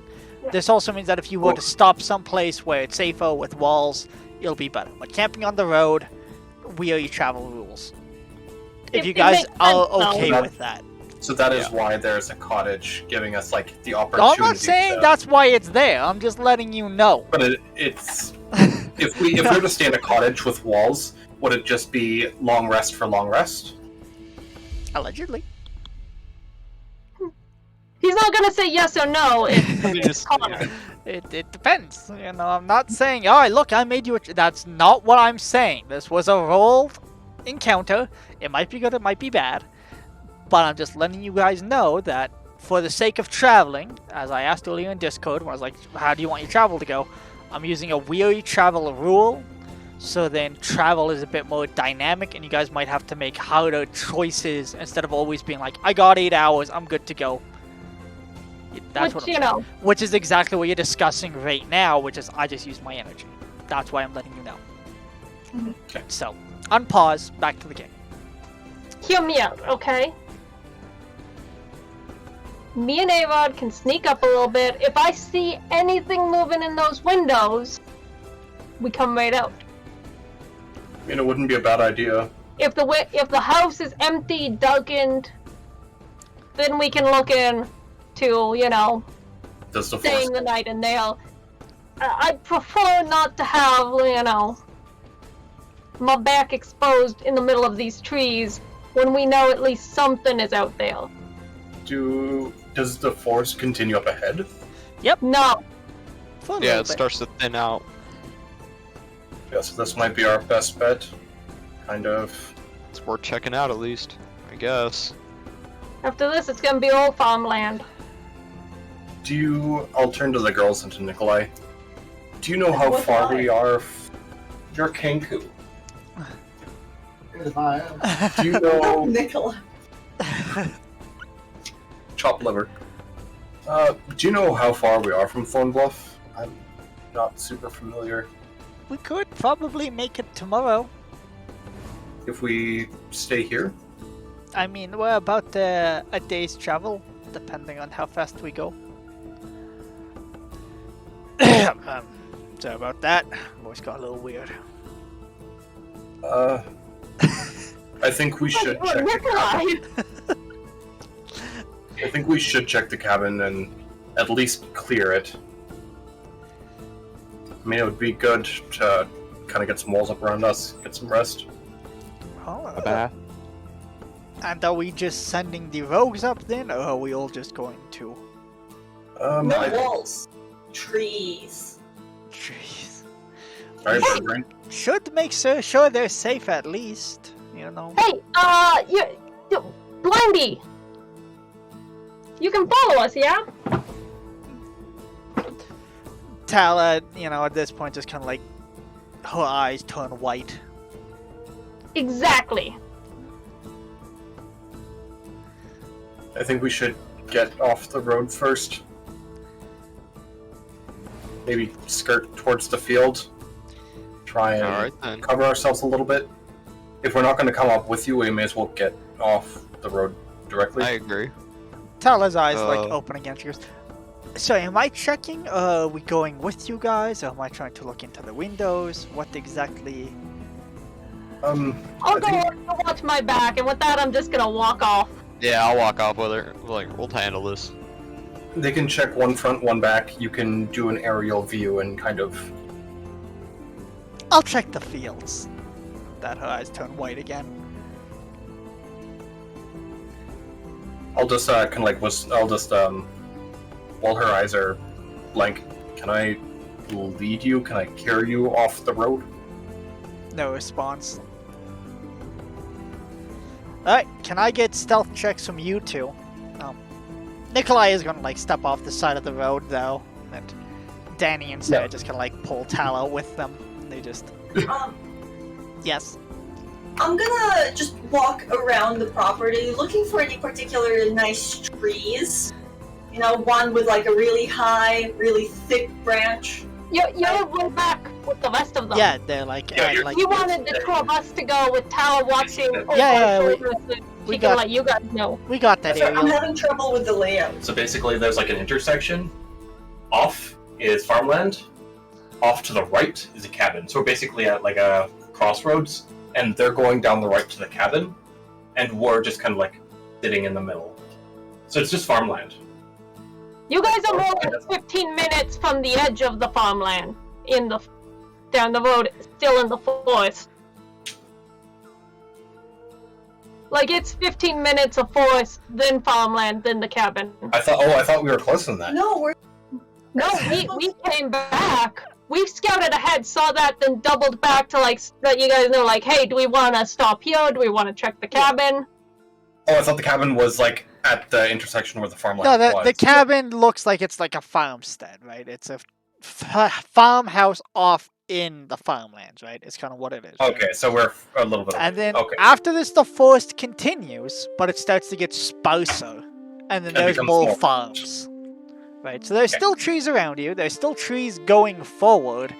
This also means that if you were to stop someplace where it's safer with walls, it'll be better. But camping on the road, weary travel rules. If you guys are okay with that. So that is why there's a cottage giving us like the I'm opportunity. not saying that's why it's there. I'm just letting you know. But it's if we were to stay in a cottage with walls, would it just be long rest for long rest? Allegedly. He's not gonna say yes or no. It depends. You know, I'm not saying, oh, look, I made you that's not what I'm saying. This was a rolled encounter. It might be good, it might be bad. But I'm just letting you guys know that for the sake of traveling, as I asked earlier in Discord, when I was like, how do you want your travel to go? I'm using a weary travel rule. So then travel is a bit more dynamic and you guys might have to make harder choices instead of always being like, I got 8 hours, I'm good to go. That's what I'm saying. Which is exactly what you're discussing right now, which is I just used my energy. That's why I'm letting you know. Okay. So, unpause, back to the game. Hear me out, okay? Me and Avod can sneak up a little bit. If I see anything moving in those windows, we come right out. I mean, it wouldn't be a bad idea. If the house is empty, darkened, then we can look in to, you know, staying the night in there. I prefer not to have, you know, my back exposed in the middle of these trees when we know at least something is out there. Does the forest continue up ahead? Yep. No. Yeah, it starts to thin out. Yeah, so this might be our best bet. Kind of. It's worth checking out at least, I guess. After this, it's gonna be old farmland. I'll turn to the girls and to Nikolai. Do you know how far we are? You're Kenku. If I am. Do you know Nicola. Chop liver? Do you know how far we are from Thornbluff? I'm not super familiar. We could probably make it tomorrow. If we stay here? I mean, we're about a day's travel, depending on how fast we go. Sorry about that. Voice got a little weird. I think we should check the cabin. I think we should check the cabin and at least clear it. I mean, it would be good to kind of get some walls up around us, get some rest. Oh, A bath. and are we just sending the rogues up then, or are we all just going to? No walls. Trees. Jeez. Alright, Should make sure they're safe at least, you know. Hey, Blindy! You can follow us, yeah? Tala, you know, at this point just kind of like, her eyes turn white. Exactly. I think we should get off the road first. Maybe skirt towards the field. Try and cover ourselves a little bit. If we're not going to come up with you, we may as well get off the road directly. I agree. Tala's eyes like open again. She goes, so am I checking? Are we going with you guys? Or am I trying to look into the windows? What exactly? I'll go watch my back, and with that, I'm just gonna walk off. Yeah, I'll walk off with her. Like, we'll handle this. They can check one front, one back. You can do an aerial view and kind of... I'll check the fields. That her eyes turn white again. I'll just kind of like while her eyes are blank, can I lead you? Can I carry you off the road? No response. Alright, can I get stealth checks from you two? Nikolai is gonna like step off the side of the road though, and Danny and Sarah just gonna like pull Tal out with them. And they just yes. I'm gonna just walk around the property looking for any particular nice trees. You know, one with like a really high, really thick branch. You're way back with the rest of them. Yeah, they're like, like You wanted the two of us to go with Tal watching over Yeah, our we- shoulders, so we she got- can let you guys know. we got that I'm area. having trouble with the layout. So basically, there's like an intersection. Off is farmland. Off to the right is a cabin. So we're basically at like a crossroads, and they're going down the right to the cabin, and we're just kind of like sitting in the middle. So it's just farmland. You guys are more than 15 minutes from the edge of the farmland, down the road, still in the forest. Like, it's 15 minutes of forest, then farmland, then the cabin. I thought we were closer than that. No, we're No, we came back. We scouted ahead, saw that, then doubled back to, like, let you guys know, like, hey, do we want to stop here? Do we want to check the cabin? Oh, I thought the cabin was like at the intersection where the farmland No, was. the cabin looks like it's like a farmstead, right? It's a farmhouse off in the farmlands, right? It's kind of what it is. right? Okay, so we're a little bit. And then okay. after this, the forest continues, but it starts to get sparser, and then It there's becomes more more farms. Right, so there's Okay. still trees around you. There's still trees going forward,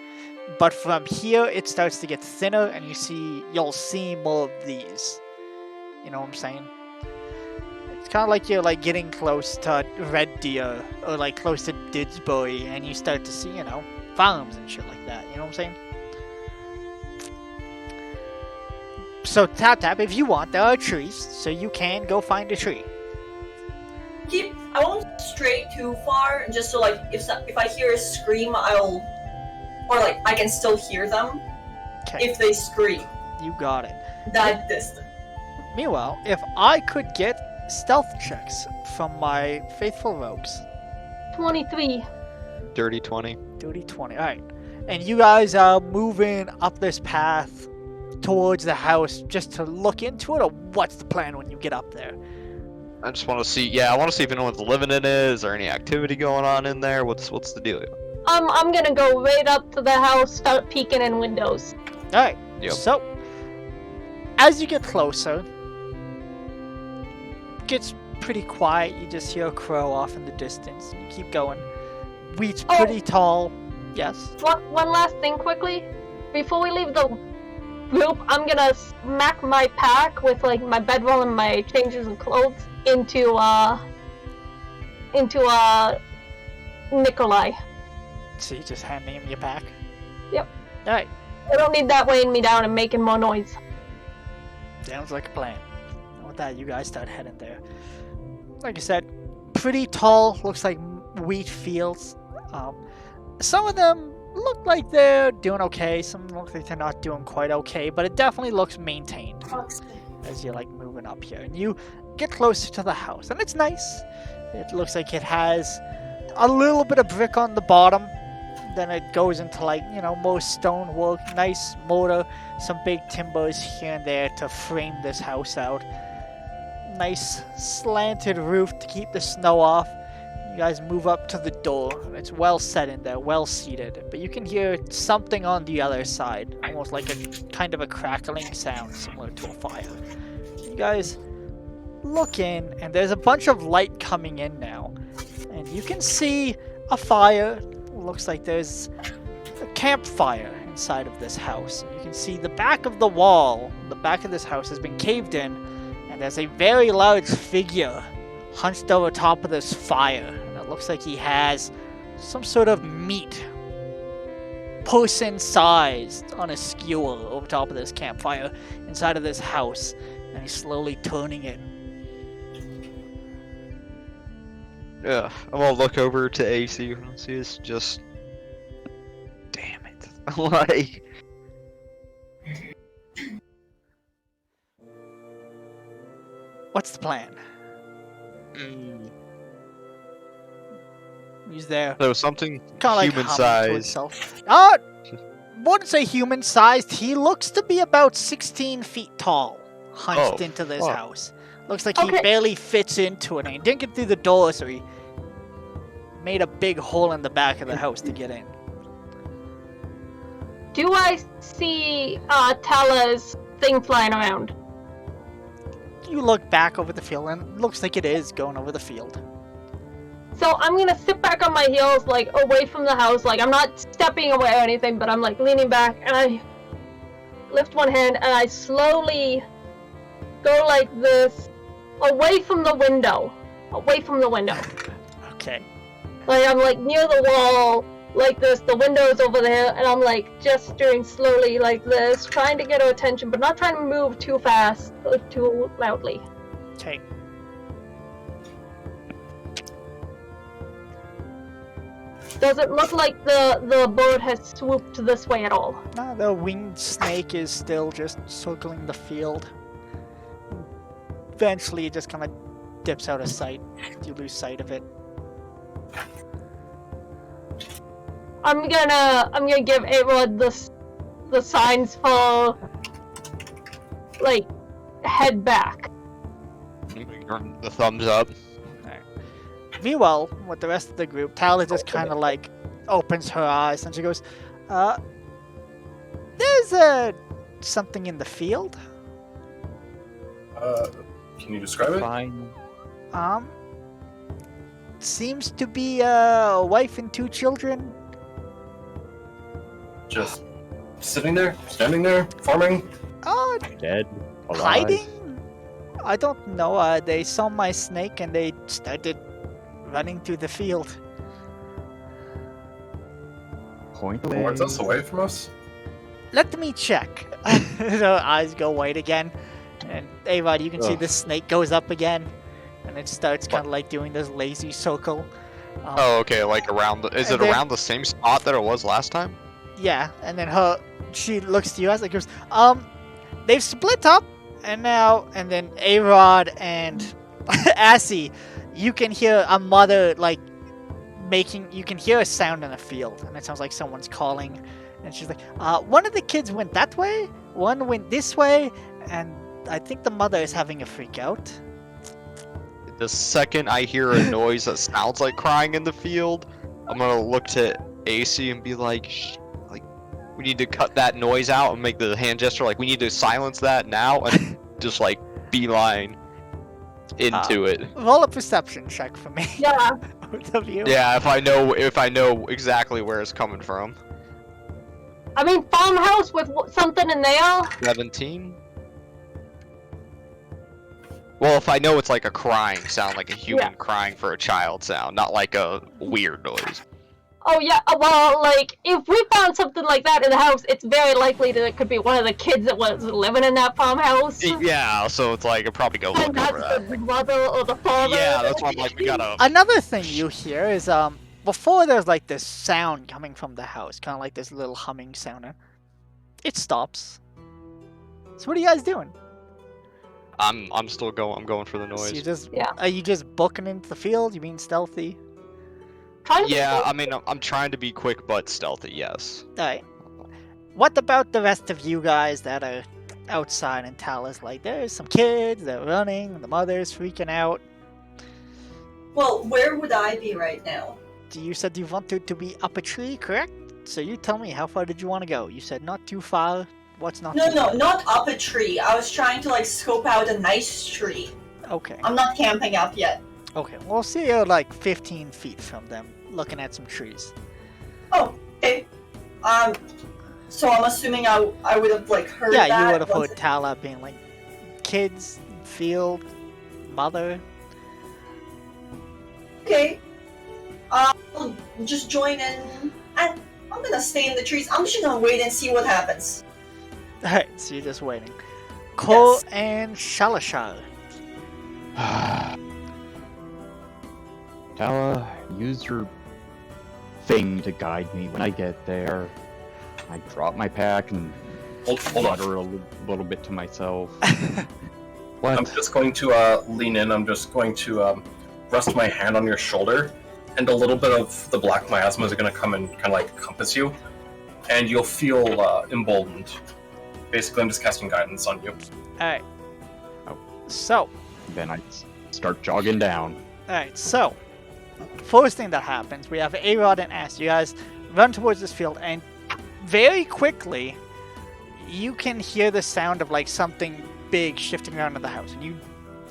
but from here it starts to get thinner, and you'll see more of these. You know what I'm saying? It's kind of like you're like getting close to Red Deer or like close to Didsbury, and you start to see, you know, farms and shit like that. You know what I'm saying? So tap, if you want, there are trees, so you can go find a tree. I won't stray too far, just so like if I hear a scream, I can still hear them Okay, if they scream you got it. that distance. Meanwhile, if I could get stealth checks from my faithful rogues, 23. Dirty 20. duty 20. All right, and you guys are moving up this path towards the house just to look into it, or what's the plan when you get up there? I just want to see. Yeah, I want to see if anyone's living in it. Is there any activity going on in there? What's the deal? I'm gonna go right up to the house, start peeking in windows. All right. Yep. So, as you get closer, it gets pretty quiet. You just hear a crow off in the distance. You keep going. Wheat's Oh. pretty tall. Yes. One last thing quickly. Before we leave the group, I'm gonna smack my pack with like my bedroll and my changes of clothes into Nikolai. So you just handing him your pack. Yep. All right. I don't need that weighing me down and making more noise. Sounds like a plan. And with that, you guys start heading there. Like I said, pretty tall. Looks like wheat fields. Some of them look like they're doing okay. Some look like they're not doing quite okay. But it definitely looks maintained as you're like moving up here. And you get closer to the house, and it's nice. It looks like it has a little bit of brick on the bottom. Then it goes into like, you know, more stonework, nice mortar, some big timbers here and there to frame this house out. Nice slanted roof to keep the snow off. You guys move up to the door. It's well set in there, well seated. But you can hear something on the other side, almost like a kind of a crackling sound similar to a fire. You guys look in, and there's a bunch of light coming in now. And you can see a fire. Looks like there's a campfire inside of this house. You can see the back of the wall, the back of this house has been caved in, and there's a very large figure hunched over top of this fire. And it looks like he has some sort of meat, person-sized, on a skewer over top of this campfire inside of this house. And he's slowly turning it. Yeah, I'm gonna look over to AC. See, it's just. Damn it! Like. What's the plan? He's there. So something Kind of like human humming to size. himself. Wouldn't say human-sized. He looks to be about 16 feet tall, hunched Oh, into this fuck. house. Looks like he Okay. barely fits into it, and he didn't get through the door, so he made a big hole in the back of the house to get in. Do I see Tala's thing flying around? You look back over the field, and it looks like it is going over the field. So I'm gonna sit back on my heels, like away from the house. Like I'm not stepping away or anything, but I'm like leaning back, and I lift one hand and I slowly go like this, away from the window. Away from the window. Okay. Like I'm like near the wall, like this. The window's over there, and I'm like gesturing slowly like this, trying to get her attention, but not trying to move too fast or too loudly. Okay. Does it look like the bird has swooped this way at all? Nah, the winged snake is still just circling the field. Eventually, it just kind of dips out of sight. You lose sight of it. I'm gonna give Aaron the signs for like head back. The thumbs up. Meanwhile, with the rest of the group, Tala just kind of like opens her eyes and she goes, there's something in the field. Can you describe it? Fine. Seems to be a wife and 2 children. Just sitting there, standing there, farming. Dead. Alive. Hiding? I don't know. They saw my snake and they started running through the field. Point away. Towards us, away from us. Let me check. Her eyes go white again. And Avod, you can see Ugh. the snake goes up again. And it starts kind of like doing this lazy circle. Oh, okay, like around the... Is And it then- around the same spot that it was last time? Yeah, and then she looks to you as like goes, they've split up, and then A-Rod and Assy, you can hear a mother like you can hear a sound in the field, and it sounds like someone's calling, and she's like, one of the kids went that way, one went this way, and I think the mother is having a freak out. The second I hear a noise that sounds like crying in the field, I'm gonna look to AC and be like, "Shh, like, we need to cut that noise out," and make the hand gesture like we need to silence that now, and just like beeline into it. Roll a perception check for me. Yeah. Both of you. Yeah, if I know exactly where it's coming from. I mean, farmhouse with something in there. 17. Well, if I know it's like a crying sound, like a human crying for a child sound, not like a weird noise. Oh yeah. Well, like if we found something like that in the house, it's very likely that it could be one of the kids that was living in that farmhouse. Yeah, so it's like I'd probably go And look that's over that. the mother or the father. Yeah, that's why I'm like, we gotta. Another thing you hear is before there's like this sound coming from the house, kind of like this little humming sound. It stops. So what are you guys doing? I'm still going. I'm going for the So noise. you just Yeah. are you just booking into the field? You mean stealthy? Trying to Yeah, I mean, I'm trying to be quick but stealthy. Yes. Alright. What about the rest of you guys that are outside and Tala's like, there's some kids, they're running, the mother's freaking out. Well, where would I be right now? You said you wanted to be up a tree, correct? So you tell me, how far did you want to go? You said not too far. What's not No, too no, far? not up a tree. I was trying to like scope out a nice tree. Okay. I'm not camping up yet. Okay, we'll see you like 15 feet from them, looking at some trees. Oh, okay. So I'm assuming I would have like heard Yeah, that. you would have once heard Tala being like, kids, field, mother. Okay. I'll just join in, and I'm gonna stay in the trees. I'm just gonna wait and see what happens. Alright, so you're just waiting. Cole Yes. and Shalashar. Tala, use your thing to guide me when I get there. I drop my pack and Hold on. mutter a little bit to myself. I'm What? just going to lean in. I'm just going to rest my hand on your shoulder, and a little bit of the black miasma is going to come and kind of like compass you, and you'll feel emboldened. Basically, I'm just casting guidance on you. Alright. So, Then I start jogging down. Alright, so first thing that happens, we have A-Rod and S. You guys run towards this field, and very quickly you can hear the sound of like something big shifting around in the house, and you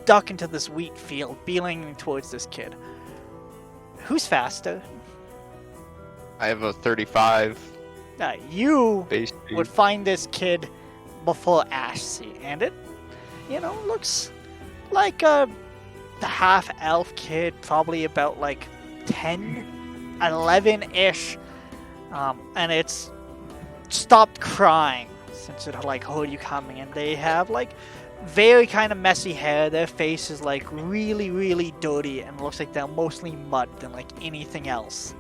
duck into this wheat field, beelining towards this kid. Who's faster? I have a 35 You base speed. would find this kid before Ashley, and it, looks like the half-elf kid, probably about like 10, 11-ish, and it's stopped crying since it like heard you coming, and they have like very kind of messy hair. Their face is like really, really dirty, and looks like they're mostly mud than like anything else.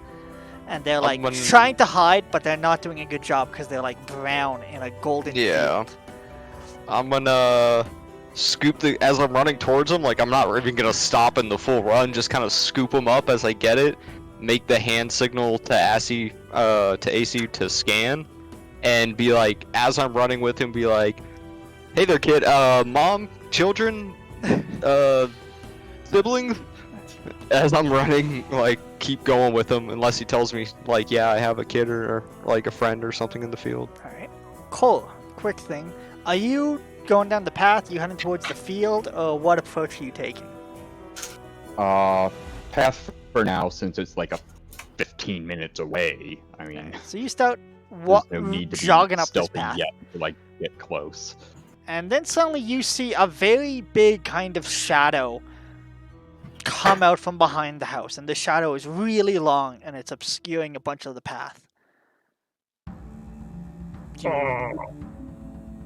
And they're like trying to hide, but they're not doing a good job because they're like brown in a golden field. I'm gonna scoop as I'm running towards them, like I'm not even gonna stop in the full run, just kind of scoop them up as I get it, make the hand signal to AC to scan, and be like, as I'm running with him, be like, hey there kid, mom, children, siblings, as I'm running, like keep going with him unless he tells me like, yeah, I have a kid or like a friend or something in the field. Alright. Cole, quick thing. Are you going down the path? Are you heading towards the field, or what approach are you taking? Path for now, since it's like a 15 minutes away. I mean, So you start there's no need to jogging be up this stealthy path. yet to like get close. And then suddenly you see a very big kind of shadow come out from behind the house, and the shadow is really long and it's obscuring a bunch of the path.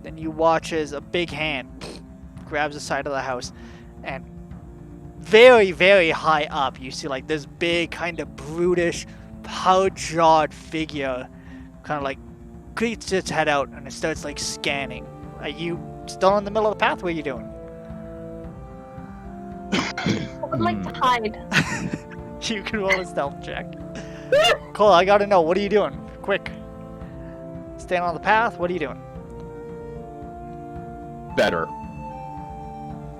Then you watch as a big hand grabs the side of the house, and very, very high up you see like this big kind of brutish, hard-jawed figure kind of like creeps its head out and it starts like scanning. Are you still in the middle of the path? What are you doing? I would like to hide. You can roll a stealth check. Cole, I gotta know, what are you doing? Quick. Staying on the path? What are you doing? Better.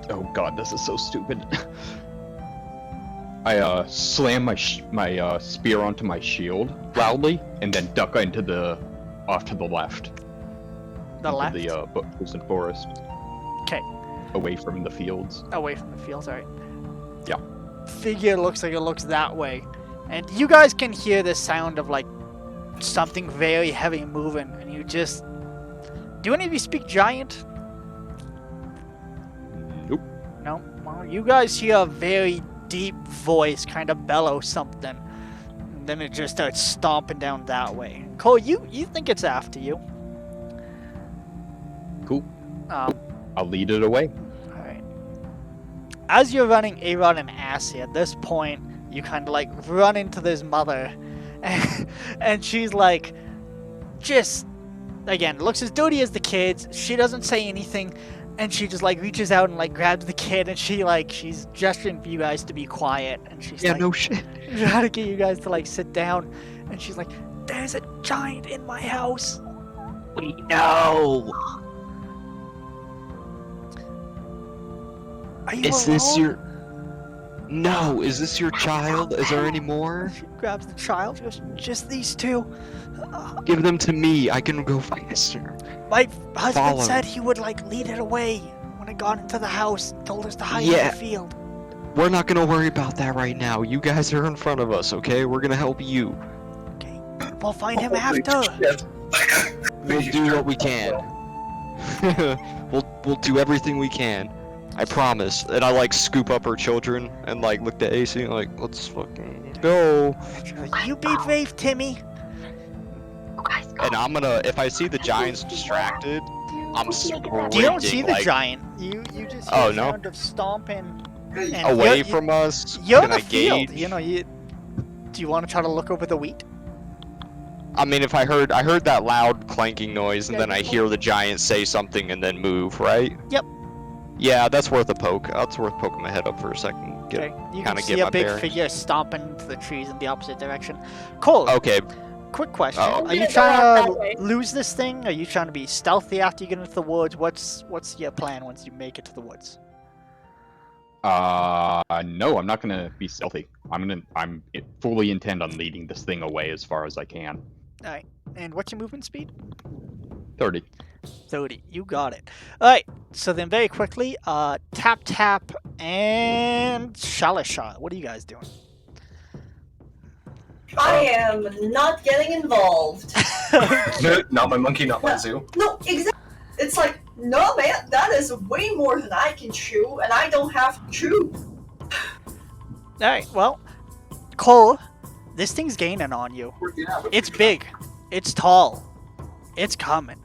Oh god, this is so stupid. I slam my spear onto my shield loudly, and then duck off to the left. The into left? The bushes and forest. Okay. Away from the fields. Away from the fields, alright. Yeah. Figure looks like it looks that way. And you guys can hear the sound of like something very heavy moving, and you just... Do any of you speak giant? Nope. No? Well, you guys hear a very deep voice kind of bellow something. And then it just starts stomping down that way. Cole, you think it's after you. Cool. I'll lead it away. Alright. As you're running A-Rod and Assy, at this point, you kind of like run into this mother. And she's like, just, again, looks as dirty as the kids. She doesn't say anything. And she just like reaches out and like grabs the kid, and she's gesturing for you guys to be quiet. And she's like, no shit. trying to get you guys to like sit down. And she's like, there's a giant in my house. We know. Are you Is this alone? your... No, is this your child? Is there any more? She grabs the child. She goes, just these two. Give them to me. I can go faster. My husband Follow. said he would like lead it away when it got into the house and told us to hide in Yeah. the field. We're not gonna worry about that right now. You guys are in front of us, okay? We're gonna help you. Okay, we'll find him after. We'll do what we can. we'll do everything we can. I promise. And I like scoop up her children and like look at AC and like, let's fucking go. You be brave, Timmy. And I'm gonna, if I see the giants distracted, I'm sprinting. You don't see the like, giant. You just Oh, hear the no? sound of stomping. And away you're- from us. You're Can in I the field. gauge? You know, do you want to try to look over the wheat? I mean, if I heard that loud clanking noise, and then I hear the giant say something and then move, right? Yep. Yeah, that's worth a poke. That's worth poking my head up for a second. Okay. You can kinda see get a my big bearings. figure stomping into the trees in the opposite direction. Cole, Okay. quick question. Oh. Are you Go out trying that way. to lose this thing? Are you trying to be stealthy after you get into the woods? What's your plan once you make it to the woods? No, I'm not gonna be stealthy. I'm fully intend on leading this thing away as far as I can. Alright. And what's your movement speed? 30. 30. You got it. Alright. So then very quickly, tap tap and Shalashar. What are you guys doing? I am not getting involved. Not my monkey, not my zoo. No, exactly. It's like, no, man, that is way more than I can chew, and I don't have to chew. Alright, well, Cole, this thing's gaining on you. Yeah, but It's big. It's tall. It's coming.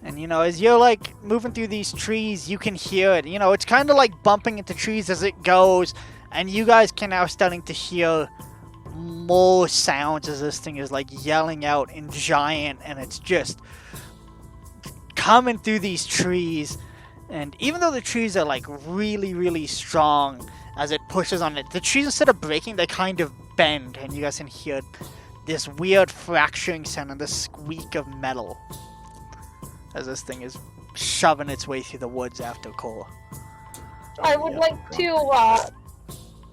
And you know, as you're like moving through these trees, you can hear it. You know, it's kind of like bumping into trees as it goes, and you guys can now starting to hear more sounds as this thing is like yelling out in giant, and it's just coming through these trees. And even though the trees are like really, really strong as it pushes on it, the trees, instead of breaking, they kind of bend, and you guys can hear this weird fracturing sound and the squeak of metal as this thing is shoving its way through the woods after Cole. I would like to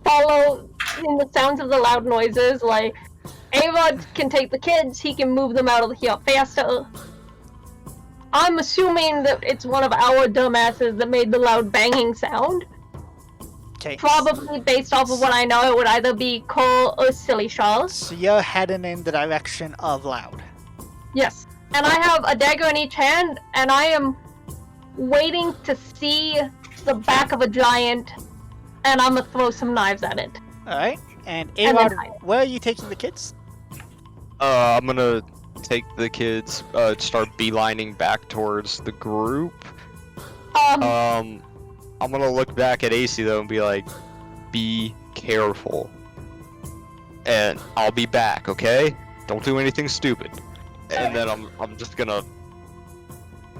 follow in the sounds of the loud noises. Like, Avod can take the kids, he can move them out of here faster. I'm assuming that it's one of our dumbasses that made the loud banging sound. Okay. Probably based off of what I know, it would either be Cole or Silly Charles. So you're heading in the direction of loud. Yes. And I have a dagger in each hand, and I am waiting to see the back of a giant, and I'm gonna throw some knives at it. Alright. And And then Avod, hide. where are you taking the kids? I'm gonna take the kids, start beelining back towards the group. I'm gonna look back at AC though and be like, be careful. And I'll be back, okay? Don't do anything stupid. And then I'm just gonna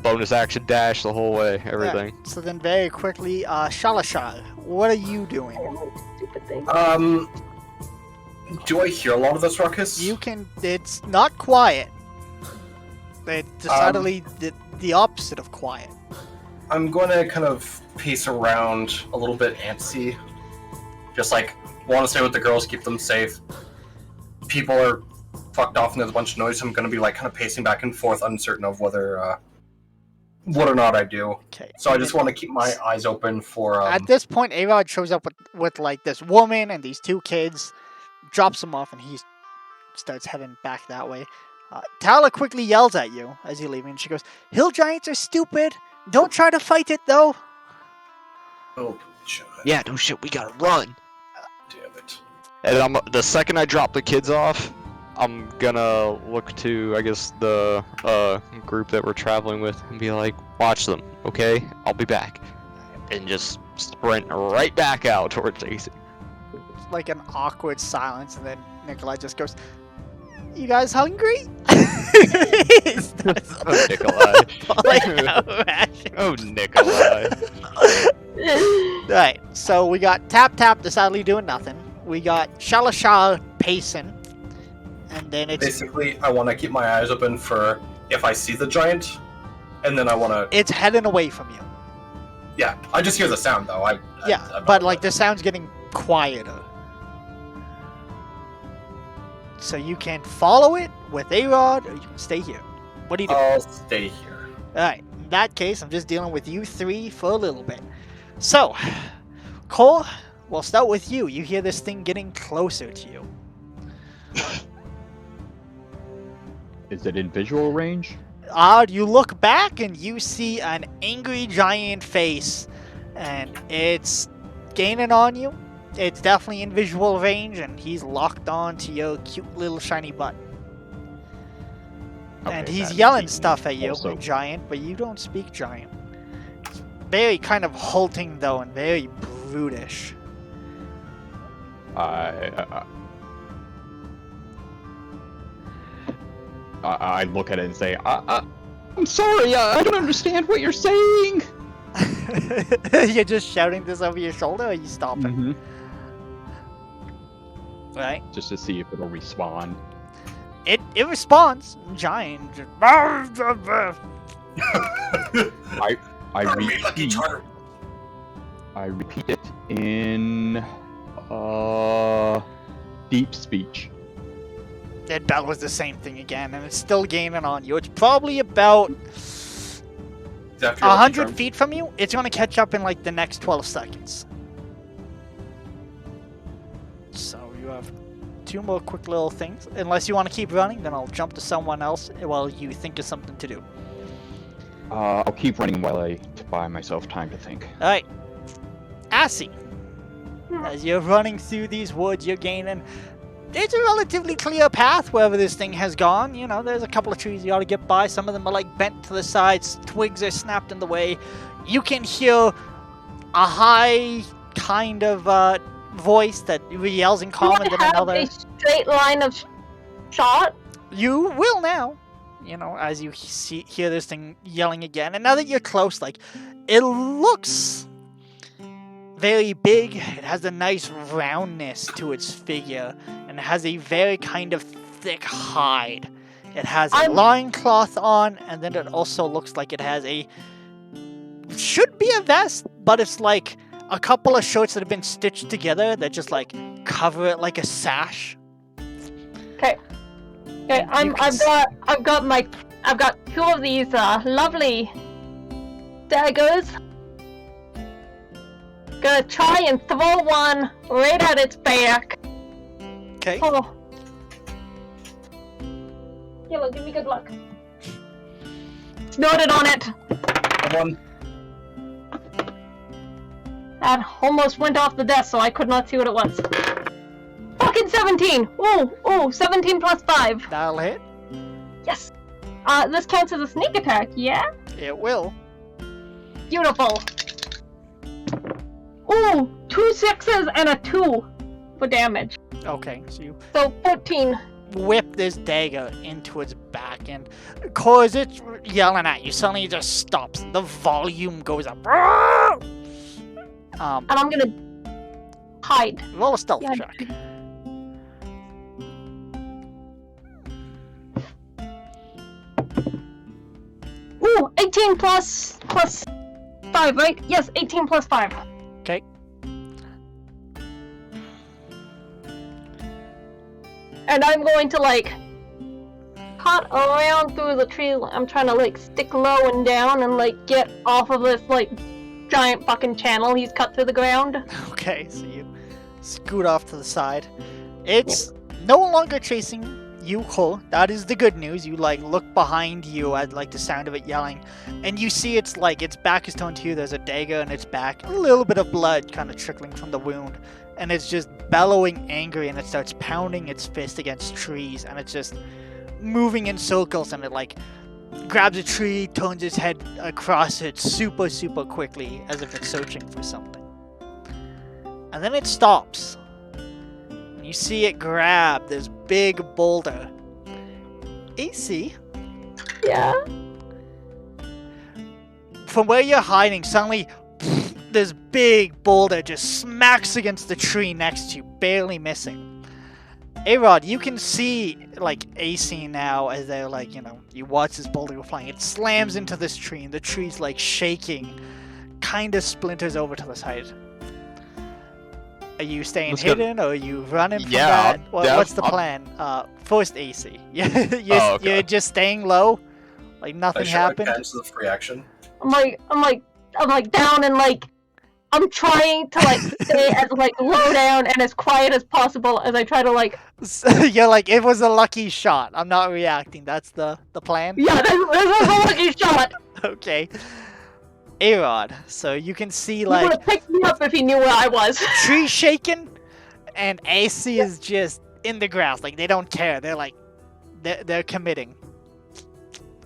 bonus action dash the whole way, everything. Alright, so then very quickly, Shalashar, what are you doing? Stupid thing. Do I hear a lot of this ruckus? You can, it's not quiet. It's decidedly the opposite of quiet. I'm going to kind of pace around a little bit antsy. Just like, want to stay with the girls, keep them safe. People are fucked off and there's a bunch of noise, so I'm going to be like kind of pacing back and forth, uncertain of whether, what or not I do. Okay. So I just want to keep my eyes open for, At this point, Avod shows up with like this woman and these two kids, drops them off, and he starts heading back that way. Tala quickly yells at you as you're leaving. She goes, "Hill giants are stupid. Don't try to fight it, though." oh, shit. Yeah, no shit, we gotta run. Damn it. And the second I drop the kids off, I'm gonna look to, I guess, the group that we're traveling with and be like, watch them, okay? I'll be back. And just sprint right back out towards AC. Like an awkward silence, and then Nikolai just goes, "You guys hungry?" Oh, Nikolai. Falling out of action. Oh, Nikolai. Alright, so we got Tap Tap decidedly doing nothing. We got Shalashar pacing. And then it's Basically, I want to keep my eyes open for if I see the giant, and then I want to... it's heading away from you. Yeah, I just hear the sound, though. I'm But not- like the sound's getting quieter. So you can follow it with A-Rod, or you can stay here. What do you do? I'll stay here. Alright, in that case, I'm just dealing with you three for a little bit. So, Cole, we'll start with you. You hear this thing getting closer to you. Is it in visual range? You look back and you see an angry giant face, and it's gaining on you. It's definitely in visual range, and he's locked on to your cute little shiny butt. And Okay, he's that yelling seems stuff at you also- in giant, but you don't speak giant. Very kind of halting, though, and very brutish. I look at it and say, I'm sorry, I don't understand what you're saying. You're just shouting this over your shoulder, or are you stopping? Right? Just to see if it'll respond. It responds. Giant. Just, I Lucky repeat, charm. I repeat it in deep speech. It bellows the same thing again, and it's still gaining on you. It's probably about Is after your lucky 100 charm? feet from you. It's going to catch up in like the next 12 seconds. So you have 2 more quick little things. Unless you want to keep running, then I'll jump to someone else while you think of something to do. I'll keep running while I buy myself time to think. Alright. Assy. As you're running through these woods, you're gaining... It's a relatively clear path wherever this thing has gone. You know, there's a couple of trees you ought to get by. Some of them are like bent to the sides. Twigs are snapped in the way. You can hear a high kind of voice that yells in common Do than I have another. a straight line of shot? You will now. You know, as you hear this thing yelling again. And now that you're close, like, it looks very big. It has a nice roundness to its figure, and it has a very kind of thick hide. It has a loincloth on, and then it also looks like it has should be a vest, but it's like a couple of shorts that have been stitched together that just like cover it like a sash. Okay. Okay, I've got 2 of these lovely daggers. Gonna try and throw one right at its back. Okay. Oh. Yellow, give me good luck. Snorted on it. One. That almost went off the desk, so I could not see what it was. Fucking 17! Ooh, 17 plus 5. That'll hit. Yes. This counts as a sneak attack, yeah? It will. Beautiful. Ooh, 2 6s and a 2 for damage. Okay, so you So 14. whip this dagger into its back, and cause it's yelling at you, suddenly it just stops. The volume goes up. And I'm gonna hide. Roll a stealth Yeah. check. Ooh, 18 plus 5, right? Yes, 18 plus 5. Okay. And I'm going to like cut around through the trees. I'm trying to like stick low and down and like get off of this like giant fucking channel he's cut through the ground. Okay, so you scoot off to the side. It's no longer chasing you, Cole. That is the good news. You like look behind you at like the sound of it yelling, and you see it's like its back is turned to you. There's a dagger in its back, a little bit of blood kind of trickling from the wound, and it's just bellowing angry, and it starts pounding its fist against trees, and it's just moving in circles, and it like grabs a tree, turns its head across it super quickly as if it's searching for something. And then it stops. And you see it grab this big boulder. AC, Yeah. from where you're hiding, suddenly this big boulder just smacks against the tree next to you, barely missing. A-Rod, you can see, like, AC now as they're, like, you know, you watch this boulder go flying. It slams into this tree, and the tree's, like, shaking, kind of splinters over to the side. Are you staying Let's go- hidden, or are you running from Yeah, that? Well, yeah, what's the I'll- plan? First AC. you're, Oh, okay. you're just staying low? Like, nothing happened? Cancel the free action. I'm like down and like I'm trying to like stay as like low down and as quiet as possible as I try to like You're like, it was a lucky shot. I'm not reacting. That's the plan? yeah, this was a lucky shot. Okay. A-Rod, so you can see, He would like, have picked me up if he knew where I was. tree shaking, and AC is just in the grass. Like, they don't care. They're like, they're committing.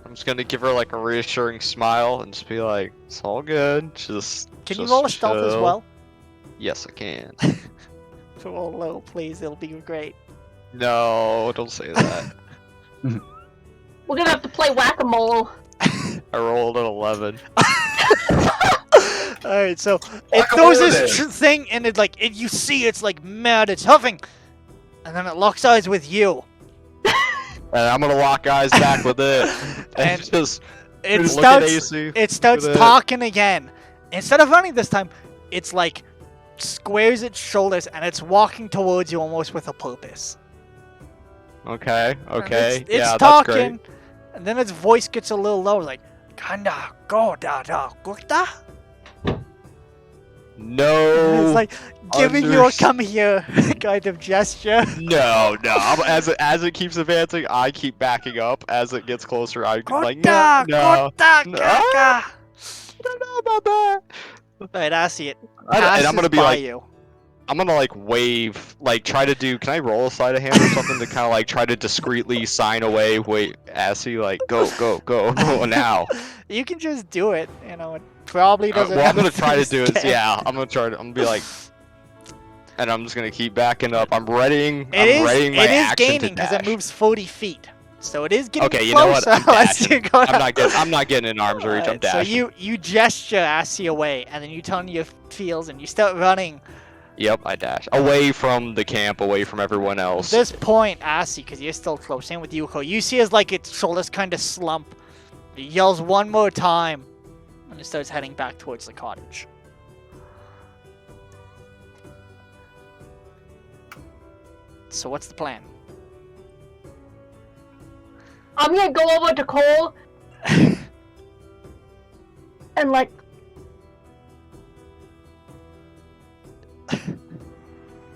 I'm just gonna give her like a reassuring smile and just be like, "It's all good. Just." Can you just roll a stealth as chill." well? Yes, I can. Roll low, please. It'll be great. No, don't say that. We're gonna have to play whack-a-mole. I rolled an 11. Alright, so it Whack-a-mole throws it this is. thing, and it like, you see it's like mad, it's huffing, and then it locks eyes with you. And I'm gonna lock eyes back with it. And And just It look at starts, AC. it starts Look at it. talking again. Instead of running this time, it's like squares its shoulders and it's walking towards you almost with a purpose. Okay, And okay, it's yeah, that's talking, great. and then its voice gets a little lower, like "Kanda go da da gukta." No. It's like giving you a come here kind of gesture. No. As it keeps advancing, I keep backing up. As it gets closer, I'm like, no, Gota, no. gota, no. kaka. I don't know about that. Right, I see it. And I'm Passes gonna be by like, you. I'm gonna like wave, like try to do. Can I roll a sleight of hand or something to kind of like try to discreetly sign away? Wait, Assy, like go now. You can just do it. You know, it probably doesn't. Well, I'm have gonna try to these do it. scans. Yeah, I'm gonna try to. I'm gonna be like, and I'm just gonna keep backing up. I'm readying. It is. readying my It is action gaining to because it dash. moves 40 feet. So it is getting Okay, closer. you know what? I'm Let's dashing. go I'm not getting in arm's reach. I'm Alright, so dashing. you gesture Assy away, and then you turn your feels and you start running. Yep, I dash away from the camp, away from everyone else. At this point, Assy, because you're still close, same with Yuko, you see as like its shoulders kind of slump. It yells one more time, and it starts heading back towards the cottage. So what's the plan? I'm gonna go over to Cole and like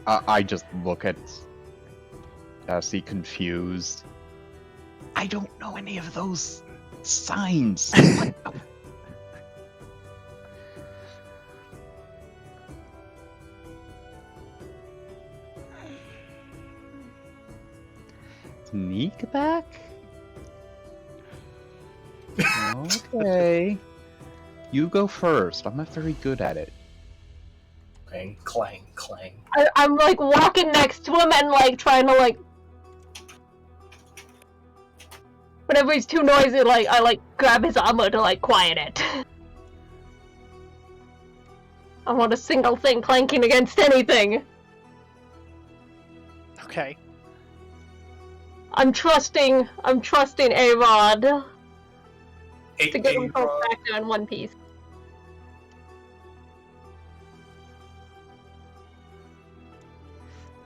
I just look at Cassie confused. I don't know any of those signs. What? Sneak back? Okay. You go first. I'm not very good at it. Clang, clang, clang. I'm like walking next to him and like trying to like whenever he's too noisy, like I like grab his armor to like quiet it. I want a single thing clanking against anything. Okay. I'm trusting A-Rod to get himself A-Rod. back there in one piece.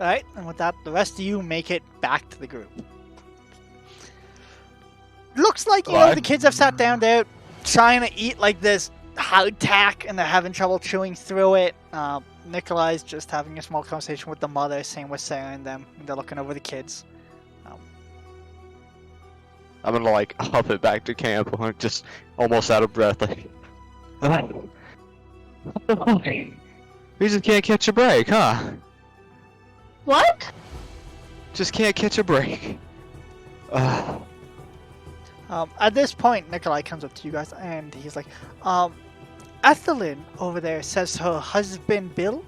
Alright, and with that, the rest of you make it back to the group. Looks like, you know, the kids have sat down there trying to eat like this hardtack and they're having trouble chewing through it. Nikolai's just having a small conversation with the mother, same with Sarah and them. And they're looking over the kids. I'm gonna like hop it back to camp. I'm just almost out of breath. Like, we just can't catch a break, huh? What? Just can't catch a break. At this point, Nikolai comes up to you guys and he's like, Ethelyn over there says her husband Bill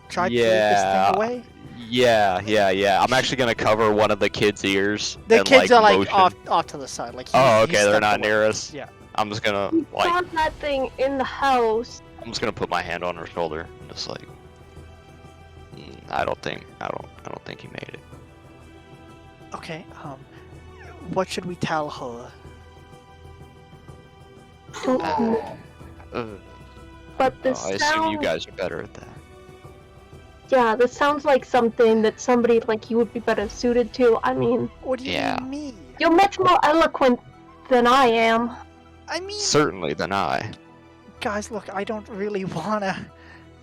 tried to lead this thing away. Yeah. I'm actually gonna cover one of the kids' ears. The and, kids are like motion. off to the side. Like Oh, he okay, they're stepped not away. near us. Yeah. I'm just gonna We like, found that thing in the house. I'm just gonna put my hand on her shoulder, just like, I don't think he made it. Okay. What should we tell her? But this I assume you guys are better at that. Yeah, this sounds like something that somebody like you would be better suited to. I mean, What do you Yeah. mean? you're much more eloquent than I am. I mean, Certainly than I. guys, look, I don't really wanna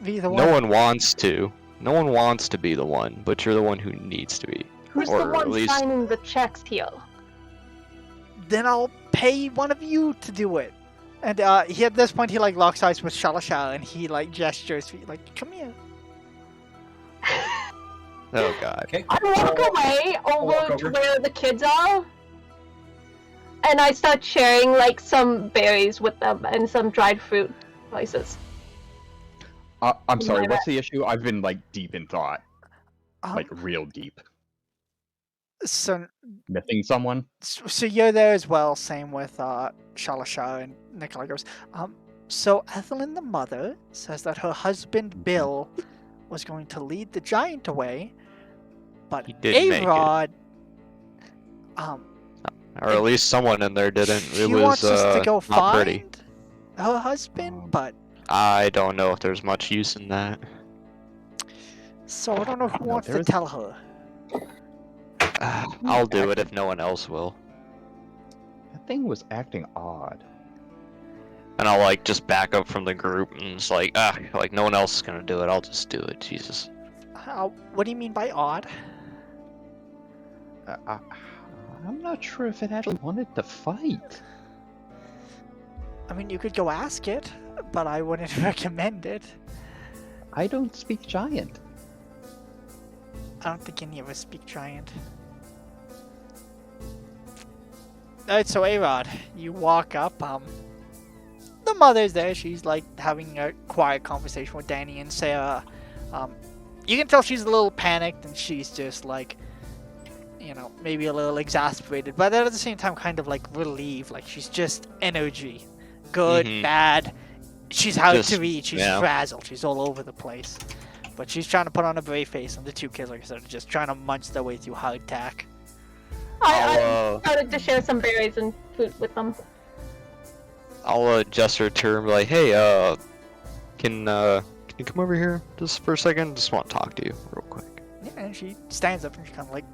be the one. No one wants to. No one wants to be the one, but you're the one who needs to be. Who's Or the at one least- signing the checks here? Then I'll pay one of you to do it. And he at this point he like locks eyes with Shalasha and he like gestures like, come here. Oh god. Okay. I walk away walk over to over. where the kids are, and I start sharing like some berries with them and some dried fruit slices. I'm sorry, My what's the issue? I've been like deep in thought. Um, Like real deep. so Missing someone? so you're there as well. Same with Shalasha and Nikolai goes. So Ethelyn the mother says that her husband Bill was going to lead the giant away, but He didn't make it. A-Rod, Or at least someone in there didn't. she It was wants us to go not find pretty. her husband, but I don't know if there's much use in that. So I don't know who No, wants to there is- tell her. I'll do it if no one else will. That thing was acting odd. And I'll like just back up from the group and it's like no one else is gonna do it. I'll just do it. Jesus. What do you mean by odd? I'm not sure if it actually wanted to fight. I mean, you could go ask it, but I wouldn't recommend it. I don't speak giant. I don't think any of us speak giant. Alright, so A-Rod, you walk up, the mother's there, she's like having a quiet conversation with Danny and Sarah. You can tell she's a little panicked and she's just like, you know, maybe a little exasperated, but at the same time kind of like relieved, like she's just energy. Good, bad. She's hard to read, she's frazzled, she's all over the place. But she's trying to put on a brave face, and the two kids, like I said, are just trying to munch their way through hardtack. I started to share some berries and fruit with them. I'll gesture to her and be like, hey, can you come over here just for a second? Just want to talk to you real quick. Yeah, and she stands up and she kind of like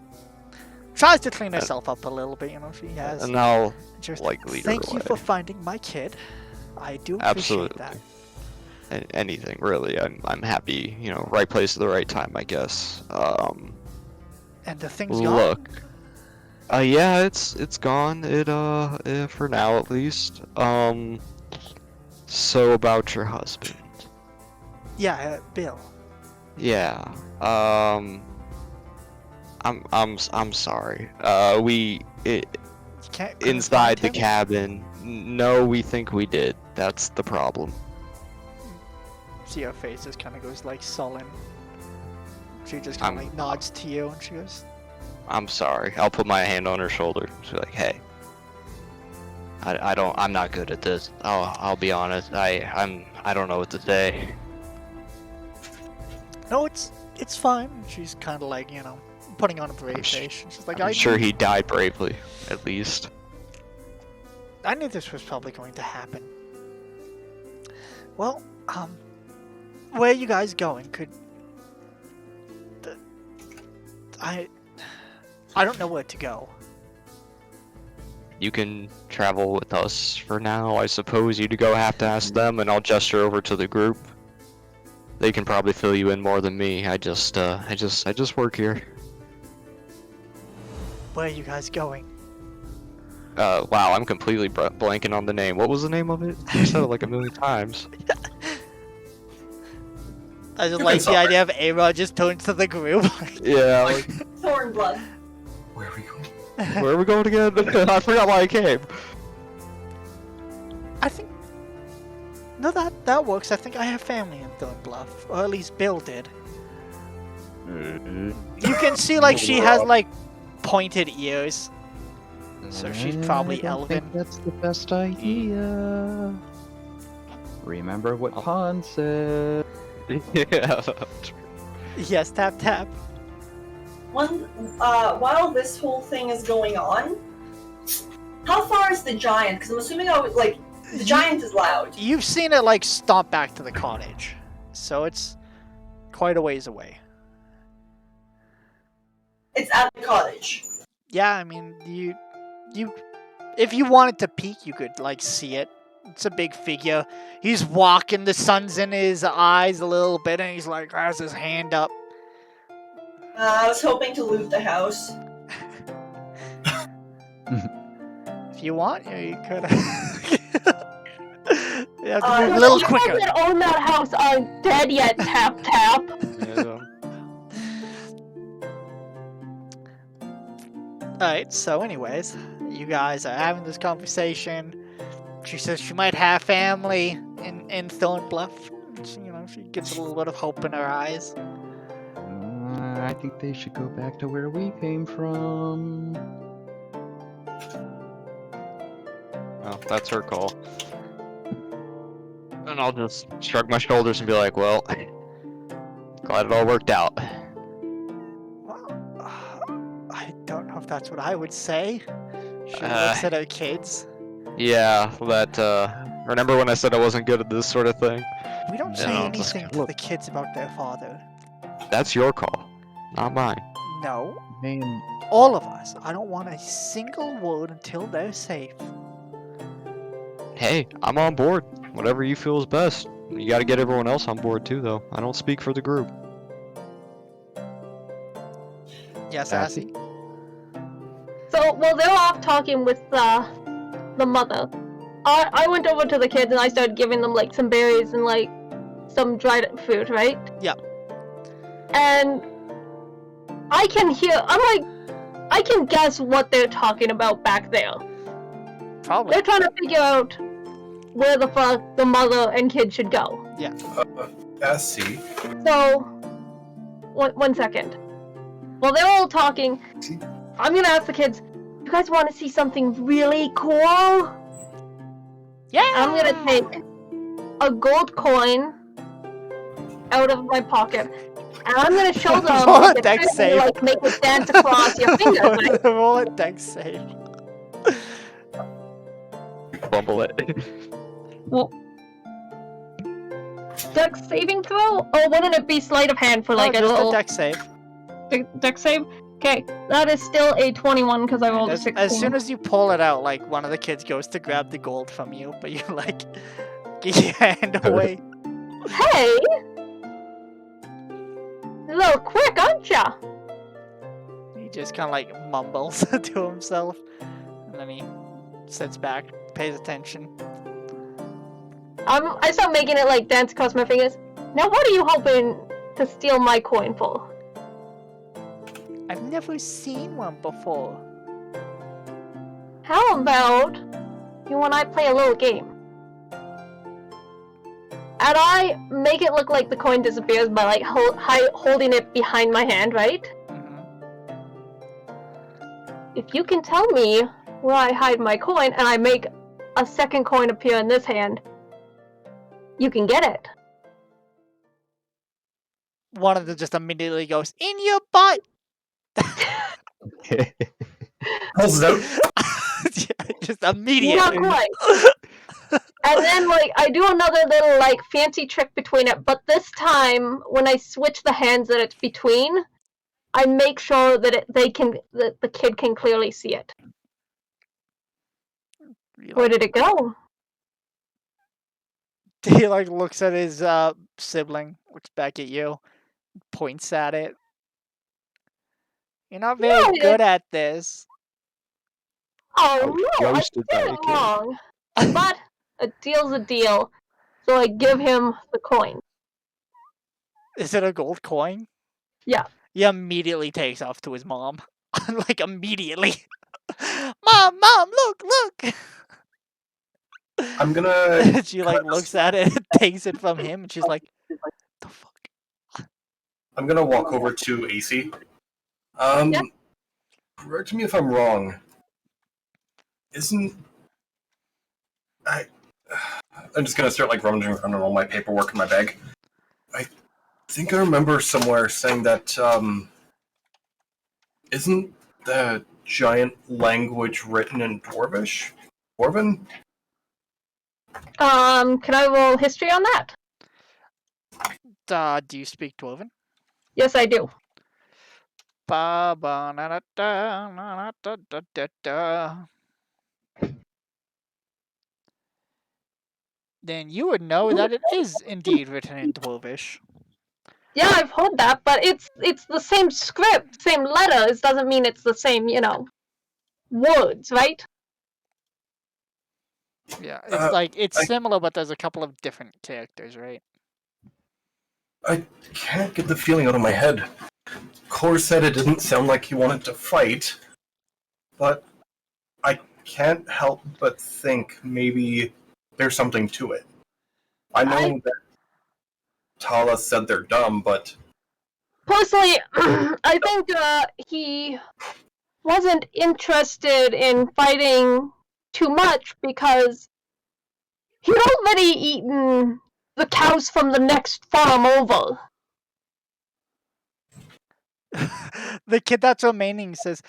tries to clean herself up a little bit, you know, she has. And I'll just, like lead her thank you away. for finding my kid. I do appreciate Absolutely. that. Anything really. I'm happy, you know, right place at the right time, I guess. And the thing's gone? Look. Yeah, it's gone. It for now at least. So about your husband. Yeah, Bill. Yeah. I'm sorry. You can't Inside the find him? cabin. No, we think we did. That's the problem. See her face just kind of goes like sullen. She just kind of like nods to you and she goes, I'm sorry. I'll put my hand on her shoulder. She's like, hey. I'm not good at this. I'll be honest. I don't know what to say. no, it's fine. She's kind of like, you know, putting on a brave face. She's like, I'm sure he died bravely, at least. I knew this was probably going to happen. Well, where are you guys going? I don't know where to go. You can travel with us for now. I suppose you'd have to ask them, and I'll gesture over to the group. They can probably fill you in more than me. I just work here. Where are you guys going? Wow, I'm completely blanking on the name. What was the name of it? You said it like a million times. I just like the idea of A-Rod just turns to the group. Yeah. Like, Thornblood. Where are we going? where are we going again? I forgot why I came. I think... No, that works. I think I have family in Thornbluff. Or at least Bill did. You can see, like, she has, like, pointed ears. So she's probably I don't elven. think that's the best idea. Remember what Han said. Yeah. Yes, tap tap. While this whole thing is going on, how far is the giant? Because I'm assuming the giant is loud. You've seen it, like, stomp back to the cottage. So it's quite a ways away. It's at the cottage. Yeah, I mean, you if you wanted to peek, you could, like, see it. It's a big figure. He's walking, the sun's in his eyes a little bit, and he's like, has his hand up. I was hoping to loot the house. If you want, yeah, you could. You have to move a little quicker. The people that own that house aren't dead yet, tap tap. Yeah. Alright, so anyways, you guys are having this conversation. She says she might have family in Thornbluff. You know, she gets a little bit of hope in her eyes. I think they should go back to where we came from. Well, that's her call. And I'll just shrug my shoulders and be like, well, glad it all worked out. Well, I don't know if that's what I would say. She looks at her kids. Yeah, Remember when I said I wasn't good at this sort of thing? We don't Yeah, say I'll just anything to look. the kids about their father. That's your call, not mine. No, Man, all of us. I don't want a single word until they're safe. Hey, I'm on board. Whatever you feel is best. You gotta get everyone else on board too, though. I don't speak for the group. Yes, Sassy. Assy. So while they're off talking with the mother, I went over to the kids and I started giving them like some berries and like some dried food, right? Yeah. And I can hear. I can guess what they're talking about back there. Probably. They're trying to figure out where the fuck the mother and kid should go. Essie. So, one second. While they're all talking, I'm gonna ask the kids, you guys want to see something really cool? Yeah. I'm gonna take a gold coin out of my pocket, and I'm gonna show them Roll a like, dex trick save. like make it dance across your fingers. Right? Roll a dex save. Bumble it. Well, dex saving throw? Or wouldn't it be sleight of hand for like no, a just little a dex save. dex save? Okay, that is still a 21 because I rolled a 16. As soon as you pull it out, like one of the kids goes to grab the gold from you, but you like get your hand away. Hey! A little quick, aren't ya? He just kind of like mumbles to himself, and then he sits back, pays attention. I start making it like dance across my fingers. Now, what are you hoping to steal my coin for? I've never seen one before. How about you and I play a little game? And I make it look like the coin disappears by like holding it behind my hand, right? Mm-hmm. If you can tell me where I hide my coin and I make a second coin appear in this hand, you can get it. One of them just immediately goes, in your butt! Pulls it out. Yeah, just immediately. Not quite. And then like I do another little like fancy trick between it, but this time when I switch the hands that it's between, I make sure that that the kid can clearly see it. Where did it go? He like looks at his sibling, looks back at you, points at it. You're not very No, good at this. Oh no, I Ghosted by did the it kid. wrong. But a deal's a deal, so I give him the coin. Is it a gold coin? Yeah. He immediately takes off to his mom. Like immediately. Mom, look! I'm gonna. She like looks at it, takes it from him, and she's like, the fuck? I'm gonna walk over to AC. Yeah. Correct me if I'm wrong. Isn't I'm just gonna start like rummaging around all my paperwork in my bag. I think I remember somewhere saying that isn't the giant language written in Dwarvish? Dwarven? Can I roll history on that? Do you speak Dwarven? Yes, I do. Ba ba na da na da da da da. Then you would know that it is indeed written in Dwarvish. Yeah, I've heard that, but it's the same script, same letters. Doesn't mean it's the same, words, right? Yeah, it's it's similar, but there's a couple of different characters, right? I can't get the feeling out of my head. Core said it didn't sound like he wanted to fight, but I can't help but think maybe there's something to it. I know that Tala said they're dumb, but Personally, I think he wasn't interested in fighting too much because he'd already eaten the cows from the next farm over. The kid that's remaining says,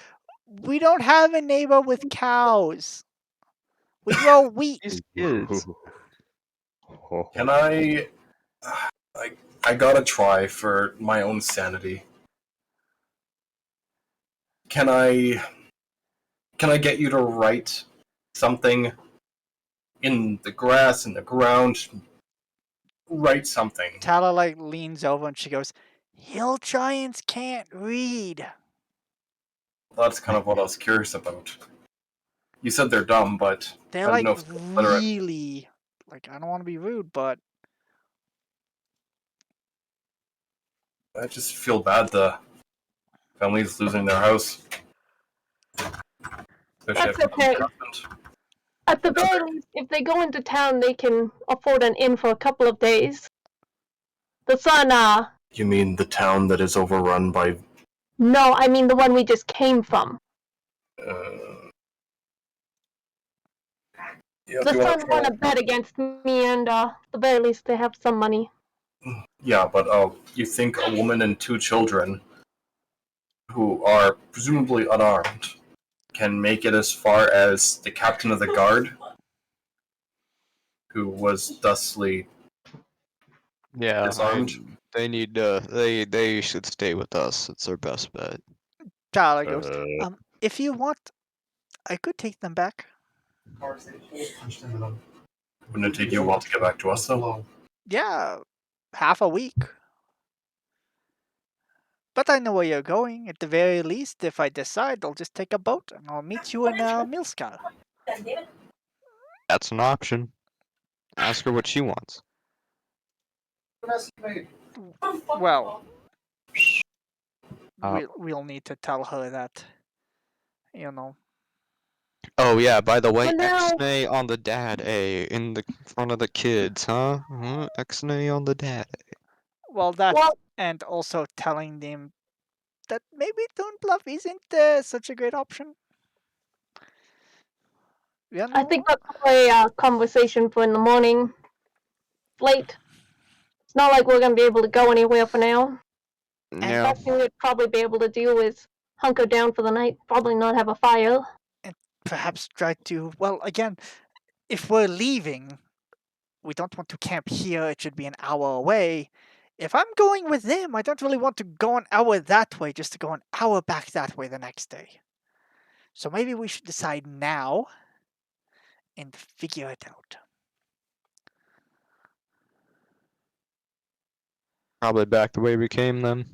"We don't have a neighbor with cows. We grow wheat." These kids. Can I gotta try for my own sanity. Can I get you to write something in the grass, in the ground? Write something. Tala like leans over and she goes, "Hill giants can't read." That's kind of what I was curious about. You said they're dumb, but They're I don't like know if they're literate. really, like, I don't want to be rude, but I just feel bad the family's losing their house. Especially That's after okay. what happened. At the very least, if they go into town, they can afford an inn for a couple of days. The sun, You mean the town that is overrun by no, I mean the one we just came from. yeah, The if you want sun to won try. a bet against me, and at the very least, they have some money. Yeah, but you think a woman and 2 children who are presumably unarmed can make it as far as the captain of the guard, who was thusly Yeah, disarmed? they need they should stay with us. It's their best bet. Tala goes, if you want, I could take them back. Wouldn't it take you a while to get back to us, though? Yeah, half a week. But I know where you're going. At the very least, if I decide, I'll just take a boat and I'll meet you in Milskar. That's an option. Ask her what she wants. Well, Uh, we'll need to tell her that, you know. Oh yeah, by the way, For now- X-nay on the dad A in the front of the kids, huh? X-nay on the dad A. Well, that Well, and also telling them that maybe Don't Bluff isn't such a great option. You know? I think that's a conversation for in the morning. Late. It's not like we're gonna be able to go anywhere for now. Yeah. Best thing we'd probably be able to do is hunker down for the night. Probably not have a fire. Perhaps try to. Well, again, if we're leaving, we don't want to camp here. It should be an hour away. If I'm going with them, I don't really want to go an hour that way just to go an hour back that way the next day. So maybe we should decide now and figure it out. Probably back the way we came then.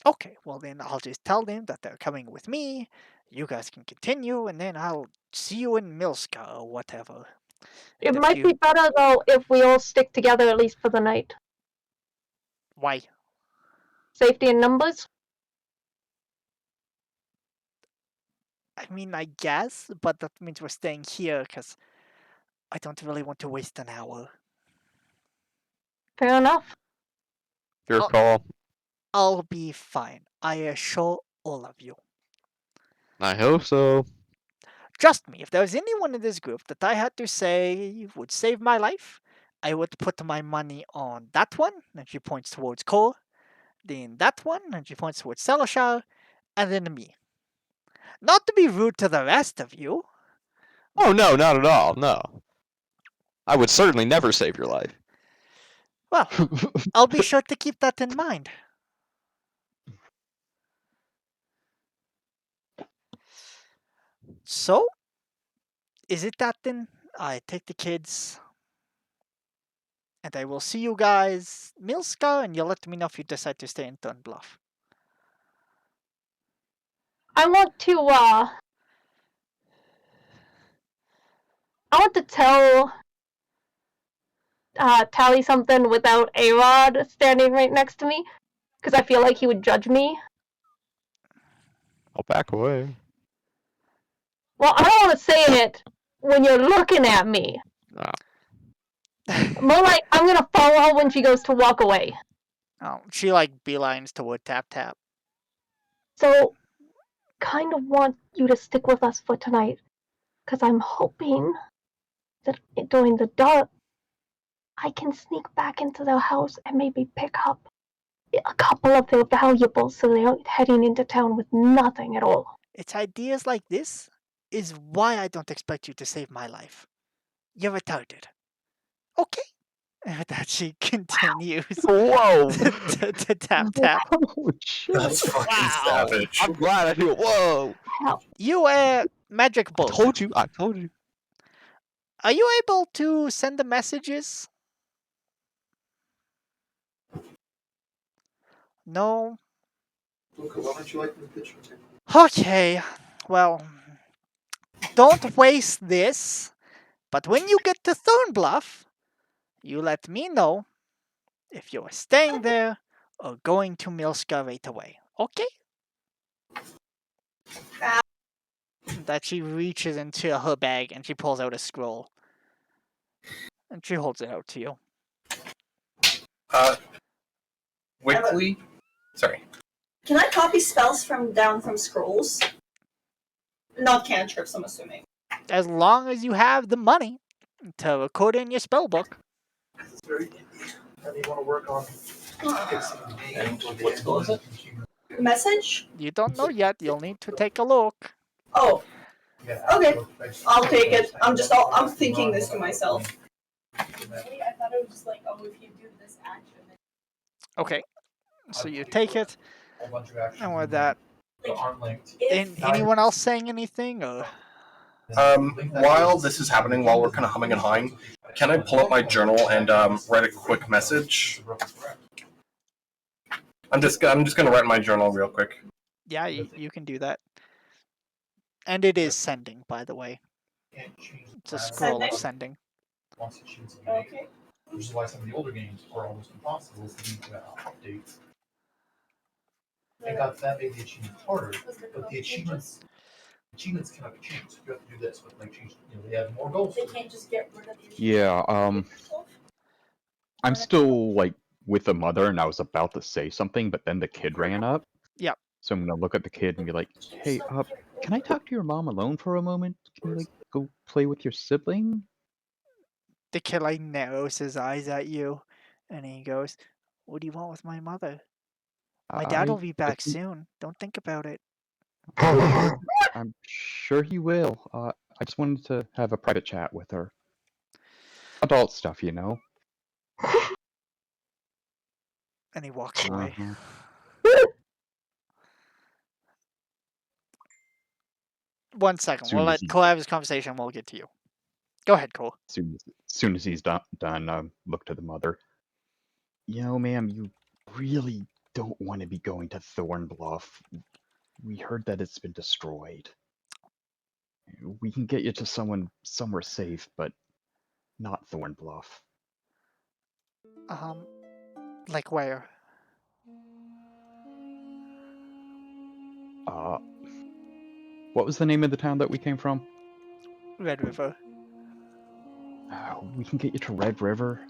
Okay, well then I'll just tell them that they're coming with me. You guys can continue, and then I'll see you in Milska or whatever. It And might be better though if we all stick together at least for the night. Why? Safety in numbers. I mean, I guess, but that means we're staying here because I don't really want to waste an hour. Fair enough. Your Oh. call. I'll be fine. I assure all of you. I hope so. Trust me, if there was anyone in this group that I had to say would save my life, I would put my money on that one, and she points towards Cole, then that one, and she points towards Selashar, and then me. Not to be rude to the rest of you. Oh no, not at all. No. I would certainly never save your life. Well, I'll be sure to keep that in mind. So, is it that then? I take the kids, and I will see you guys Milska, and you'll let me know if you decide to stay in Thornbluff. I want to tell Tally something without A-Rod standing right next to me, because I feel like he would judge me. I'll back away. Well, I don't want to say it when you're looking at me. No. More like I'm gonna follow her when she goes to walk away. Oh, she like beelines toward Tap Tap. So, kind of want you to stick with us for tonight, because I'm hoping that during the dark, I can sneak back into their house and maybe pick up a couple of their valuables so they're heading into town with nothing at all. It's ideas like this is why I don't expect you to save my life. You're retarded. Okay. And with that, she continues Whoa! to tap tap. Oh shit! That's fucking Wow! savage. I'm glad I do it. Whoa! You magic I bolt. told you. I told you. Are you able to send the messages? No. Luca, why don't you like the picture? Okay. Well, don't waste this. But when you get to Thornbluff, you let me know if you are staying there or going to Milska right away. Okay? That she reaches into her bag and she pulls out a scroll. And she holds it out to you. Wiggly? Sorry. Can I copy spells from scrolls? Not cantrips, I'm assuming. As long as you have the money to record in your spell book. It's very indie. How do you want to work on fixing the game? And what spell is it? Message? You don't know yet. You'll need to take a look. Oh, Yeah, Okay. thanks. I'll take it. I'm thinking this to myself. I thought it was just like, oh, if you do this action, then Okay. So you take it. A bunch of actions And with that, that aren't linked. anyone else saying anything? Or While this is happening, while we're kind of humming and hawing, can I pull up my journal and write a quick message? I'm just gonna write in my journal real quick. yeah, you can do that. And it is sending, by the way. Can't change the It's a class scroll of Sending? sending. once it shoots a game, Okay. which is why some of the older games are almost impossible is due to updates. Thank God that made the achievement harder, but the achievements cannot be changed. You have to do this, but like change, they add more goals. they can't just get rid of the Yeah. I'm still like with the mother, and I was about to say something, but then the kid ran up. Yep. So I'm gonna look at the kid and be like, "Hey, can I talk to your mom alone for a moment? Can you like go play with your sibling?" The kid like narrows his eyes at you, and he goes, "What do you want with my mother? My dad will be back soon. Don't think about it." I'm sure he will. I just wanted to have a private chat with her. Adult stuff, you know. And he walks away. Uh-huh. 1 second. Soon We'll as let he- Cole have his conversation. We'll get to you. Go ahead, Cole. Soon as he's done, look to the mother. You know, ma'am, you really don't want to be going to Thornbluff. We heard that it's been destroyed. We can get you to somewhere safe, but not Thornbluff. Like where? What was the name of the town that we came from? Red River. We can get you to Red River.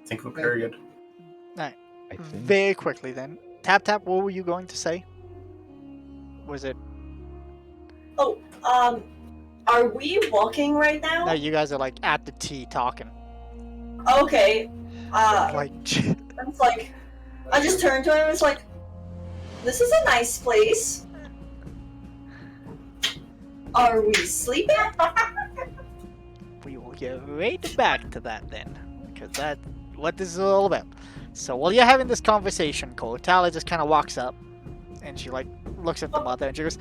Think of a period. Alright. I think. Very quickly then. Tap Tap, what were you going to say? Was it? Are we walking right now? No, you guys are like at the tea talking. Okay. Like, It's like, I just turned to him and was like, this is a nice place. Are we sleeping? we will get right back to that then. Because that's what this is all about. So while you're having this conversation, Cole, Tala just kind of walks up. And she like looks at the mother and she goes,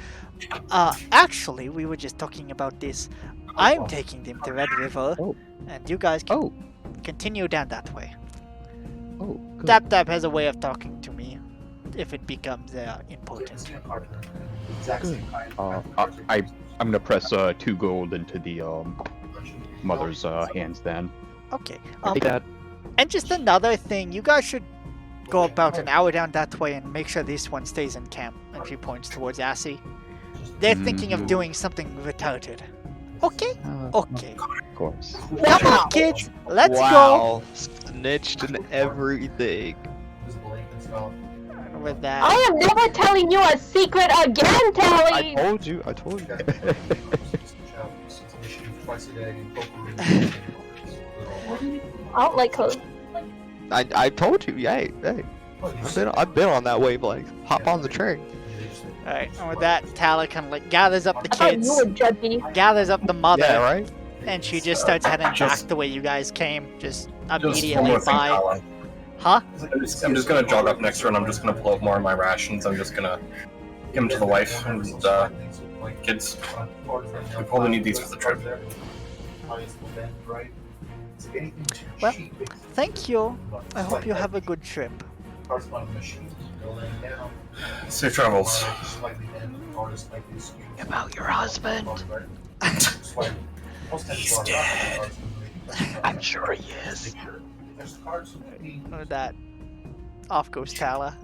actually, we were just talking about this. I'm taking them to Red River. Oh. And you guys can Oh, continue down that way. oh, good. Tap Tap has a way of talking to me if it becomes important. Exact Good. same kind. I'm gonna press 2 gold into the mother's hands then. Okay. Take that. And just another thing, you guys should go about an hour down that way and make sure this one stays in camp. And she points towards Assy. They're thinking of doing something retarded. Okay? Okay. Of course. Come on, kids. Let's Wow. Snitched and everything. Visible ink and stuff. go. And with that, I am never telling you a secret again, I Tally! told you. I told you. It's initiative twice a day and poker. I don't like her. I told you. Hey. I've been on that wavelength. Hop on the train. alright. And with that, Tala kind of like gathers up the I thought kids, you were judgy. gathers up the mother, Yeah, right. And she just starts heading Just- back the way you guys came, just Just one immediately more thing, by. Kala. Huh? I'm just gonna jog up next to her and I'm just gonna pull out more of my rations. I'm just gonna give them to the wife and kids. We probably need these for the trip. Well, thank you. I hope you have a good trip. Safe travels. About your husband. He's dead. I'm sure he is. With that, off goes Tala.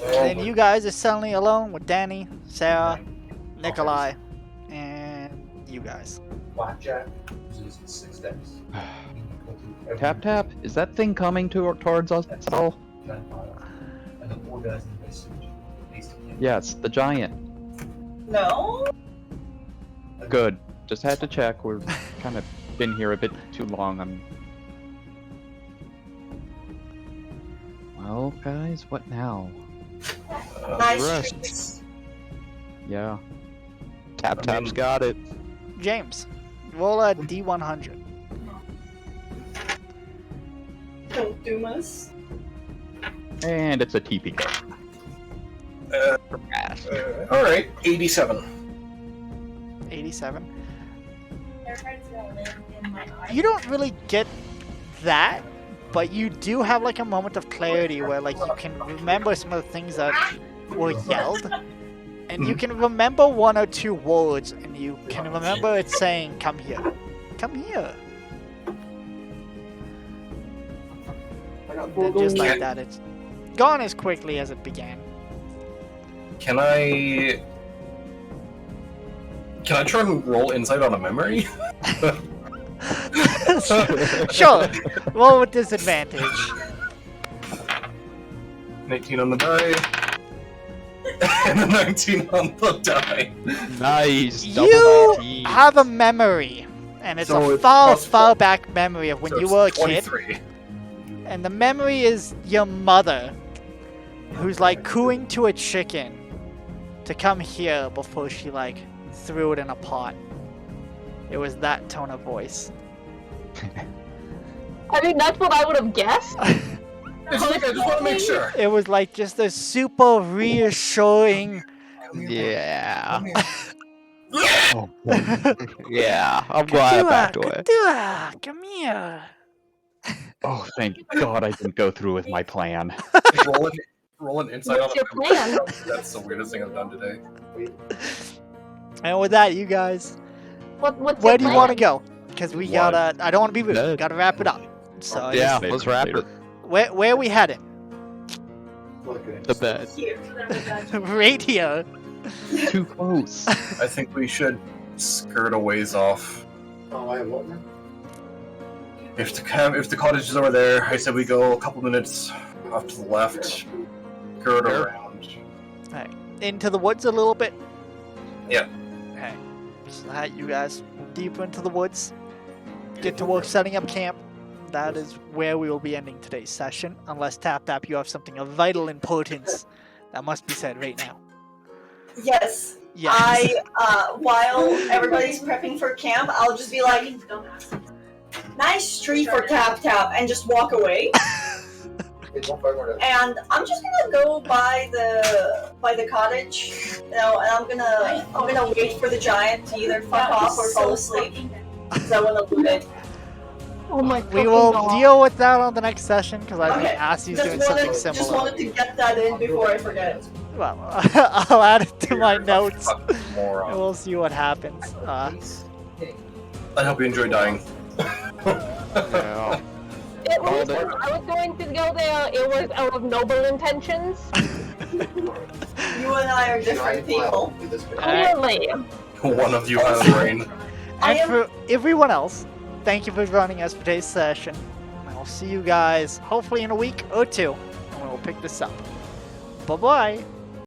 Then you guys are suddenly alone with Danny, Sarah, Nikolai, and you guys. Blackjack uses 6 dice. Tap tap, is that thing coming towards us at all? And the 4 guys in the suit. Yes, the giant. No? Good. Just had to check. We've kind of been here a bit too long. Well, guys, what now? Nice rest. treats. Yeah. Tap Tap's got it. James, roll a D100. Don't doom us. And it's a TP. Alright, 87. 87. Their hearts roll in my eye. You don't really get that, but you do have like a moment of clarity where like you can remember some of the things that were yelled, and you can remember 1 or 2 words, and you can remember it saying, "Come here, come here." And just like that, it's gone as quickly as it began. Can I try and roll insight on a memory? Sure, roll with disadvantage. 19 on the die. And a 19 on the die. Nice. You 19. have a memory, and it's So a it's far, plus far 4. back memory of when So you it's were a kid. 23. And the memory is your mother, who's like cooing to a chicken to come here before she like threw it in a pot. It was that tone of voice. I mean, that's what I would have guessed. It's like, I just want to make sure. It was like just a super reassuring. Yeah. Oh, Yeah. I'm glad I backed away. Katua, come here. oh, thank God I didn't go through with my plan. Roll an insight on What's a your plan? memory. That's the weirdest thing I've done today. And with that, you guys, What's where your do you plan? want to go? Because we What? gotta. I don't want to be rude. Bed. Gotta wrap it up. So I Yeah, Later, let's wrap later. it. where are we heading? The bed. Here. Right here. Too close. I think we should skirt a ways off. Oh, I have what now? If the cottage is over there, I said we go a couple minutes off to the left, skirt Sure. around. Into the woods a little bit. Yeah. Okay. So that you guys move deeper into the woods. Get to work setting up camp. That is where we will be ending today's session. Unless Tap Tap, you have something of vital importance that must be said right now. Yes. Yes. While everybody's prepping for camp, I'll just be like, nice tree for Tap Tap, and just walk away. And I'm just gonna go by the cottage, you know, and I'm gonna wait for the giant to either fuck off or fall asleep. Because I want to loot it. Oh my We fucking will God. deal with that on the next session because I think Okay, Assie's doing something similar. Just wanted to get that in before I forget. Well, I'll add it to my notes Fucking and moron. we'll see what happens. I hope you enjoy dying. Yeah. It was, I was going to go there. It was out of noble intentions. You and I are different people. Clearly. One of you has brain. I And am- for everyone else, thank you for joining us for today's session. And I'll see you guys hopefully in a week or 2, and we'll pick this up. Bye-bye.